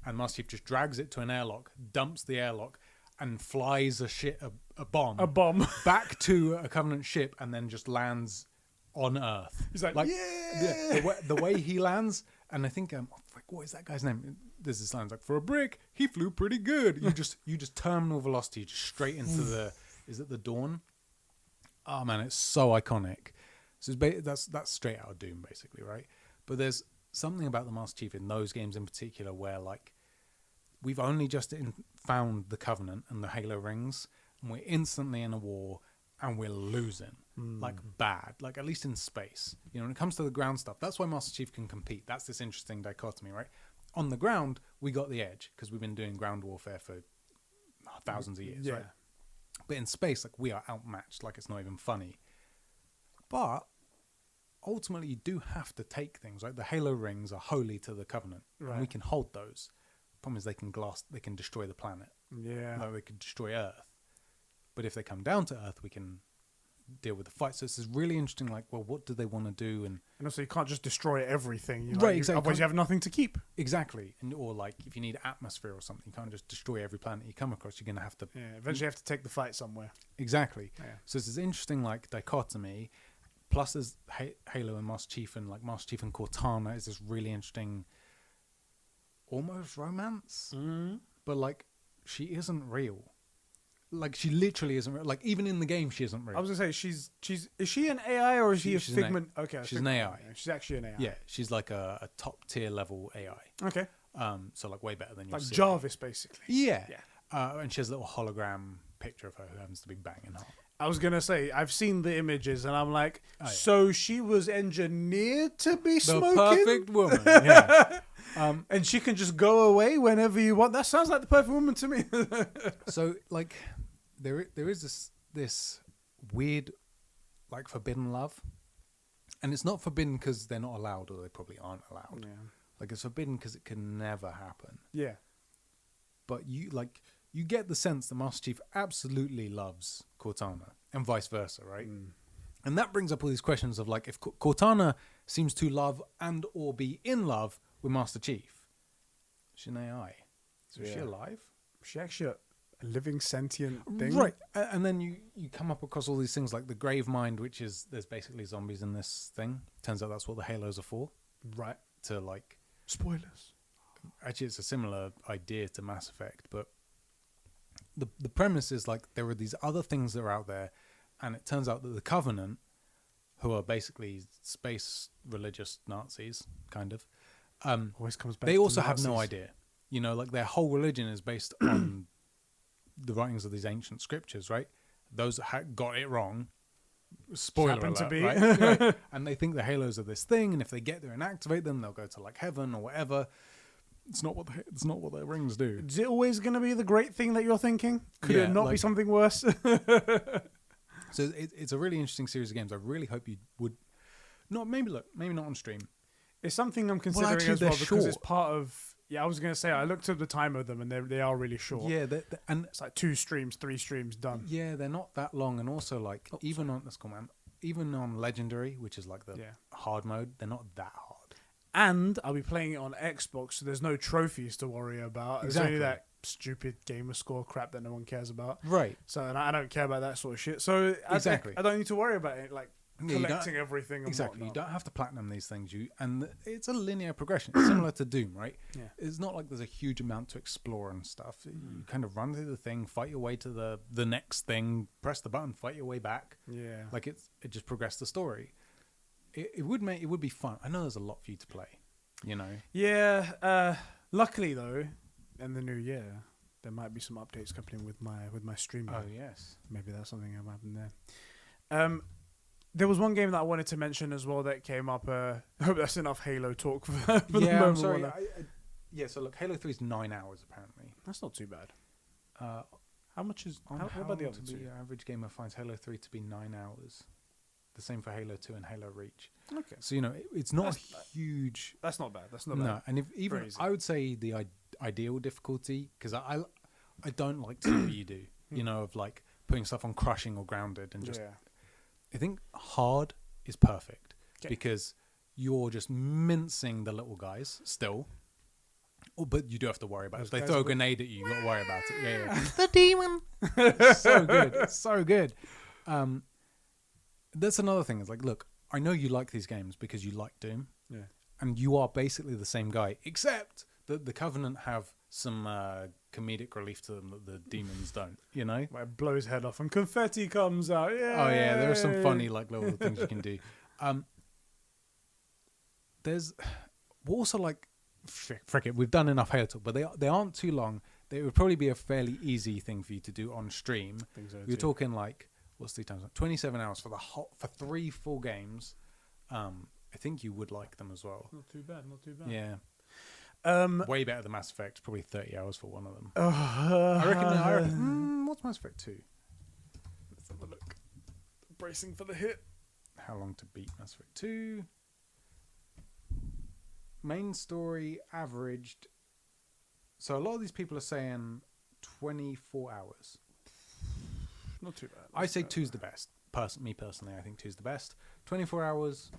And Master Chief just drags it to an airlock, dumps the airlock, and flies a bomb back to a Covenant ship, and then just lands on Earth. He's like yeah. The way he lands, and I think what is that guy's name? There's this line like, for a brick, he flew pretty good. You just terminal velocity just straight into the. Is it the Dawn? Oh man, it's so iconic. So that's straight out of Doom, basically, right? But there's something about the Master Chief in those games in particular where, like, we've only just found the Covenant and the Halo rings, and we're instantly in a war, and we're losing, like, bad. Like, at least in space. You know, when it comes to the ground stuff, that's why Master Chief can compete. That's this interesting dichotomy, right? On the ground, we got the edge, because we've been doing ground warfare for thousands of years, right? But in space, like, we are outmatched. Like, it's not even funny. But ultimately, you do have to take things, right? The Halo rings are holy to the Covenant, and we can hold those. Problem is, they can destroy the planet. Yeah, like, they could destroy Earth. But if they come down to Earth, we can deal with the fight. So this is really interesting. Like, well, what do they want to do? And also, you can't just destroy everything, exactly. Otherwise, you have nothing to keep. Exactly, or like if you need atmosphere or something, you can't just destroy every planet you come across. You're going to have to. Yeah, eventually, you have to take the fight somewhere. Exactly. Yeah. So this is interesting, like, dichotomy. Plus, there's Halo and Master Chief, and like Master Chief and Cortana is this really interesting, almost romance, but like she isn't real. Like, she literally isn't real. Like, even in the game, she isn't real. I was gonna say is she an AI or is she a figment? Okay, she's an AI. She's actually an AI. Yeah, she's like a top tier level AI. Okay. So like way better than like Jarvis, basically. Yeah. And she has a little hologram picture of her who happens to be banging hard. I was gonna say, I've seen the images and I'm like, so she was engineered to be smoking? The perfect woman, yeah. And she can just go away whenever you want. That sounds like the perfect woman to me. So, like, there is this weird, like, forbidden love. And it's not forbidden because they're not allowed, or they probably aren't allowed. Yeah. Like, it's forbidden because it can never happen. Yeah. But you get the sense that Master Chief absolutely loves Cortana, and vice versa, right? And that brings up all these questions of, like, if Cortana seems to love and or be in love with Master Chief, she's an AI. So is she alive? Is she actually a living sentient thing? Right. And then you come up across all these things like the Grave Mind, which is, there's basically zombies in this thing. Turns out that's what the Halos are for. Right. To, like... Spoilers. Actually, it's a similar idea to Mass Effect, but the premise is, like, there are these other things that are out there, and it turns out that the Covenant, who are basically space religious Nazis, kind of, always comes back. They to also Nazis. have no idea. You know, like, their whole religion is based on the writings of these ancient scriptures, right? Those that got it wrong, spoiler alert, to be. right? And they think the Halos are this thing, and if they get there and activate them, they'll go to, like, heaven or whatever. it's not what their rings do. Is it always going to be the great thing that you're thinking? Could it not be something worse? So it's a really interesting series of games. I really hope you would maybe not on stream. It's something I'm considering as well because it's part of. Yeah, I was going to say I looked at the time of them and they are really short. Yeah, and it's like 2 streams, 3 streams done. Yeah, they're not that long, and also like even on Legendary, which is like the hard mode, they're not that hard. And I'll be playing it on Xbox, so there's no trophies to worry about. There's only that stupid gamer score crap that no one cares about. Right. So and I don't care about that sort of shit. So I don't need to worry about it. Like. Collecting everything and exactly. whatnot. You don't have to platinum these things. And it's a linear progression. It's similar to Doom, right? Yeah. It's not like there's a huge amount to explore and stuff. You kind of run through the thing, fight your way to the next thing, press the button, fight your way back. Yeah. Like it just progressed the story. It would be fun. I know there's a lot for you to play. You know. Yeah. Luckily though, in the new year, there might be some updates coming in with my streaming. Oh yes. Maybe that's something that happened there. There was one game that I wanted to mention as well that came up. I hope that's enough Halo talk for the moment. I'm sorry. So look, Halo 3 is 9 hours apparently. That's not too bad. How much is how about the other two? The average gamer finds Halo 3 to be 9 hours. The same for Halo 2 and Halo Reach. Okay. So it's not huge. That's not bad. That's not bad. No, and I would say the ideal difficulty, because I don't like to do what you do. Of like putting stuff on crushing or grounded and just. Yeah. I think hard is perfect because you're just mincing the little guys still. But you do have to worry about it. If they throw a grenade at you, you got to worry about it. Yeah. The demon. So good. It's so good. That's another thing. It's like, look, I know you like these games because you like Doom. Yeah. And you are basically the same guy, except that the Covenant have some comedic relief to them that the demons don't, Where it blows head off and confetti comes out. Yeah. Oh yeah, there are some funny little things you can do. There's also frick it, we've done enough Halo talk, but they aren't too long. They would probably be a fairly easy thing for you to do on stream. I think so You're talking what's 3 times 27 hours for for 3 full games. I think you would like them as well. Not too bad. Yeah. Way better than Mass Effect. Probably 30 hours for one of them. I reckon. What's Mass Effect 2? Let's have a look. Bracing for the hit. How long to beat Mass Effect 2? Main story averaged. So a lot of these people are saying 24 hours. Not too bad. I say 2's the best. Me personally, I think 2's the best. 24 hours.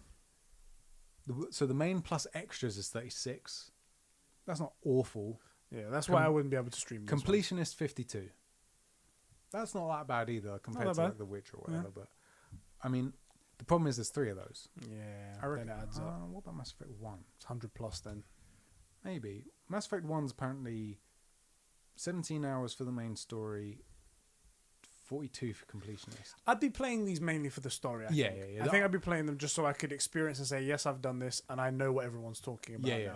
So the main plus extras is 36. That's not awful. Yeah, that's why I wouldn't be able to stream this Completionist 52. That's not that bad either compared to The Witcher or whatever. Yeah. But I mean, the problem is there's 3 of those. Yeah, I reckon it adds up. What about Mass Effect 1? It's 100 plus then. Maybe. Mass Effect 1's apparently 17 hours for the main story, 42 for completionist. I'd be playing these mainly for the story. I think I'd be playing them just so I could experience and say, yes, I've done this, and I know what everyone's talking about. Yeah.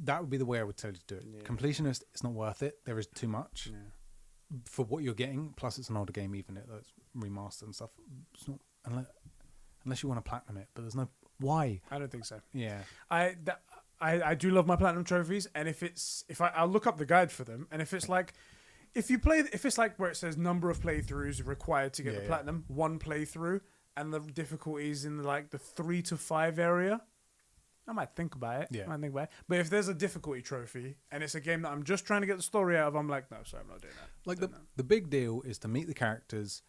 That would be the way I would totally do it. Yeah. Completionist, it's not worth it. There is too much for what you're getting. Plus, it's an older game, even though it's remastered and stuff. It's not, unless you want to platinum it, but there's no why. I don't think so. Yeah, I do love my platinum trophies, and I'll look up the guide for them, and if it's like where it says number of playthroughs required to get the platinum, 1 playthrough, and the difficulties in the 3 to 5 area, I might think about it. Yeah. But if there's a difficulty trophy and it's a game that I'm just trying to get the story out of, I'm like, no, sorry, I'm not doing that. The big deal is to meet the characters,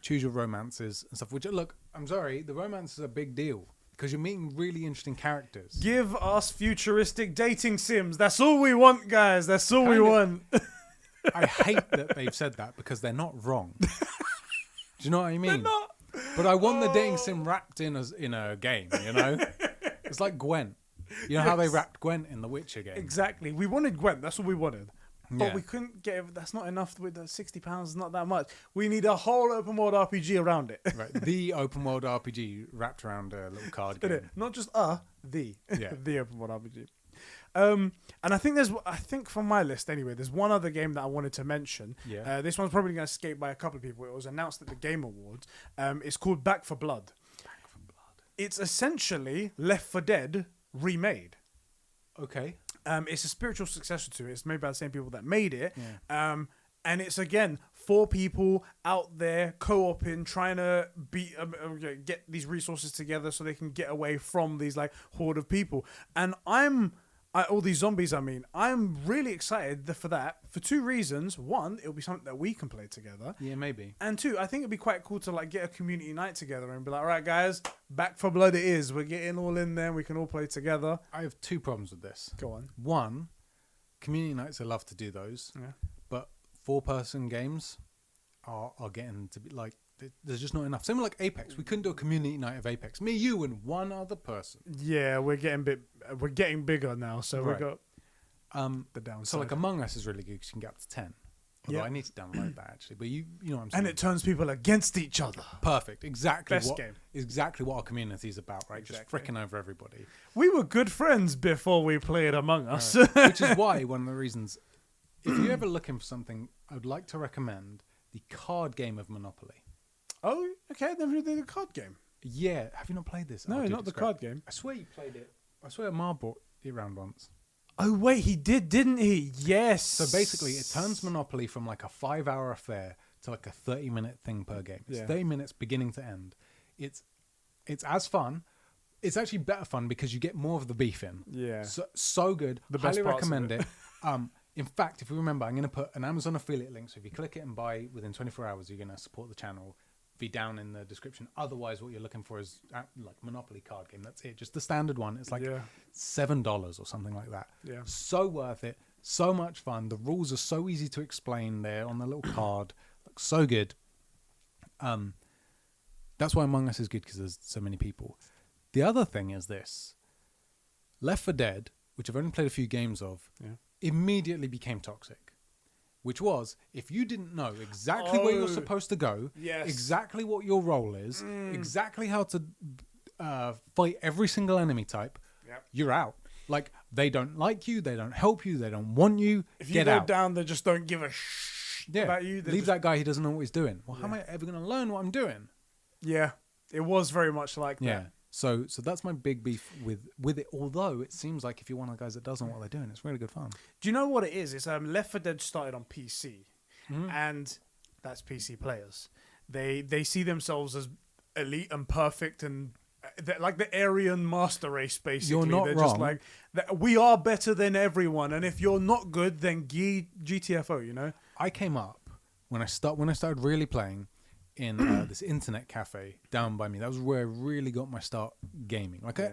choose your romances and stuff. Which, look, I'm sorry, the romance is a big deal because you're meeting really interesting characters. Give us futuristic dating sims. That's all we want, guys. That's all we want. I hate that they've said that because they're not wrong. Do you know what I mean? They're not. But I want the dating sim wrapped in a game, It's like Gwent. You know how they wrapped Gwent in the Witcher game? Exactly. We wanted Gwent. That's what we wanted. But we couldn't get it. That's not enough. With the £60 is not that much. We need a whole open world RPG around it. Right. The open world RPG wrapped around a little card game. Not just the open world RPG. And I think from my list anyway, there's one other game that I wanted to mention. Yeah. This one's probably going to escape by a couple of people. It was announced at the Game Awards. It's called Back 4 Blood. It's essentially Left 4 Dead remade. Okay. It's a spiritual successor to it. It's made by the same people that made it. Yeah. And it's, again, 4 people out there co-oping, trying to get these resources together so they can get away from these like horde of people. And all these zombies, I'm really excited for that for 2 reasons. 1, it'll be something that we can play together. Yeah, maybe. And 2, I think it'd be quite cool to like get a community night together and be like, all right, guys, Back for Blood it is. We're getting all in there. We can all play together. I have 2 problems with this. Go on. 1, community nights, I love to do those. Yeah. But 4-person games are getting to be like, there's just not enough. Same like Apex. We couldn't do a community night of Apex. Me, you, and 1 other person. Yeah, we're getting bigger now, so right. we got the downside. So like Among Us is really good because you can get up to 10. Although I need to download that actually. But you know what I'm saying. And it turns people against each other. Perfect. Exactly. Best game. Exactly what our community is about, right? Exactly. Just fricking over everybody. We were good friends before we played Among Us. Which is why one of the reasons, if you're ever looking for something, I would like to recommend the card game of Monopoly. Oh, okay. Then we did the card game. Yeah. Have you not played this? No, dude, not the card game. I swear you played it. I swear Mar brought it around once. Oh, wait, he did, didn't he? Yes. So basically, it turns Monopoly from like a 5-hour affair to like a 30-minute thing per game. It's 30 minutes beginning to end. It's as fun. It's actually better fun because you get more of the beef in. Yeah. So good. The best Highly parts of recommend it. In fact, if you remember, I'm going to put an Amazon affiliate link. So if you click it and buy within 24 hours, you're going to support the channel. Be down in the description. Otherwise, what you're looking for is like Monopoly card game. That's it. Just the standard one. It's like $7 or something like that. Yeah. So worth it. So much fun. The rules are so easy to explain there on the little card. Like, so good. That's why Among Us is good because there's so many people. The other thing is this. Left 4 Dead, which I've only played a few games of, immediately became toxic. Which was, if you didn't know exactly where you're supposed to go, exactly what your role is, exactly how to fight every single enemy type, you're out. Like, they don't like you, they don't help you, they don't want you. If you go down, they just don't give a about you. Leave that guy, he doesn't know what he's doing. Well, how am I ever going to learn what I'm doing? Yeah, it was very much like that. Yeah. So that's my big beef with it. Although it seems like if you're one of the guys that doesn't know what they're doing, it's really good fun. Do you know what it is? It's Left 4 Dead started on PC, and that's PC players. They see themselves as elite and perfect, and like the Aryan master race. Basically, you're not they're wrong. Just like we are better than everyone, and if you're not good, then GTFO. You know. I came up when I started really playing in this internet cafe down by me. That was where I really got my start gaming. Like, I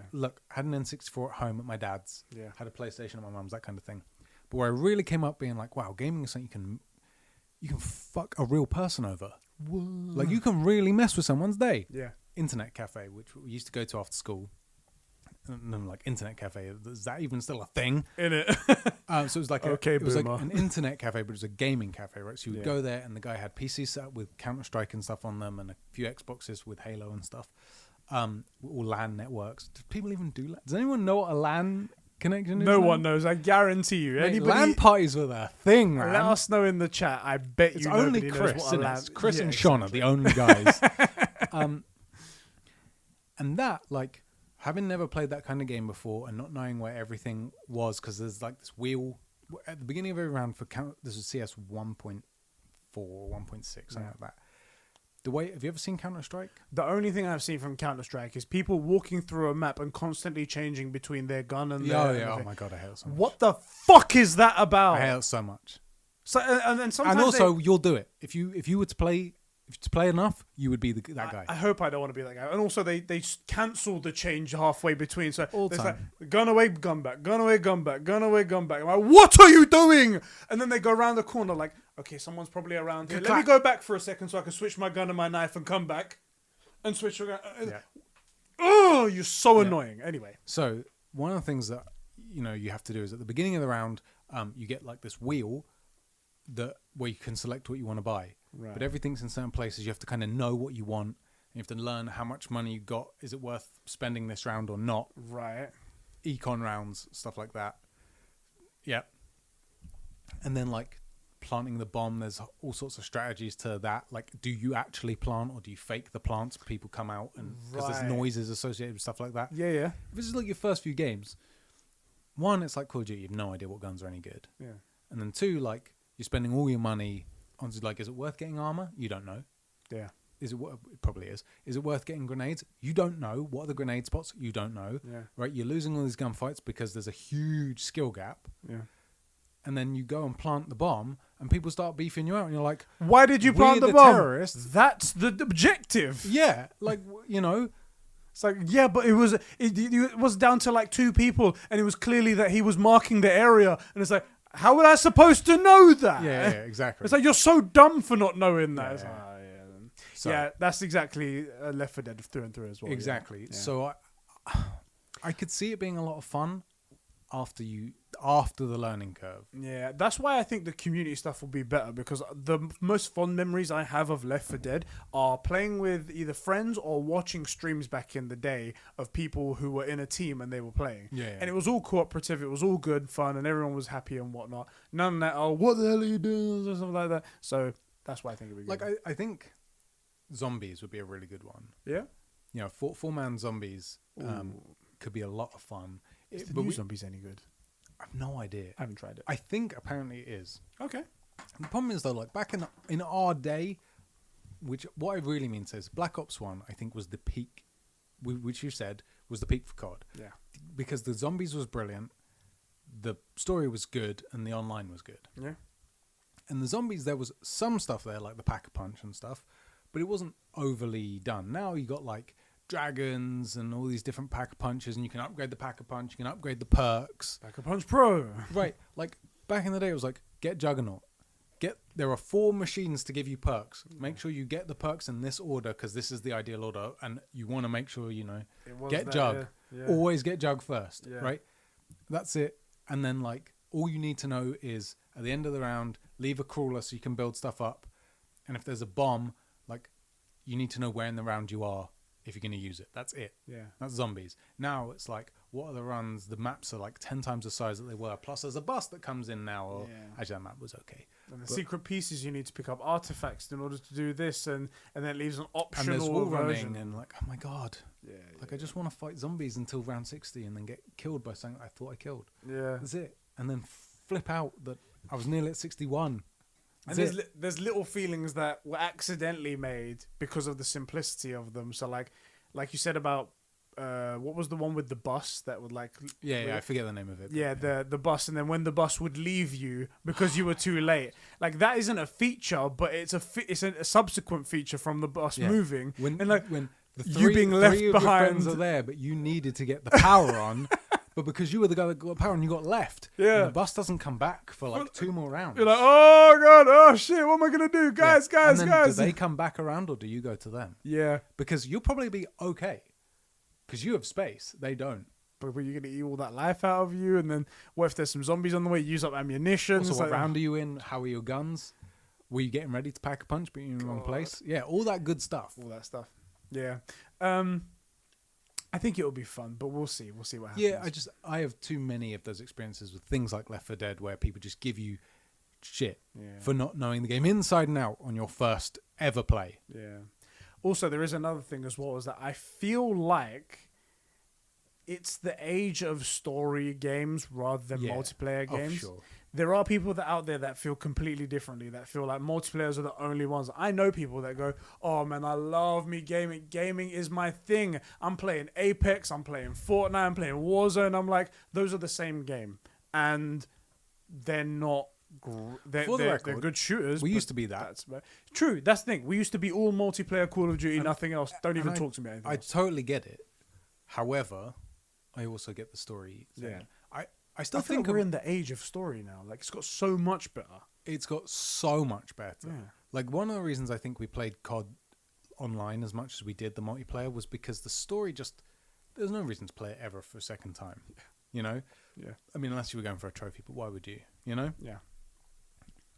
had an N64 at home at my dad's, had a PlayStation at my mum's, that kind of thing. But where I really came up being like, wow, gaming is something you can fuck a real person over. Whoa. Like, you can really mess with someone's day. Yeah. Internet cafe, which we used to go to after school. And then, like, internet cafe, is that even still a thing? In it. So it was like it was like an internet cafe, but it was a gaming cafe, right? So you would go there, and the guy had PCs set up with Counter-Strike and stuff on them, and a few Xboxes with Halo and stuff. All LAN networks. Do people even do LAN? Does anyone know what a LAN connection is? No one knows. I guarantee you. Mate, LAN parties were their thing, man. Let us know in the chat. I bet it's you only nobody Chris, knows what a LAN. Chris and Sean are the only guys. And that, like, having never played that kind of game before and not knowing where everything was, because there's like this wheel at the beginning of every round for this was CS 1.4 or 1.6, something like that. Have you ever seen Counter-Strike? The only thing I've seen from Counter-Strike is people walking through a map and constantly changing between their gun and their... Oh my god, I hate it so much. What the fuck is that about? I hate it so much. So and sometimes and also you'll do it if you were to play. If to play enough, you would be that guy. I hope I don't want to be that guy. And also, they cancel the change halfway between. So all it's time. like, gun away, gun back, gun away, gun back, gun away, gun back. I'm like, what are you doing? And then they go around the corner like, okay, someone's probably around here. Let me go back for a second so I can switch my gun and my knife and come back and switch your gun. Oh, you're so annoying. Anyway. So one of the things that you have to do is at the beginning of the round, you get like this wheel where you can select what you want to buy. Right. But everything's in certain places. You have to kind of know what you want. And you have to learn how much money you got. Is it worth spending this round or not? Right. Econ rounds, stuff like that. Yeah. And then like planting the bomb, there's all sorts of strategies to that. Like, do you actually plant or do you fake the plants? People come out and because there's noises associated with stuff like that. Yeah, yeah. If this is like your first few games, one, it's like Call of Duty. You have no idea what guns are any good. Yeah. And then two, like you're spending all your money on like, is it worth getting armor? You don't know. Yeah. It probably is. Is it worth getting grenades? You don't know. What are the grenade spots? You don't know. Yeah. Right? You're losing all these gunfights because there's a huge skill gap. Yeah. And then you go and plant the bomb, and people start beefing you out, and you're like, why did you plant the bomb? Terrorists. That's the objective. Yeah, like, you know. It's like, yeah, but it was down to like 2 people, and it was clearly that he was marking the area, and it's like, how was I supposed to know that? Yeah, exactly. It's like, you're so dumb for not knowing that. So, yeah, that's exactly Left 4 Dead through and through as well. Exactly. Yeah. So I could see it being a lot of fun after the learning curve. Yeah, that's why I think the community stuff will be better, because the most fond memories I have of Left 4 Dead are playing with either friends or watching streams back in the day of people who were in a team and they were playing. Yeah. And it was all cooperative, it was all good fun, and everyone was happy and whatnot. None of that, oh, what the hell are you doing, or something like that. So that's why I think it would be good. Like, I think zombies would be a really good one. Yeah? You know, four-man zombies could be a lot of fun. Is the new zombies any good? I have no idea. I haven't tried it. I think apparently it is. Okay. The problem is though, like back in our day, what I really mean says Black Ops 1, I think was the peak, which you said was the peak for COD. Yeah. Because the zombies was brilliant, the story was good, and the online was good. Yeah. And the zombies, there was some stuff there, like the Pack-a-Punch and stuff, but it wasn't overly done. Now you got like dragons and all these different Pack-a-Punches, and you can upgrade the Pack-a-Punch, you can upgrade the perks. Pack-a-Punch Pro. Right. Like back in the day, it was like, get Juggernaut. There are 4 machines to give you perks. Make sure you get the perks in this order, because this is the ideal order, and you want to make sure, you know, get Jug. Yeah. Always get Jug first, right? That's it. And then like all you need to know is at the end of the round, leave a crawler so you can build stuff up. And if there's a bomb, like you need to know where in the round you are if you're going to use it. That's it. Yeah. That's zombies. Now it's like, what are the runs? The maps are like 10 times the size that they were. Plus there's a bus that comes in now. Or actually that map was okay. And the secret pieces, you need to pick up artifacts in order to do this, and then it leaves an optional and there's wall version. Running and like, oh my god. Like I just want to fight zombies until round 60 and then get killed by something I thought I killed. Yeah. That's it. And then flip out that I was nearly at 61. And there's little feelings that were accidentally made because of the simplicity of them. So like you said about what was the one with the bus that would like I forget the name of it. The bus, and then when the bus would leave you because you were too late. Like that isn't a feature, but it's a subsequent feature from the bus moving. When the you being left three behind, of your friends are there, but you needed to get the power on. But because you were the guy that got power and you got left, the bus doesn't come back for like 2 more rounds. You're like, oh god, oh shit, what am I gonna do, guys? And then do they come back around or do you go to them? Yeah, because you'll probably be okay, because you have space. They don't. But you're gonna eat all that life out of you, and then what if there's some zombies on the way? Use up ammunition. Also, what round are you in? How are your guns? Were you getting ready to pack a punch, but you're in the wrong place? Yeah, all that good stuff. All that stuff. Yeah. I think it'll be fun, but we'll see. We'll see what happens. Yeah, I have too many of those experiences with things like Left 4 Dead where people just give you shit for not knowing the game inside and out on your first ever play. Yeah. Also, there is another thing as well, is that I feel like it's the age of story games rather than multiplayer games. Sure. There are people out there that feel completely differently, that feel like multiplayers are the only ones. I know people that go, oh man, I love me gaming. Gaming is my thing. I'm playing Apex, I'm playing Fortnite, I'm playing Warzone. I'm like, those are the same game. And they're not... They're good shooters. We used to be that. True, that's the thing. We used to be all multiplayer Call of Duty, nothing else. Don't even talk to me. I totally get it. However, I also get the story thing. Yeah. I still think we're in the age of story now. Like, it's got so much better. It's got so much better. Yeah. Like, one of the reasons I think we played COD online as much as we did the multiplayer was because the story there's no reason to play it ever for a second time. Yeah. You know? Yeah. I mean, unless you were going for a trophy, but why would you? You know? Yeah.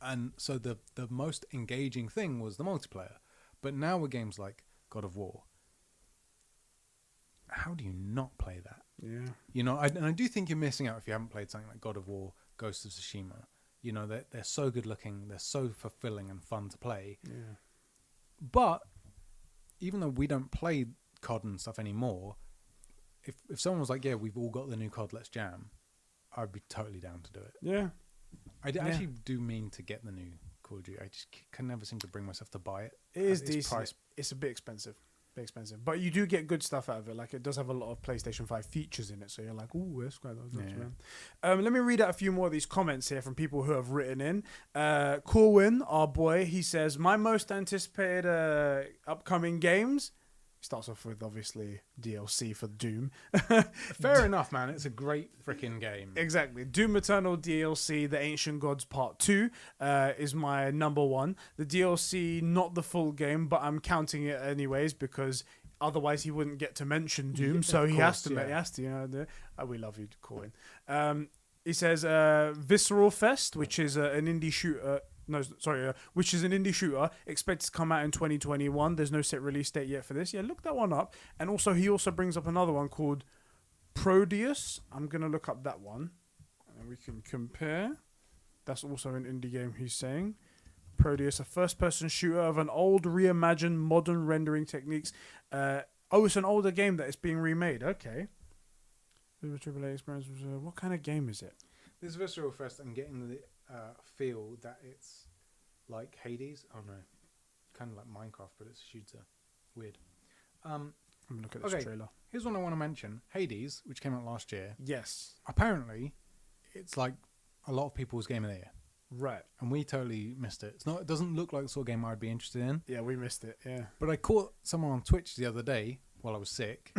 And so the most engaging thing was the multiplayer. But now with games like God of War, how do you not play that? Yeah. You know, and I do think you're missing out if you haven't played something like God of War, Ghost of Tsushima. You know, they're so good looking, they're so fulfilling and fun to play. Yeah. But even though we don't play COD and stuff anymore, if someone was like, yeah, we've all got the new COD, let's jam, I'd be totally down to do it. Yeah. Actually do mean to get the new Call of Duty. I just can never seem to bring myself to buy it. It is decent. It's a bit expensive. But you do get good stuff out of it. Like, it does have a lot of PlayStation 5 features in it. So you're like, ooh, that's quite nice, man. Let me read out a few more of these comments here from people who have written in. Corwin, our boy, he says, my most anticipated upcoming games. Starts off with, obviously, DLC for Doom. Fair enough, man. It's a great freaking game. Exactly. Doom Eternal DLC, The Ancient Gods Part 2 is my number one. The DLC, not the full game, but I'm counting it anyways because otherwise he wouldn't get to mention Doom. So he has to, you know. We love you, Corwin. He says Visceral Fest, which is an indie shooter. Which is an indie shooter, expected to come out in 2021. There's no set release date yet for this. Yeah, look that one up. And also, he also brings up another one called Prodeus. I'm going to look up that one. And we can compare. That's also an indie game, he's saying. Prodeus, a first-person shooter of an old, reimagined, modern rendering techniques. It's an older game that is being remade. Okay. AAA experience. What kind of game is it? This Visceral Fest, I'm getting the feel that it's like Hades. Oh no, kind of like Minecraft, but it's a shooter. Weird. I'm gonna look at this trailer. Here's one I want to mention: Hades, which came out last year. Yes. Apparently, it's like a lot of people's game of the year. Right. And we totally missed it. It doesn't look like the sort of game I'd be interested in. Yeah, we missed it. Yeah. But I caught someone on Twitch the other day while I was sick.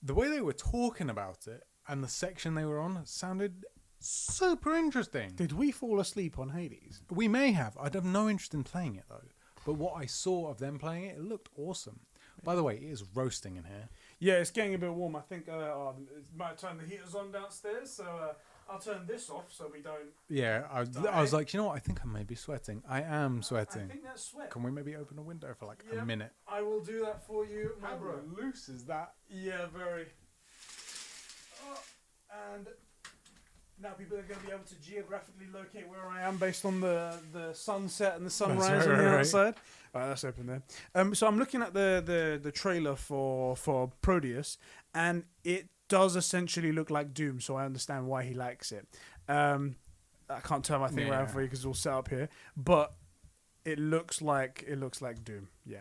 The way they were talking about it and the section they were on sounded super interesting. Did we fall asleep on Hades? We may have. I'd have no interest in playing it, though. But what I saw of them playing it, it looked awesome. By the way, it is roasting in here. Yeah, it's getting a bit warm. I think it might turn the heaters on downstairs, so I'll turn this off so we don't... Yeah, I was like, you know what? I think I may be sweating. I am sweating. I think that's sweat. Can we maybe open a window for like a minute? I will do that for you, my How bro. loose is that? Yeah, very. And... now people are going to be able to geographically locate where I am based on the sunset and the sunrise on the outside. All right, that's open there. So I'm looking at the trailer for Prodeus, and it does essentially look like Doom, so I understand why he likes it. I can't turn my thing around for you because it's all set up here, but it looks like Doom. Yeah.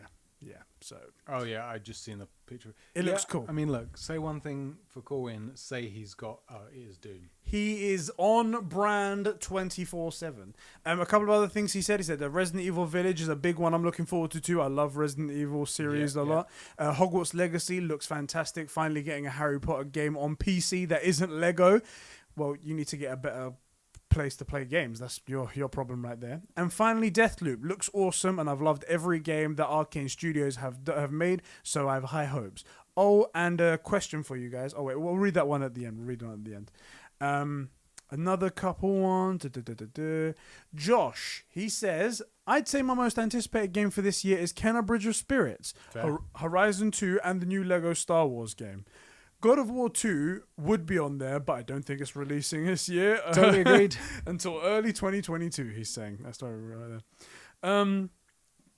So. Oh yeah, I just seen the picture. It looks cool. I mean, look. Say one thing for Corwin. Say he's got. It is Doom. He is on brand 24/7. A couple of other things he said. He said the Resident Evil Village is a big one I'm looking forward to too. I love Resident Evil series a lot. Hogwarts Legacy looks fantastic. Finally getting a Harry Potter game on PC that isn't Lego. Well, you need to get a better place to play games. That's your problem right there. And finally, Deathloop looks awesome, and I've loved every game that Arcane Studios have made, so I have high hopes. Oh, and a question for you guys. Oh wait, we'll read that one at the end. Another couple one. Josh, he says, I'd say my most anticipated game for this year is Kenna Bridge of Spirits, Horizon 2, and the new Lego Star Wars game. God of War 2 would be on there, but I don't think it's releasing this year. Totally agreed. Until early 2022, he's saying. That's what I wrote right there.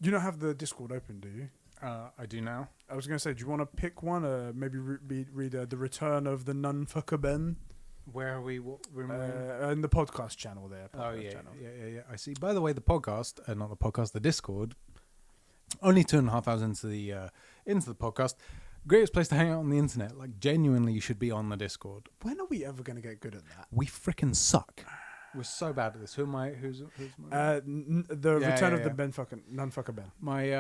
You don't have the Discord open, do you? I do now. I was going to say, do you want to pick one? Maybe read The Return of the Nunfucker Ben? Where are we? What room are we in the podcast channel there. Yeah. I see. By the way, the podcast, not the podcast, the Discord, only 2.5 hours into the podcast. Greatest place to hang out on the internet. Like, genuinely, you should be on the Discord. When are we ever going to get good at that? We freaking suck. We're so bad at this. Who am I? Who's my... the Return of the Nunfucker Ben. My,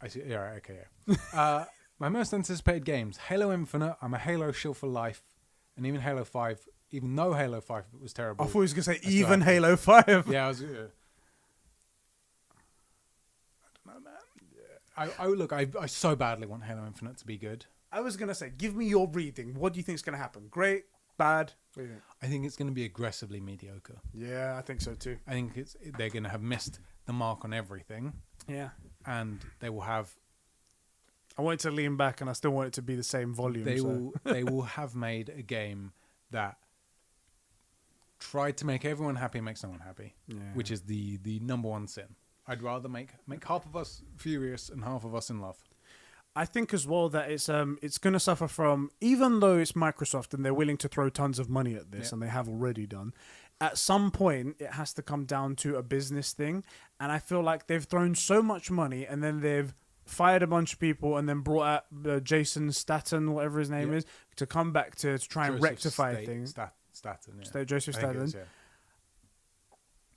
I see. Yeah, right, okay, yeah. My most anticipated games. Halo Infinite. I'm a Halo shill for life. And even Halo 5. Even though Halo 5 was terrible. I thought he was going to say even Halo 5. Yeah, I was... I so badly want Halo Infinite to be good. I was going to say, give me your reading. What do you think is going to happen? Great? Bad? What do you think? I think it's going to be aggressively mediocre. Yeah, I think so too. I think they're going to have missed the mark on everything. Yeah. And they will have... I want it to lean back and I still want it to be the same volume. They will have made a game that tried to make everyone happy and make someone happy, which is the number one sin. I'd rather make half of us furious and half of us in love. I think as well that it's going to suffer from, even though it's Microsoft and they're willing to throw tons of money at this, and they have already done, at some point it has to come down to a business thing. And I feel like they've thrown so much money and then they've fired a bunch of people and then brought out Jason Statham, whatever his name is, to come back to try and rectify things. Joseph Statham.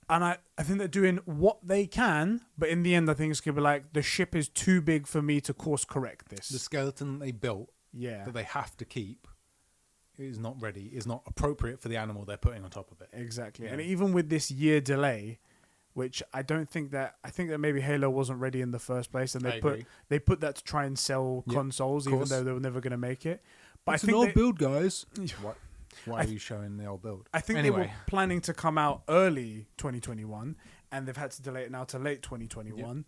And I think they're doing what they can, but in the end, I think it's going to be like, the ship is too big for me to course correct this. The skeleton they built that they have to keep is not ready, is not appropriate for the animal they're putting on top of it. Exactly. Yeah. And even with this year delay, which I think that maybe Halo wasn't ready in the first place, and they put that to try and sell consoles, even though they were never going to make it. But it's an old build, guys. What? Why are you showing the old build? I think they were planning to come out early 2021, and they've had to delay it now to late 2021.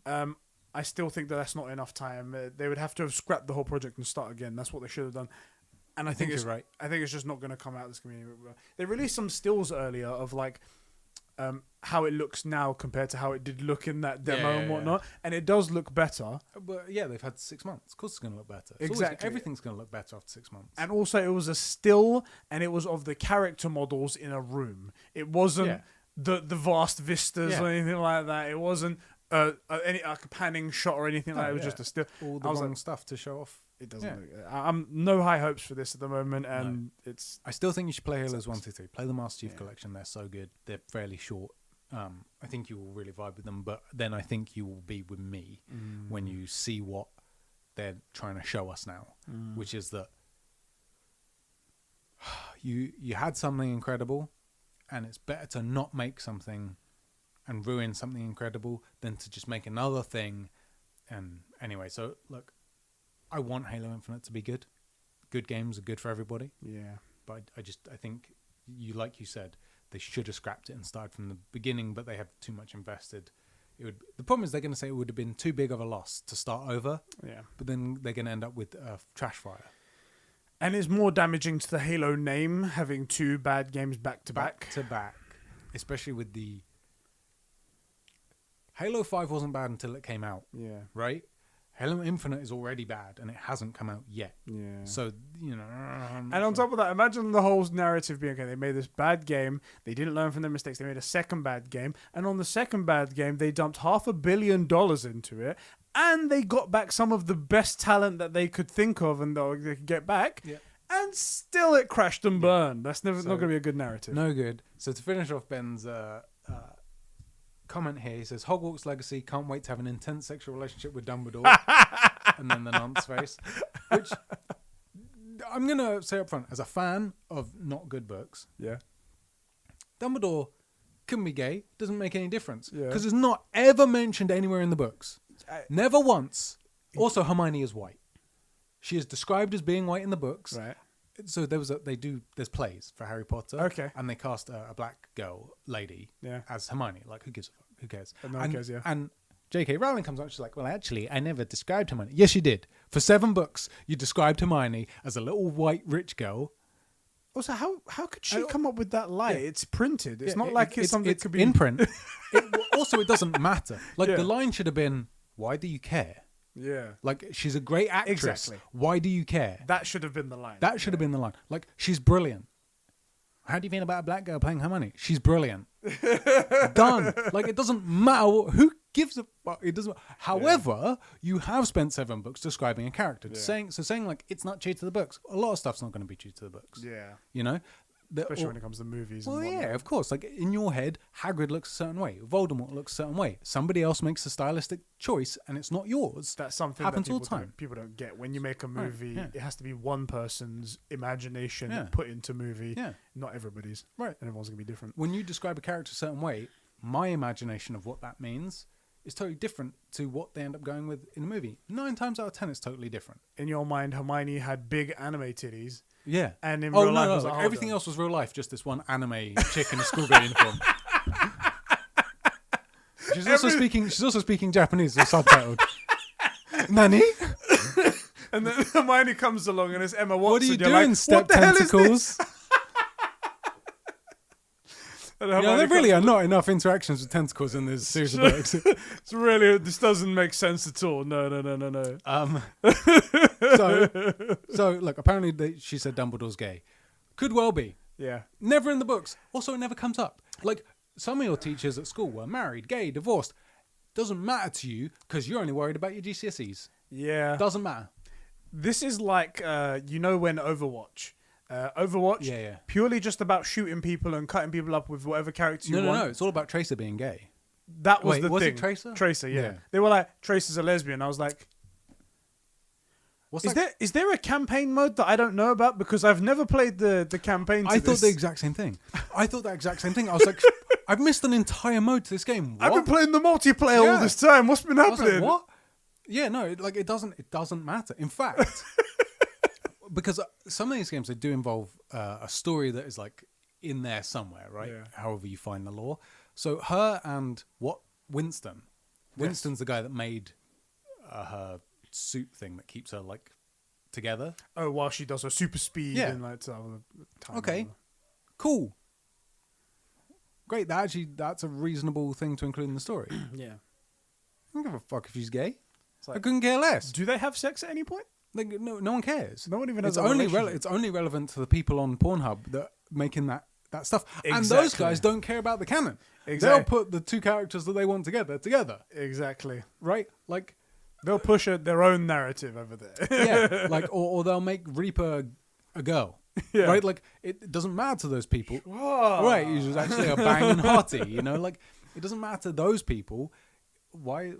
I still think that's not enough time. They would have to have scrapped the whole project and start again. That's what they should have done. And I think you're right. I think it's just not going to come out this community. They released some stills earlier of like how it looks now compared to how it did look in that demo and whatnot, and it does look better. But they've had 6 months. Of course, it's going to look better. Exactly, everything's going to look better after 6 months. And also, it was a still, and it was of the character models in a room. It wasn't the vast vistas or anything like that. It wasn't any a panning shot or anything like that. It was just a still. All the wrong stuff to show off. It doesn't. I'm no high hopes for this at the moment, and I still think you should play Halos 1, 2, 3. Play the Master Chief Collection. They're so good. They're fairly short. I think you will really vibe with them, but then I think you will be with me when you see what they're trying to show us now, which is that you had something incredible, and it's better to not make something and ruin something incredible than to just make another thing. And anyway, so look, I want Halo Infinite to be good. Good games are good for everybody. Yeah. But I think like you said, they should have scrapped it and started from the beginning, but they have too much invested. The problem is they're going to say it would have been too big of a loss to start over. Yeah. But then they're going to end up with a trash fire. And it's more damaging to the Halo name having 2 bad games back to back. Especially with the Halo 5 wasn't bad until it came out. Yeah. Right? Halo Infinite is already bad, and it hasn't come out yet. Yeah. So, And on top of that, imagine the whole narrative being, okay, they made this bad game, they didn't learn from their mistakes, they made a second bad game, and on the second bad game, they dumped $500 million into it, and they got back some of the best talent that they could think of and they could get back, and still it crashed and burned. That's not going to be a good narrative. No good. So to finish off Ben's comment here, he says, Hogwarts Legacy, can't wait to have an intense sexual relationship with Dumbledore. And then the nonce face. Which, I'm going to say up front, as a fan of not good books, Dumbledore can be gay, doesn't make any difference. Because it's not ever mentioned anywhere in the books. Never once. Also, Hermione is white. She is described as being white in the books. Right. So there's plays for Harry Potter. Okay. And they cast a black lady as Hermione. Like, who gives a fuck? Who cares? And J.K. Rowling comes on, she's like, well, actually, I never described Hermione. Yes, you did. For 7 books, you described Hermione as a little white rich girl. Also, how could she come up with that lie? Yeah. It's printed. It's not like it's something that could be in print. Also, it doesn't matter. Like, the line should have been, why do you care? Yeah. Like, she's a great actress. Exactly. Why do you care? That should have been the line. That should have been the line. Like, she's brilliant. How do you feel about a black girl playing Hermione? She's brilliant. Done. Like, it doesn't matter. Who gives a fuck? It doesn't. However, you have spent 7 books describing a character. Saying like, it's not true to the books. A lot of stuff's not going to be true to the books. Yeah. You know? Especially when it comes to movies. Well, of course. Like, in your head, Hagrid looks a certain way. Voldemort looks a certain way. Somebody else makes a stylistic choice, and it's not yours. That's something happens that all the time. People don't get. When you make a movie, it has to be one person's imagination put into movie. Yeah. Not everybody's. Right. And everyone's going to be different. When you describe a character a certain way, my imagination of what that means is totally different to what they end up going with in the movie. 9 times out of 10, it's totally different. In your mind, Hermione had big anime titties. Yeah. And in real life, like everything else was real life, just this one anime chick in a schoolgirl uniform. She's also speaking Japanese, or subtitled. Nani? And then Hermione comes along and it's Emma Watson. What are you doing, like, step tentacles? There really are not enough interactions with tentacles in this series of books. It's really, this doesn't make sense at all. No. So look, apparently she said Dumbledore's gay. Could well be. Yeah. Never in the books. Also, it never comes up. Like, some of your teachers at school were married, gay, divorced. Doesn't matter to you because you're only worried about your GCSEs. Yeah. Doesn't matter. This is like, when Overwatch. Purely just about shooting people and cutting people up with whatever character you want. No. It's all about Tracer being gay. That was the thing. Was it Tracer? Tracer, yeah. They were like, Tracer's a lesbian. I was like... Is there a campaign mode that I don't know about? Because I've never played the campaign to I thought the exact same thing. I was like, I've missed an entire mode to this game. What? I've been playing the multiplayer all this time. What's been happening? I was like, what? Yeah, no, it doesn't matter. In fact, because some of these games, they do involve a story that is like in there somewhere, right? Yeah. However you find the lore. So her and Winston. Winston's the guy that made her suit thing that keeps her like together. Oh, while she does her super speed and like time. Okay, cool, great. That's a reasonable thing to include in the story. Yeah, I don't give a fuck if she's gay. Like, I couldn't care less. Do they have sex at any point? Like, no one cares. No one even has. It's only relevant to the people on Pornhub that making that stuff. Exactly. And those guys don't care about the canon. Exactly. They'll put the two characters that they want together. Exactly. Right? Like, they'll push their own narrative over there. Yeah. Like, or they'll make Reaper a girl. Yeah. Right? Like, it doesn't matter to those people. Whoa. Right? He's actually a banging hottie, you know? Like, it doesn't matter to those people. Why?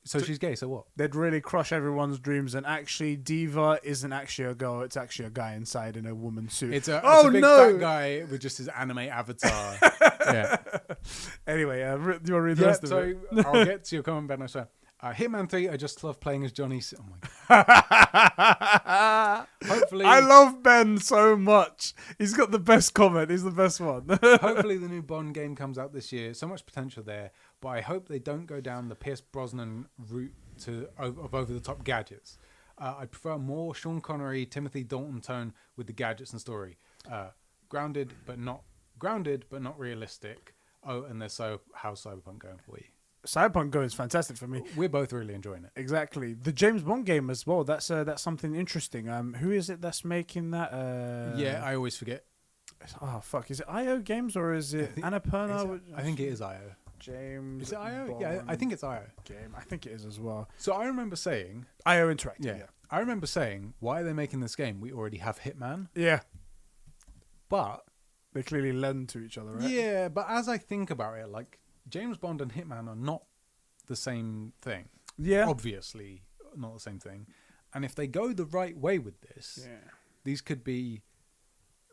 So she's gay, so what? They'd really crush everyone's dreams, and actually Diva isn't actually a girl, it's actually a guy inside in a woman's suit. It's a big fat guy with just his anime avatar. Yeah. Anyway, do you want to read the rest of it? I'll get to your comment, Ben, I swear. Hitman 3, I just love playing as Johnny. Oh my god. Hopefully, I love Ben so much. He's got the best comment. He's the best one. Hopefully the new Bond game comes out this year. So much potential there, but I hope they don't go down the Pierce Brosnan route of over-the-top gadgets. I'd prefer more Sean Connery, Timothy Dalton tone with the gadgets and story. Grounded but not realistic. Oh, and there's how's Cyberpunk going for you? Cyberpunk Go is fantastic for me. We're both really enjoying it. Exactly. The James Bond game as well. That's something interesting. Who is it that's making that? Yeah, I always forget. Oh fuck! Is it IO Games or is it Annapurna? I think it is IO. James. Is it IO? Bond yeah, I think it's IO. Game. I think it is as well. So I remember saying IO Interactive. Yeah. I remember saying, why are they making this game? We already have Hitman. Yeah. But they clearly lend to each other, right? Yeah, but as I think about it, like, James Bond and Hitman are not the same thing. Yeah. Obviously not the same thing. And if they go the right way with this, these could be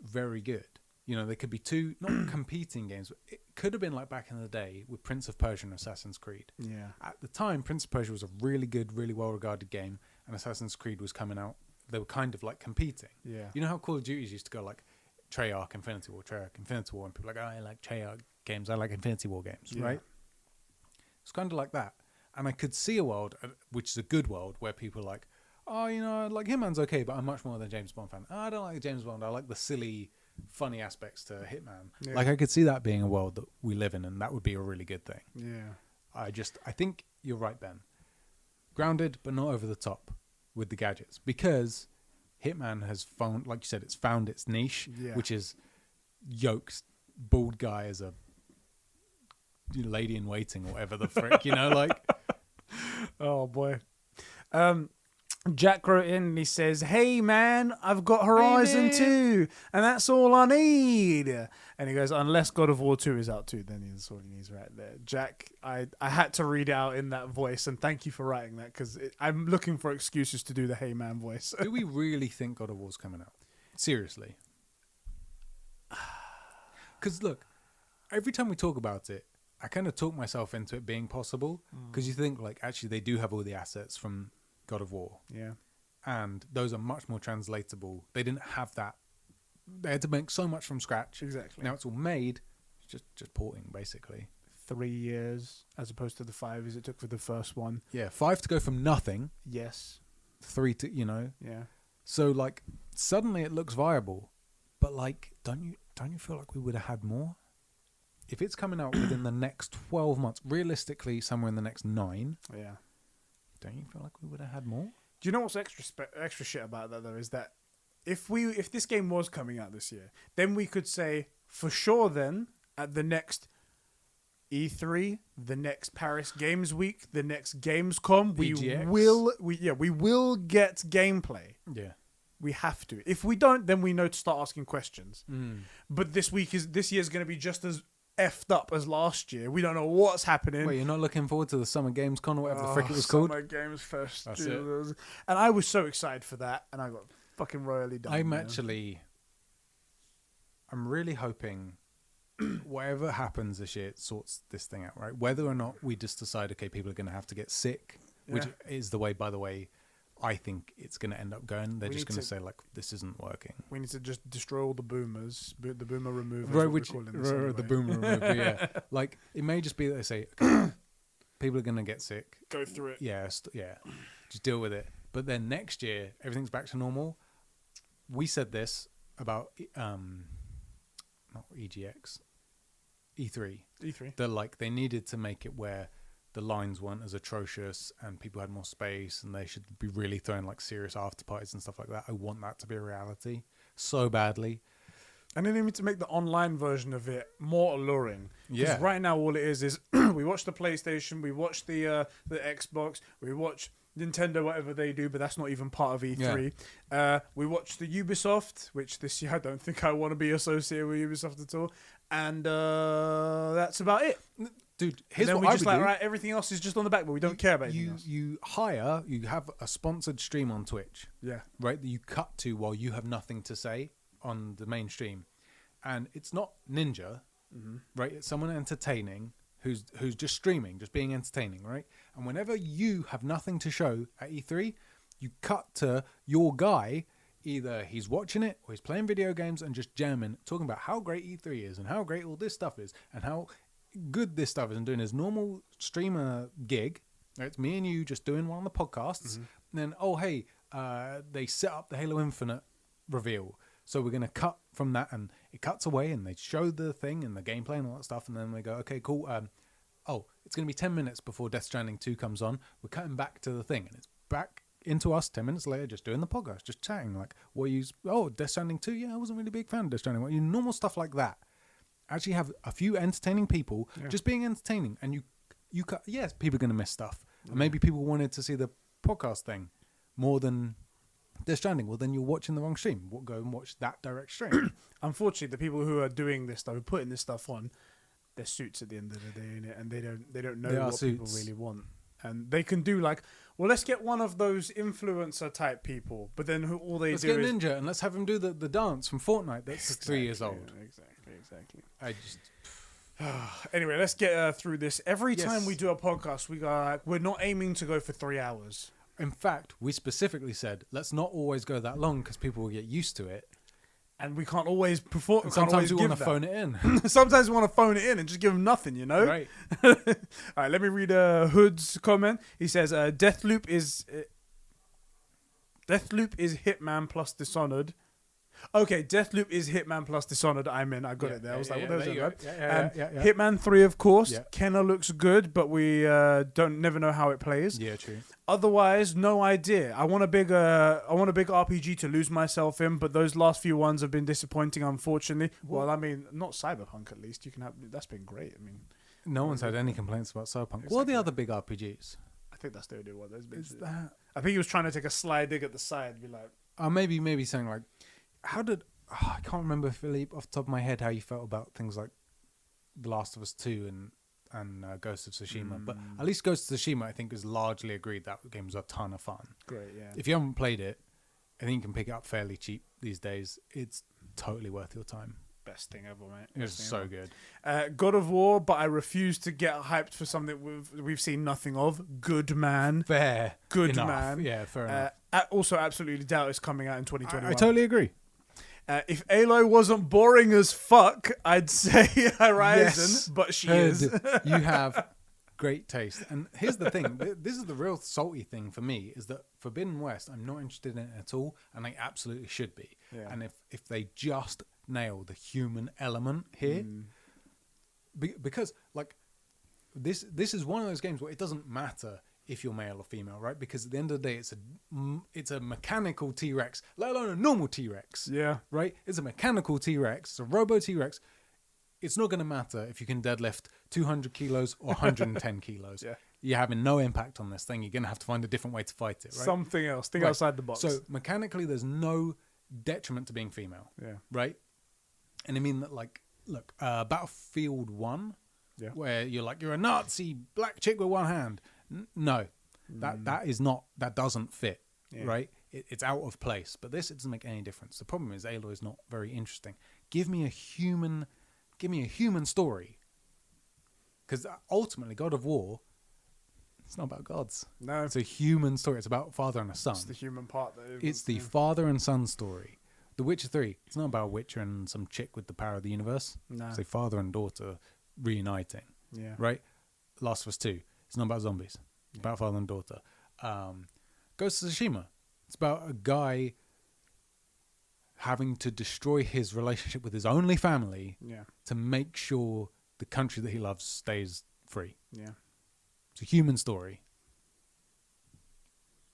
very good. You know, they could be two, not competing games. It could have been like back in the day with Prince of Persia and Assassin's Creed. Yeah. At the time, Prince of Persia was a really good, really well-regarded game, and Assassin's Creed was coming out. They were kind of like competing. Yeah. You know how Call of Duty used to go like Treyarch, Infinity War, and people are like, oh, I like Treyarch games, I like Infinity War games, right? It's kind of like that. And I could see a world, which is a good world, where people are like, oh, you know, like Hitman's okay, but I'm much more than a James Bond fan. Oh, I don't like James Bond. I like the silly, funny aspects to Hitman. Yeah. Like, I could see that being a world that we live in, and that would be a really good thing. Yeah. I think you're right, Ben. Grounded, but not over the top with the gadgets. Because Hitman has found, like you said, it's found its niche, which is yoked bald guy as a lady in waiting or whatever the frick, you know, like. Oh boy. Jack wrote in and he says, hey man, I've got Horizon 2 and that's all I need. And he goes, unless God of War 2 is out too, then that's all he needs right there. Jack, I had to read out in that voice, and thank you for writing that, because I'm looking for excuses to do the hey man voice. Do we really think God of War's coming out? Seriously? Because look, every time we talk about it, I kind of talk myself into it being possible, because you think, like, actually they do have all the assets from God of War. Yeah. And those are much more translatable. They didn't have that. They had to make so much from scratch. Exactly. Now it's all made. It's just porting, basically. 3 years as opposed to the 5 years it took for the first one. Yeah, 5 to go from nothing. Yes. 3 to, you know. Yeah. So, like, suddenly it looks viable. But, like, don't you feel like we would have had more? if it's coming out within the next 12 months, realistically, somewhere in the next 9, don't you feel like we would have had more? Do you know what's extra shit about that though? Is that if this game was coming out this year, then we could say for sure then at the next E3, the next Paris Games Week, the next Gamescom, we will get gameplay. Yeah. We have to. If we don't, then we know to start asking questions. But this year's going to be just as effed up as last year. We don't know what's happening. Wait, you're not looking forward to the Summer Games Con or whatever the frick it was called? Summer Games Fest. That's it. And I was so excited for that, and I got fucking royally done. I'm really hoping whatever happens this year, it sorts this thing out, right? Whether or not we just decide, okay, people are going to have to get sick, which is the way, by the way, I think it's going to end up going. They're just going to say, like, this isn't working. We need to just destroy all the boomers, the boomer removers. Right, the boomer remover, yeah. Like, it may just be that they say, okay, people are going to get sick. Go through it. Yeah, just deal with it. But then next year, everything's back to normal. We said this about, not EGX, E3. They're like, they needed to make it where the lines weren't as atrocious and people had more space and they should be really throwing like serious after parties and stuff like that. I want that to be a reality so badly. And then they need to make the online version of it more alluring. Yeah. Right now, all it is we watch the PlayStation, we watch the Xbox, we watch Nintendo, whatever they do, but that's not even part of E3. Yeah. We watch the Ubisoft, which this year I don't think I want to be associated with Ubisoft at all. And that's about it. Dude, here's what I would do. Right, everything else is just on the back, but we don't care about anything else. You have a sponsored stream on Twitch. Yeah. Right, that you cut to while you have nothing to say on the main stream. And it's not Ninja, right? It's someone entertaining who's just streaming, just being entertaining, right? And whenever you have nothing to show at E3, you cut to your guy. Either he's watching it or he's playing video games and just jamming, talking about how great E3 is and how great all this stuff is and how good this stuff is, and doing his normal streamer gig. It's me and you just doing one of the podcasts. And then, they set up the Halo Infinite reveal. So we're going to cut from that, and it cuts away and they show the thing and the gameplay and all that stuff. And then we go, okay, cool. It's going to be 10 minutes before Death Stranding 2 comes on. We're cutting back to the thing, and it's back into us 10 minutes later, just doing the podcast, just chatting. Like, Death Stranding 2? Yeah, I wasn't really a big fan of Death Stranding. Normal stuff like that. Actually have a few entertaining people just being entertaining, and you cut. Yes, people are going to miss stuff, and maybe people wanted to see the podcast thing more than Death Stranding. Well, then you're watching the wrong stream. Go and watch that direct stream. Unfortunately, the people who are doing this stuff, who are putting this stuff on, they're suits at the end of the day, innit? And they don't know what people really want. And they can do like, well, let's get one of those influencer type people, but then all they let's do get is Ninja and let's have him do the dance from Fortnite. That's 3 years old. Exactly. I just. Anyway, let's get through this. Every time we do a podcast, we're not aiming to go for 3 hours. In fact, we specifically said let's not always go that long because people will get used to it. And we can't always perform. Sometimes we want to phone it in. Sometimes we want to phone it in and just give them nothing, you know? Right. All right, let me read Hood's comment. He says, Deathloop is Hitman plus Dishonored. Okay, Deathloop is Hitman plus Dishonored. I got it there. I was like, what the hell is that? Hitman 3, of course. Yeah. Kenna looks good, but we never know how it plays. Yeah, true. Otherwise, no idea. I want a big RPG to lose myself in, but those last few ones have been disappointing, unfortunately. Well, I mean, not Cyberpunk at least. That's been great. I mean, no one's had any complaints about Cyberpunk. Exactly. What are the other big RPGs? I think that's the only one. I think he was trying to take a sly dig at the side, be like, maybe saying like, I can't remember, Philippe, off the top of my head, how you felt about things like The Last of Us 2 and Ghost of Tsushima. But at least Ghost of Tsushima, I think, is largely agreed that game was a ton of fun. Great, yeah. If you haven't played it, I think you can pick it up fairly cheap these days. It's totally worth your time. Best thing ever, mate. It's so good. God of War, but I refuse to get hyped for something we've seen nothing of. Good man. Fair. Good enough. man. Yeah, fair enough. Also, absolutely doubt it's coming out in 2021. I totally agree. If Aloy wasn't boring as fuck, I'd say Horizon, but she is. You have great taste. And here's the thing. This is the real salty thing for me, is that Forbidden West, I'm not interested in it at all, and they absolutely should be. Yeah. And if they just nail the human element here, because like this is one of those games where it doesn't matter if you're male or female, right? Because at the end of the day, it's a mechanical T-Rex, let alone a normal T-Rex. Yeah. Right? It's a mechanical T-Rex. It's a robo T-Rex. It's not going to matter if you can deadlift 200 kilos or 110 kilos. Yeah. You're having no impact on this thing. You're going to have to find a different way to fight it, right? Something else. Think outside the box. So mechanically, there's no detriment to being female. Yeah. Right? And I mean that, like, look, Battlefield 1, where you're a Nazi black chick with one hand. No, that doesn't fit, right? It's out of place. But this, it doesn't make any difference. The problem is Aloy is not very interesting. Give me a human story. Because ultimately, God of War, it's not about gods. No. It's a human story. It's about father and a son. It's the human part. It's the father and son story. The Witcher 3, it's not about a Witcher and some chick with the power of the universe. No. It's a father and daughter reuniting. Yeah. Right? Last of Us 2, it's not about zombies. It's about father and daughter. Ghost of Tsushima, it's about a guy having to destroy his relationship with his only family to make sure the country that he loves stays free. Yeah. It's a human story.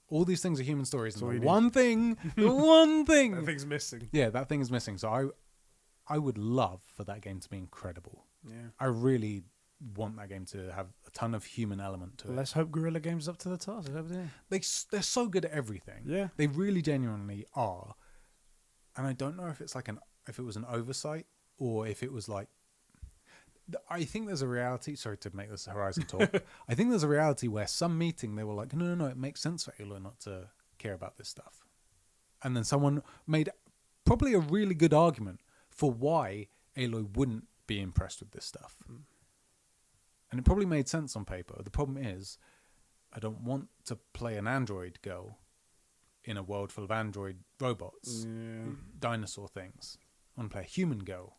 All these things are human stories. And the one thing that thing's missing. Yeah, that thing is missing. So I would love for that game to be incredible. Yeah. I really want that game to have a ton of human element to it. Let's hope Guerrilla Games up to the task. They're so good at everything. Yeah. They really genuinely are. And I don't know if it's if it was an oversight or if it was like, I think there's a reality. Sorry to make this Horizon talk. I think there's a reality where some meeting they were like, no, it makes sense for Aloy not to care about this stuff. And then someone made probably a really good argument for why Aloy wouldn't be impressed with this stuff. And it probably made sense on paper. The problem is, I don't want to play an android girl in a world full of android robots, dinosaur things. I want to play a human girl.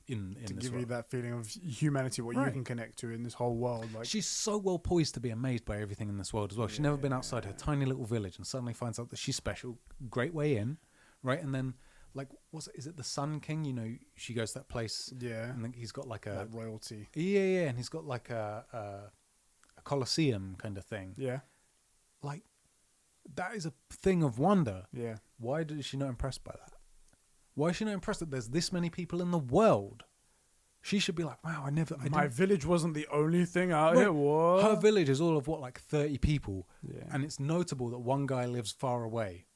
In to this give world. You that feeling of humanity, what you can connect to in this whole world. Like, she's so well poised to be amazed by everything in this world as well. She's never been outside her tiny little village and suddenly finds out that she's special. Great way in, right? And then, like, is it the Sun King? You know, she goes to that place. Yeah. And then he's got like that royalty. Yeah, and he's got like a Colosseum kind of thing. Yeah. Like, that is a thing of wonder. Yeah. Why is she not impressed by that? Why is she not impressed that there's this many people in the world? She should be like, wow, my village wasn't the only thing out here. What? Her village is all of like 30 people. Yeah. And it's notable that one guy lives far away.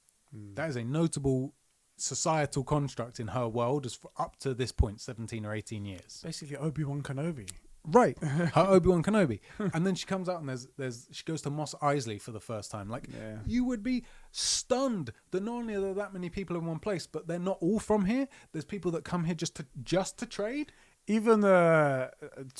That is a notable societal construct in her world as for up to this point, 17 or 18 years. Basically Obi-Wan Kenobi. Right. Her Obi-Wan Kenobi. And then she comes out and she goes to Mos Eisley for the first time. Like, you would be stunned that not only are there that many people in one place, but they're not all from here. There's people that come here just to trade. Even sorry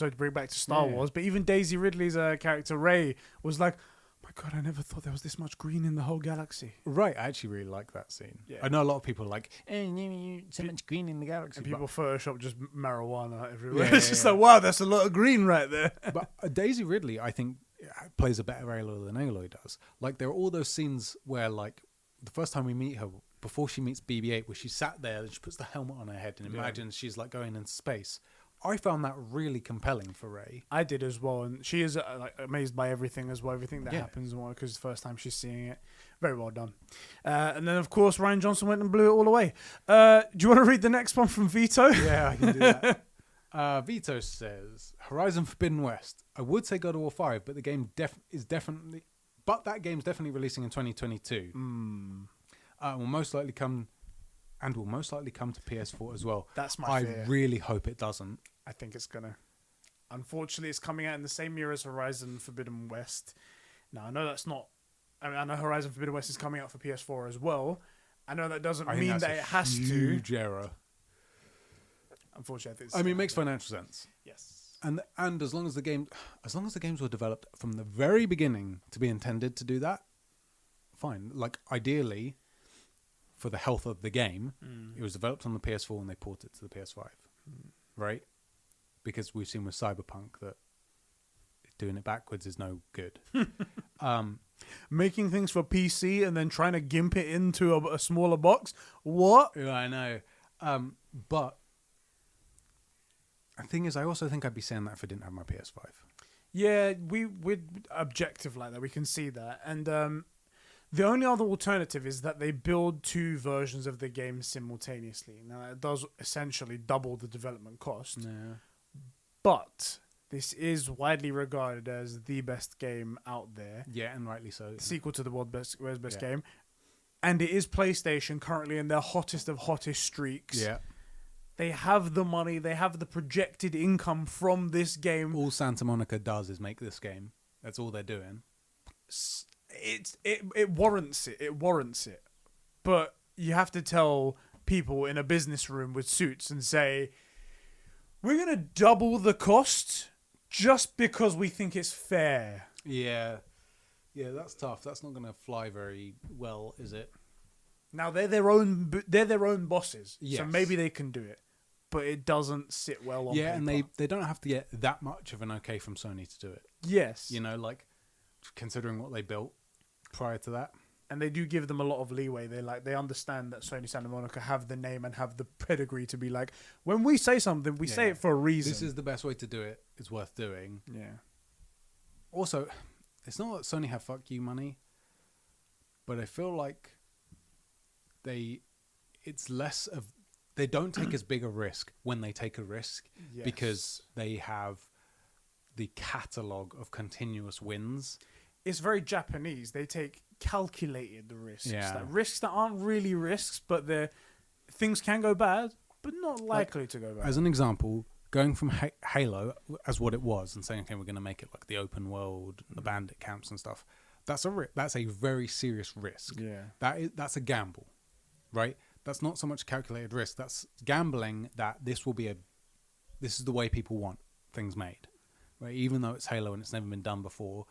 to bring back to Star Wars, but even Daisy Ridley's character Rey was like, my God, I never thought there was this much green in the whole galaxy. Right, I actually really like that scene. Yeah. I know a lot of people are like, so much green in the galaxy. And people Photoshop just marijuana everywhere. Yeah, it's just like, wow, that's a lot of green right there. But Daisy Ridley, I think, plays a better Aloy than Aloy does. Like, there are all those scenes where, like, the first time we meet her, before she meets BB-8, where she sat there and she puts the helmet on her head and imagines she's, like, going into space. I found that really compelling for Rey. I did as well, and she is like amazed by everything as well, everything that happens, because it's the first time she's seeing it. Very well done. And then, of course, Ryan Johnson went and blew it all away. Do you want to read the next one from Vito? Yeah, I can do that. Vito says, Horizon Forbidden West. I would say God of War 5, but the game that game's definitely releasing in 2022. Will most likely come to PS4 as well. That's my fear. I really hope it doesn't. I think it's gonna. Unfortunately, it's coming out in the same year as Horizon Forbidden West. Now, I know that's not. I know Horizon Forbidden West is coming out for PS4 as well. I know that doesn't mean that it has to. Huge error. Unfortunately, it makes financial sense. Yes. And as long as the games were developed from the very beginning to be intended to do that, fine. Like, ideally, for the health of the game, it was developed on the PS4 and they ported it to the PS5, right? Because we've seen with Cyberpunk that doing it backwards is no good. Making things for PC and then trying to gimp it into a smaller box. What? Yeah, I know. But The thing is, I also think I'd be saying that if I didn't have my PS5. Yeah, we're objective like that. We can see that. And the only other alternative is that they build 2 versions of the game simultaneously. Now, it does essentially double the development cost. Yeah. But this is widely regarded as the best game out there. Yeah, and rightly so. Yeah. Sequel to the world's best game. And it is PlayStation currently in their hottest of hottest streaks. Yeah. They have the money. They have the projected income from this game. All Santa Monica does is make this game. That's all they're doing. It warrants it. It warrants it. But you have to tell people in a business room with suits and say, we're going to double the cost just because we think it's fair. Yeah. Yeah, that's tough. That's not going to fly very well, is it? Now, they're their own bosses. Yes. So maybe they can do it. But it doesn't sit well on paper. Yeah, and they don't have to get that much of an okay from Sony to do it. Yes. You know, like, considering what they built prior to that. And they do give them a lot of leeway. They understand that Sony Santa Monica have the name and have the pedigree to be like, when we say something, we say it for a reason. This is the best way to do it. It's worth doing. Yeah. Also, it's not that Sony have fuck you money, but I feel like it's less of, they don't take as big a risk when they take a risk because they have the catalogue of continuous wins. It's very Japanese. They take calculated risks. Yeah. Like risks that aren't really risks, but things can go bad, but not likely to go bad. As an example, going from Halo as what it was and saying, okay, we're going to make it like the open world, the bandit camps and stuff. That's a very serious risk. Yeah. That's a gamble, right? That's not so much calculated risk. That's gambling that this is the way people want things made, right? Even though it's Halo and it's never been done before,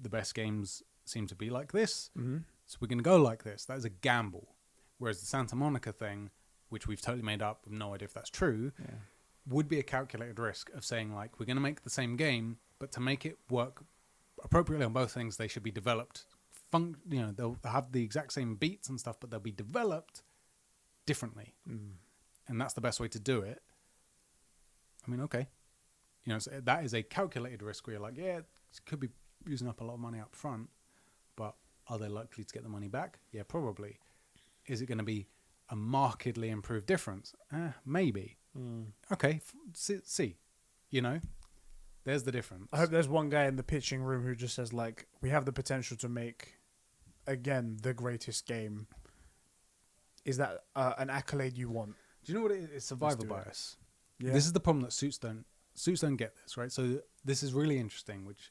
the best games seem to be like this. Mm-hmm. So we're going to go like this. That is a gamble. Whereas the Santa Monica thing, which we've totally made up, with no idea if that's true, would be a calculated risk of saying, like, we're going to make the same game, but to make it work appropriately on both things, they should be developed. They'll have the exact same beats and stuff, but they'll be developed differently. And that's the best way to do it. I mean, okay. So that is a calculated risk where you're like, yeah, it could be using up a lot of money up front, but are they likely to get the money back? Yeah, probably. Is it going to be a markedly improved difference? Maybe. Okay, see. There's the difference. I hope there's one guy in the pitching room who just says, like, we have the potential to make, again, the greatest game. Is that an accolade you want? Do you know what it is? It's survivor bias. Yeah. This is the problem that suits don't get this, right? So this is really interesting, which...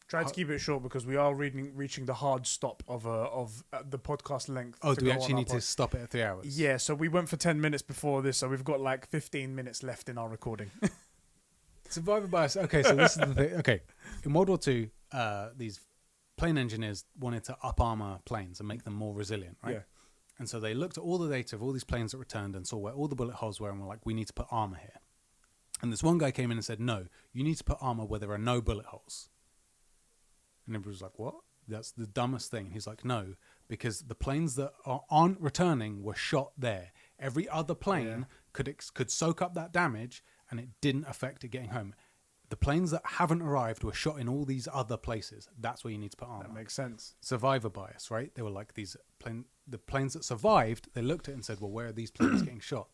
Try to keep it short because we are reaching the hard stop of the podcast length. Oh, do we actually need to stop it at 3 hours? Yeah, so we went for 10 minutes before this, so we've got like 15 minutes left in our recording. Survivor bias. Okay, so this is the thing. Okay, in World War II, these plane engineers wanted to up armor planes and make them more resilient, right? Yeah. And so they looked at all the data of all these planes that returned and saw where all the bullet holes were and were like, we need to put armor here. And this one guy came in and said, no, you need to put armor where there are no bullet holes. And everybody was like, what? That's the dumbest thing. He's like, no, because the planes that aren't returning were shot there. Every other plane could soak up that damage and it didn't affect it getting home. The planes that haven't arrived were shot in all these other places. That's where you need to put armor. That makes sense. Survivor bias, right? They were like the planes that survived, they looked at it and said, well, where are these planes getting shot?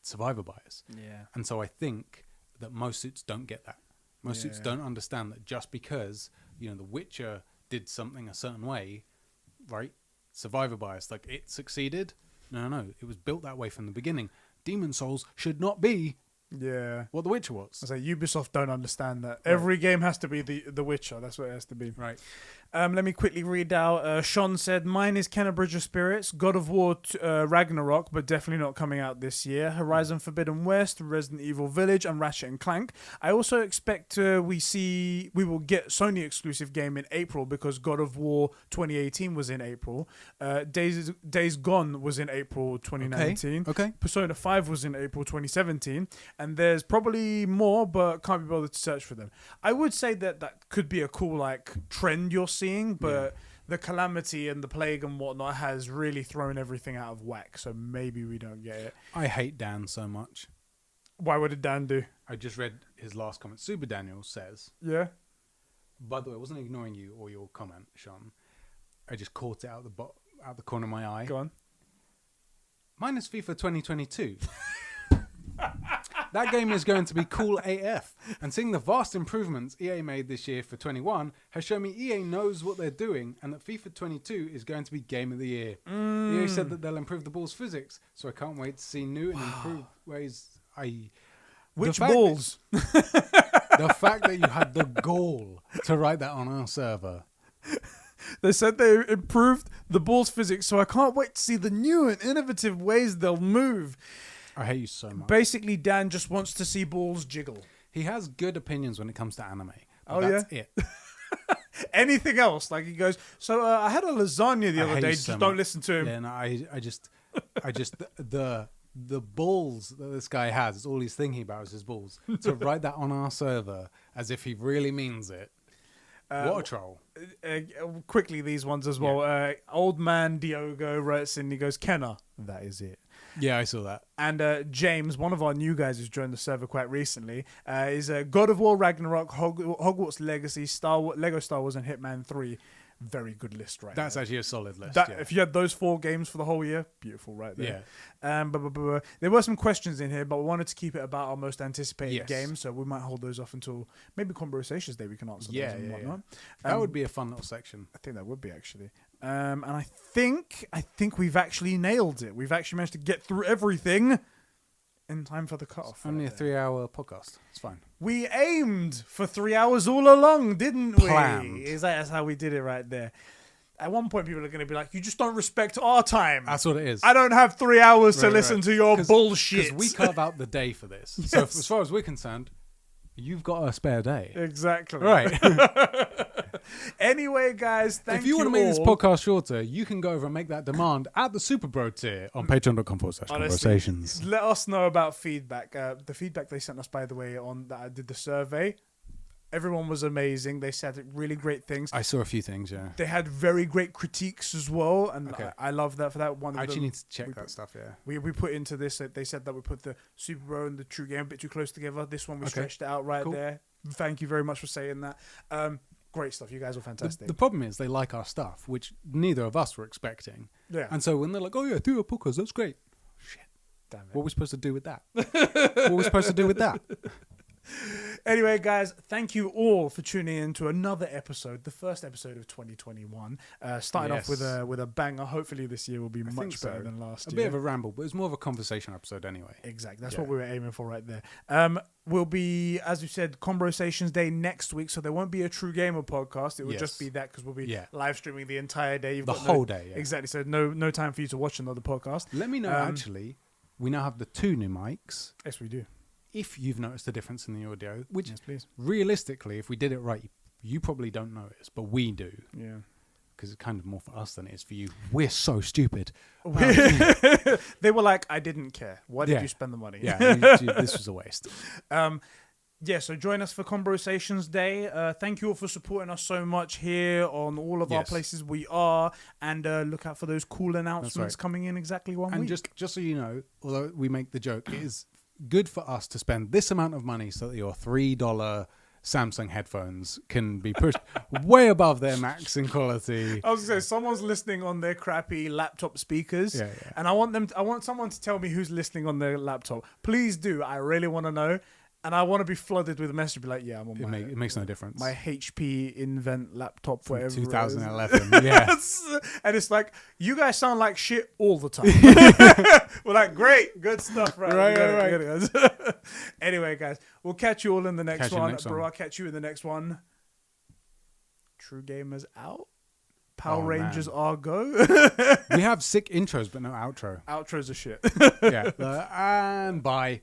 Survivor bias. Yeah. And so I think that most suits don't get that. Most suits don't understand that just because, The Witcher did something a certain way, right? Survivor bias, like it succeeded. No, it was built that way from the beginning. Demon Souls should not be what The Witcher was. I say Ubisoft don't understand that. Every game has to be the Witcher. That's what it has to be. Right. Let me quickly read out. Sean said, mine is Kenna Bridge of Spirits, God of War Ragnarok, but definitely not coming out this year. Horizon Forbidden West, Resident Evil Village, and Ratchet and Clank. I also expect we will get Sony exclusive game in April because God of War 2018 was in April. Days Gone was in April 2019. Okay. Persona 5 was in April 2017. And there's probably more, but can't be bothered to search for them. I would say that could be a cool like trend you're seeing, but the calamity and the plague and whatnot has really thrown everything out of whack. So maybe we don't get it. I hate Dan so much. What did Dan do? I just read his last comment. Super Daniel says, Yeah. by the way, I wasn't ignoring you or your comment, Sean. I just caught it out the corner of my eye. Go on. Mine is FIFA 2022. That game is going to be cool AF. And seeing the vast improvements EA made this year for 21 has shown me EA knows what they're doing and that FIFA 22 is going to be game of the year. EA said that they'll improve the ball's physics, so I can't wait to see new and improved ways. Which balls? The fact that you had the gall to write that on our server. They said they improved the ball's physics, so I can't wait to see the new and innovative ways they'll move. I hate you so much. Basically, Dan just wants to see balls jiggle. He has good opinions when it comes to anime. That's it. Anything else? Like he goes, so I had a lasagna the other day. Just don't listen to him. Yeah, no, I just the balls that this guy has, is all he's thinking about is his balls. To write that on our server as if he really means it. What a troll. Quickly, these ones as well. Yeah. Old man Diogo writes in, he goes, Kenna, that is it. Yeah, I saw that. And James, one of our new guys who's joined the server quite recently, is God of War Ragnarok, Hogwarts Legacy, Lego Star Wars, and Hitman 3. Very good list right That's there. actually a solid list. If you had those 4 games for the whole year, beautiful right there. Yeah. There were some questions in here, but we wanted to keep it about our most anticipated games, so we might hold those off until maybe Conbrosations Day. We can answer those and whatnot. That would be a fun little section. I think that would be actually. And I think we've actually nailed it. We've actually managed to get through everything in time for the cutoff. Only a 3-hour podcast. It's fine. We aimed for 3 hours all along, didn't we? Planned. That's how we did it right there. At one point, people are going to be like, you just don't respect our time. That's what it is. I don't have 3 hours to listen to your bullshit. Because we carve out the day for this. Yes. So as far as we're concerned, you've got a spare day. Exactly. Right. Anyway, guys, thank you. If you want to make this podcast shorter, you can go over and make that demand at the Super Bro tier on patreon.com/conversations. Let us know about feedback. The feedback they sent us, by the way, on that I did the survey. Everyone was amazing. They said really great things. I saw a few things, yeah. They had very great critiques as well, and I love that for that one. I actually need to check that stuff, yeah. We put into this, they said that we put the Super Bro and the True Game a bit too close together. This one, we stretched it out there. Thank you very much for saying that. Great stuff. You guys were fantastic. The problem is they like our stuff, which neither of us were expecting. Yeah. And so when they're like, oh yeah, do a podcast, that's great. Shit. Damn it. What are we supposed to do with that? What are we supposed to do with that? Anyway, guys, thank you all for tuning in to another episode, the first episode of 2021. Starting off with a banger. Hopefully this year will be much better than last year. A bit of a ramble, but it's more of a conversation episode anyway. Exactly. That's what we were aiming for right there. Will be, as we said, Conbrosations Day next week, so there won't be a True Gamer podcast. It will just be that because we'll be live streaming the entire day. You've got whole day. Yeah. Exactly. So no time for you to watch another podcast. Let me know, actually, we now have the 2 new mics. Yes, we do. If you've noticed a difference in the audio, which please. Realistically, if we did it right, you probably don't notice, but we do. Yeah. Because it's kind of more for us than it is for you. We're so stupid. They were like, I didn't care. Why did you spend the money? Yeah, this was a waste. So join us for Conbrosations Day. Thank you all for supporting us so much here on all of our places we are. And look out for those cool announcements coming in exactly one week. And just so you know, although we make the joke, it is good for us to spend this amount of money so that your $3 Samsung headphones can be pushed way above their max in quality. I was going to say, someone's listening on their crappy laptop speakers, and I want someone to tell me who's listening on their laptop. Please do. I really want to know. And I want to be flooded with a message, be like, yeah, I'm on it makes no difference. My HP Invent laptop, from whatever 2011, yes. And it's like, you guys sound like shit all the time. We're like, great, good stuff, right? Anyway, guys, we'll catch you all in the next one. Bro, I'll catch you in the next one. True Gamers out. Power Rangers are go. We have sick intros, but no outro. Outros are shit. And bye.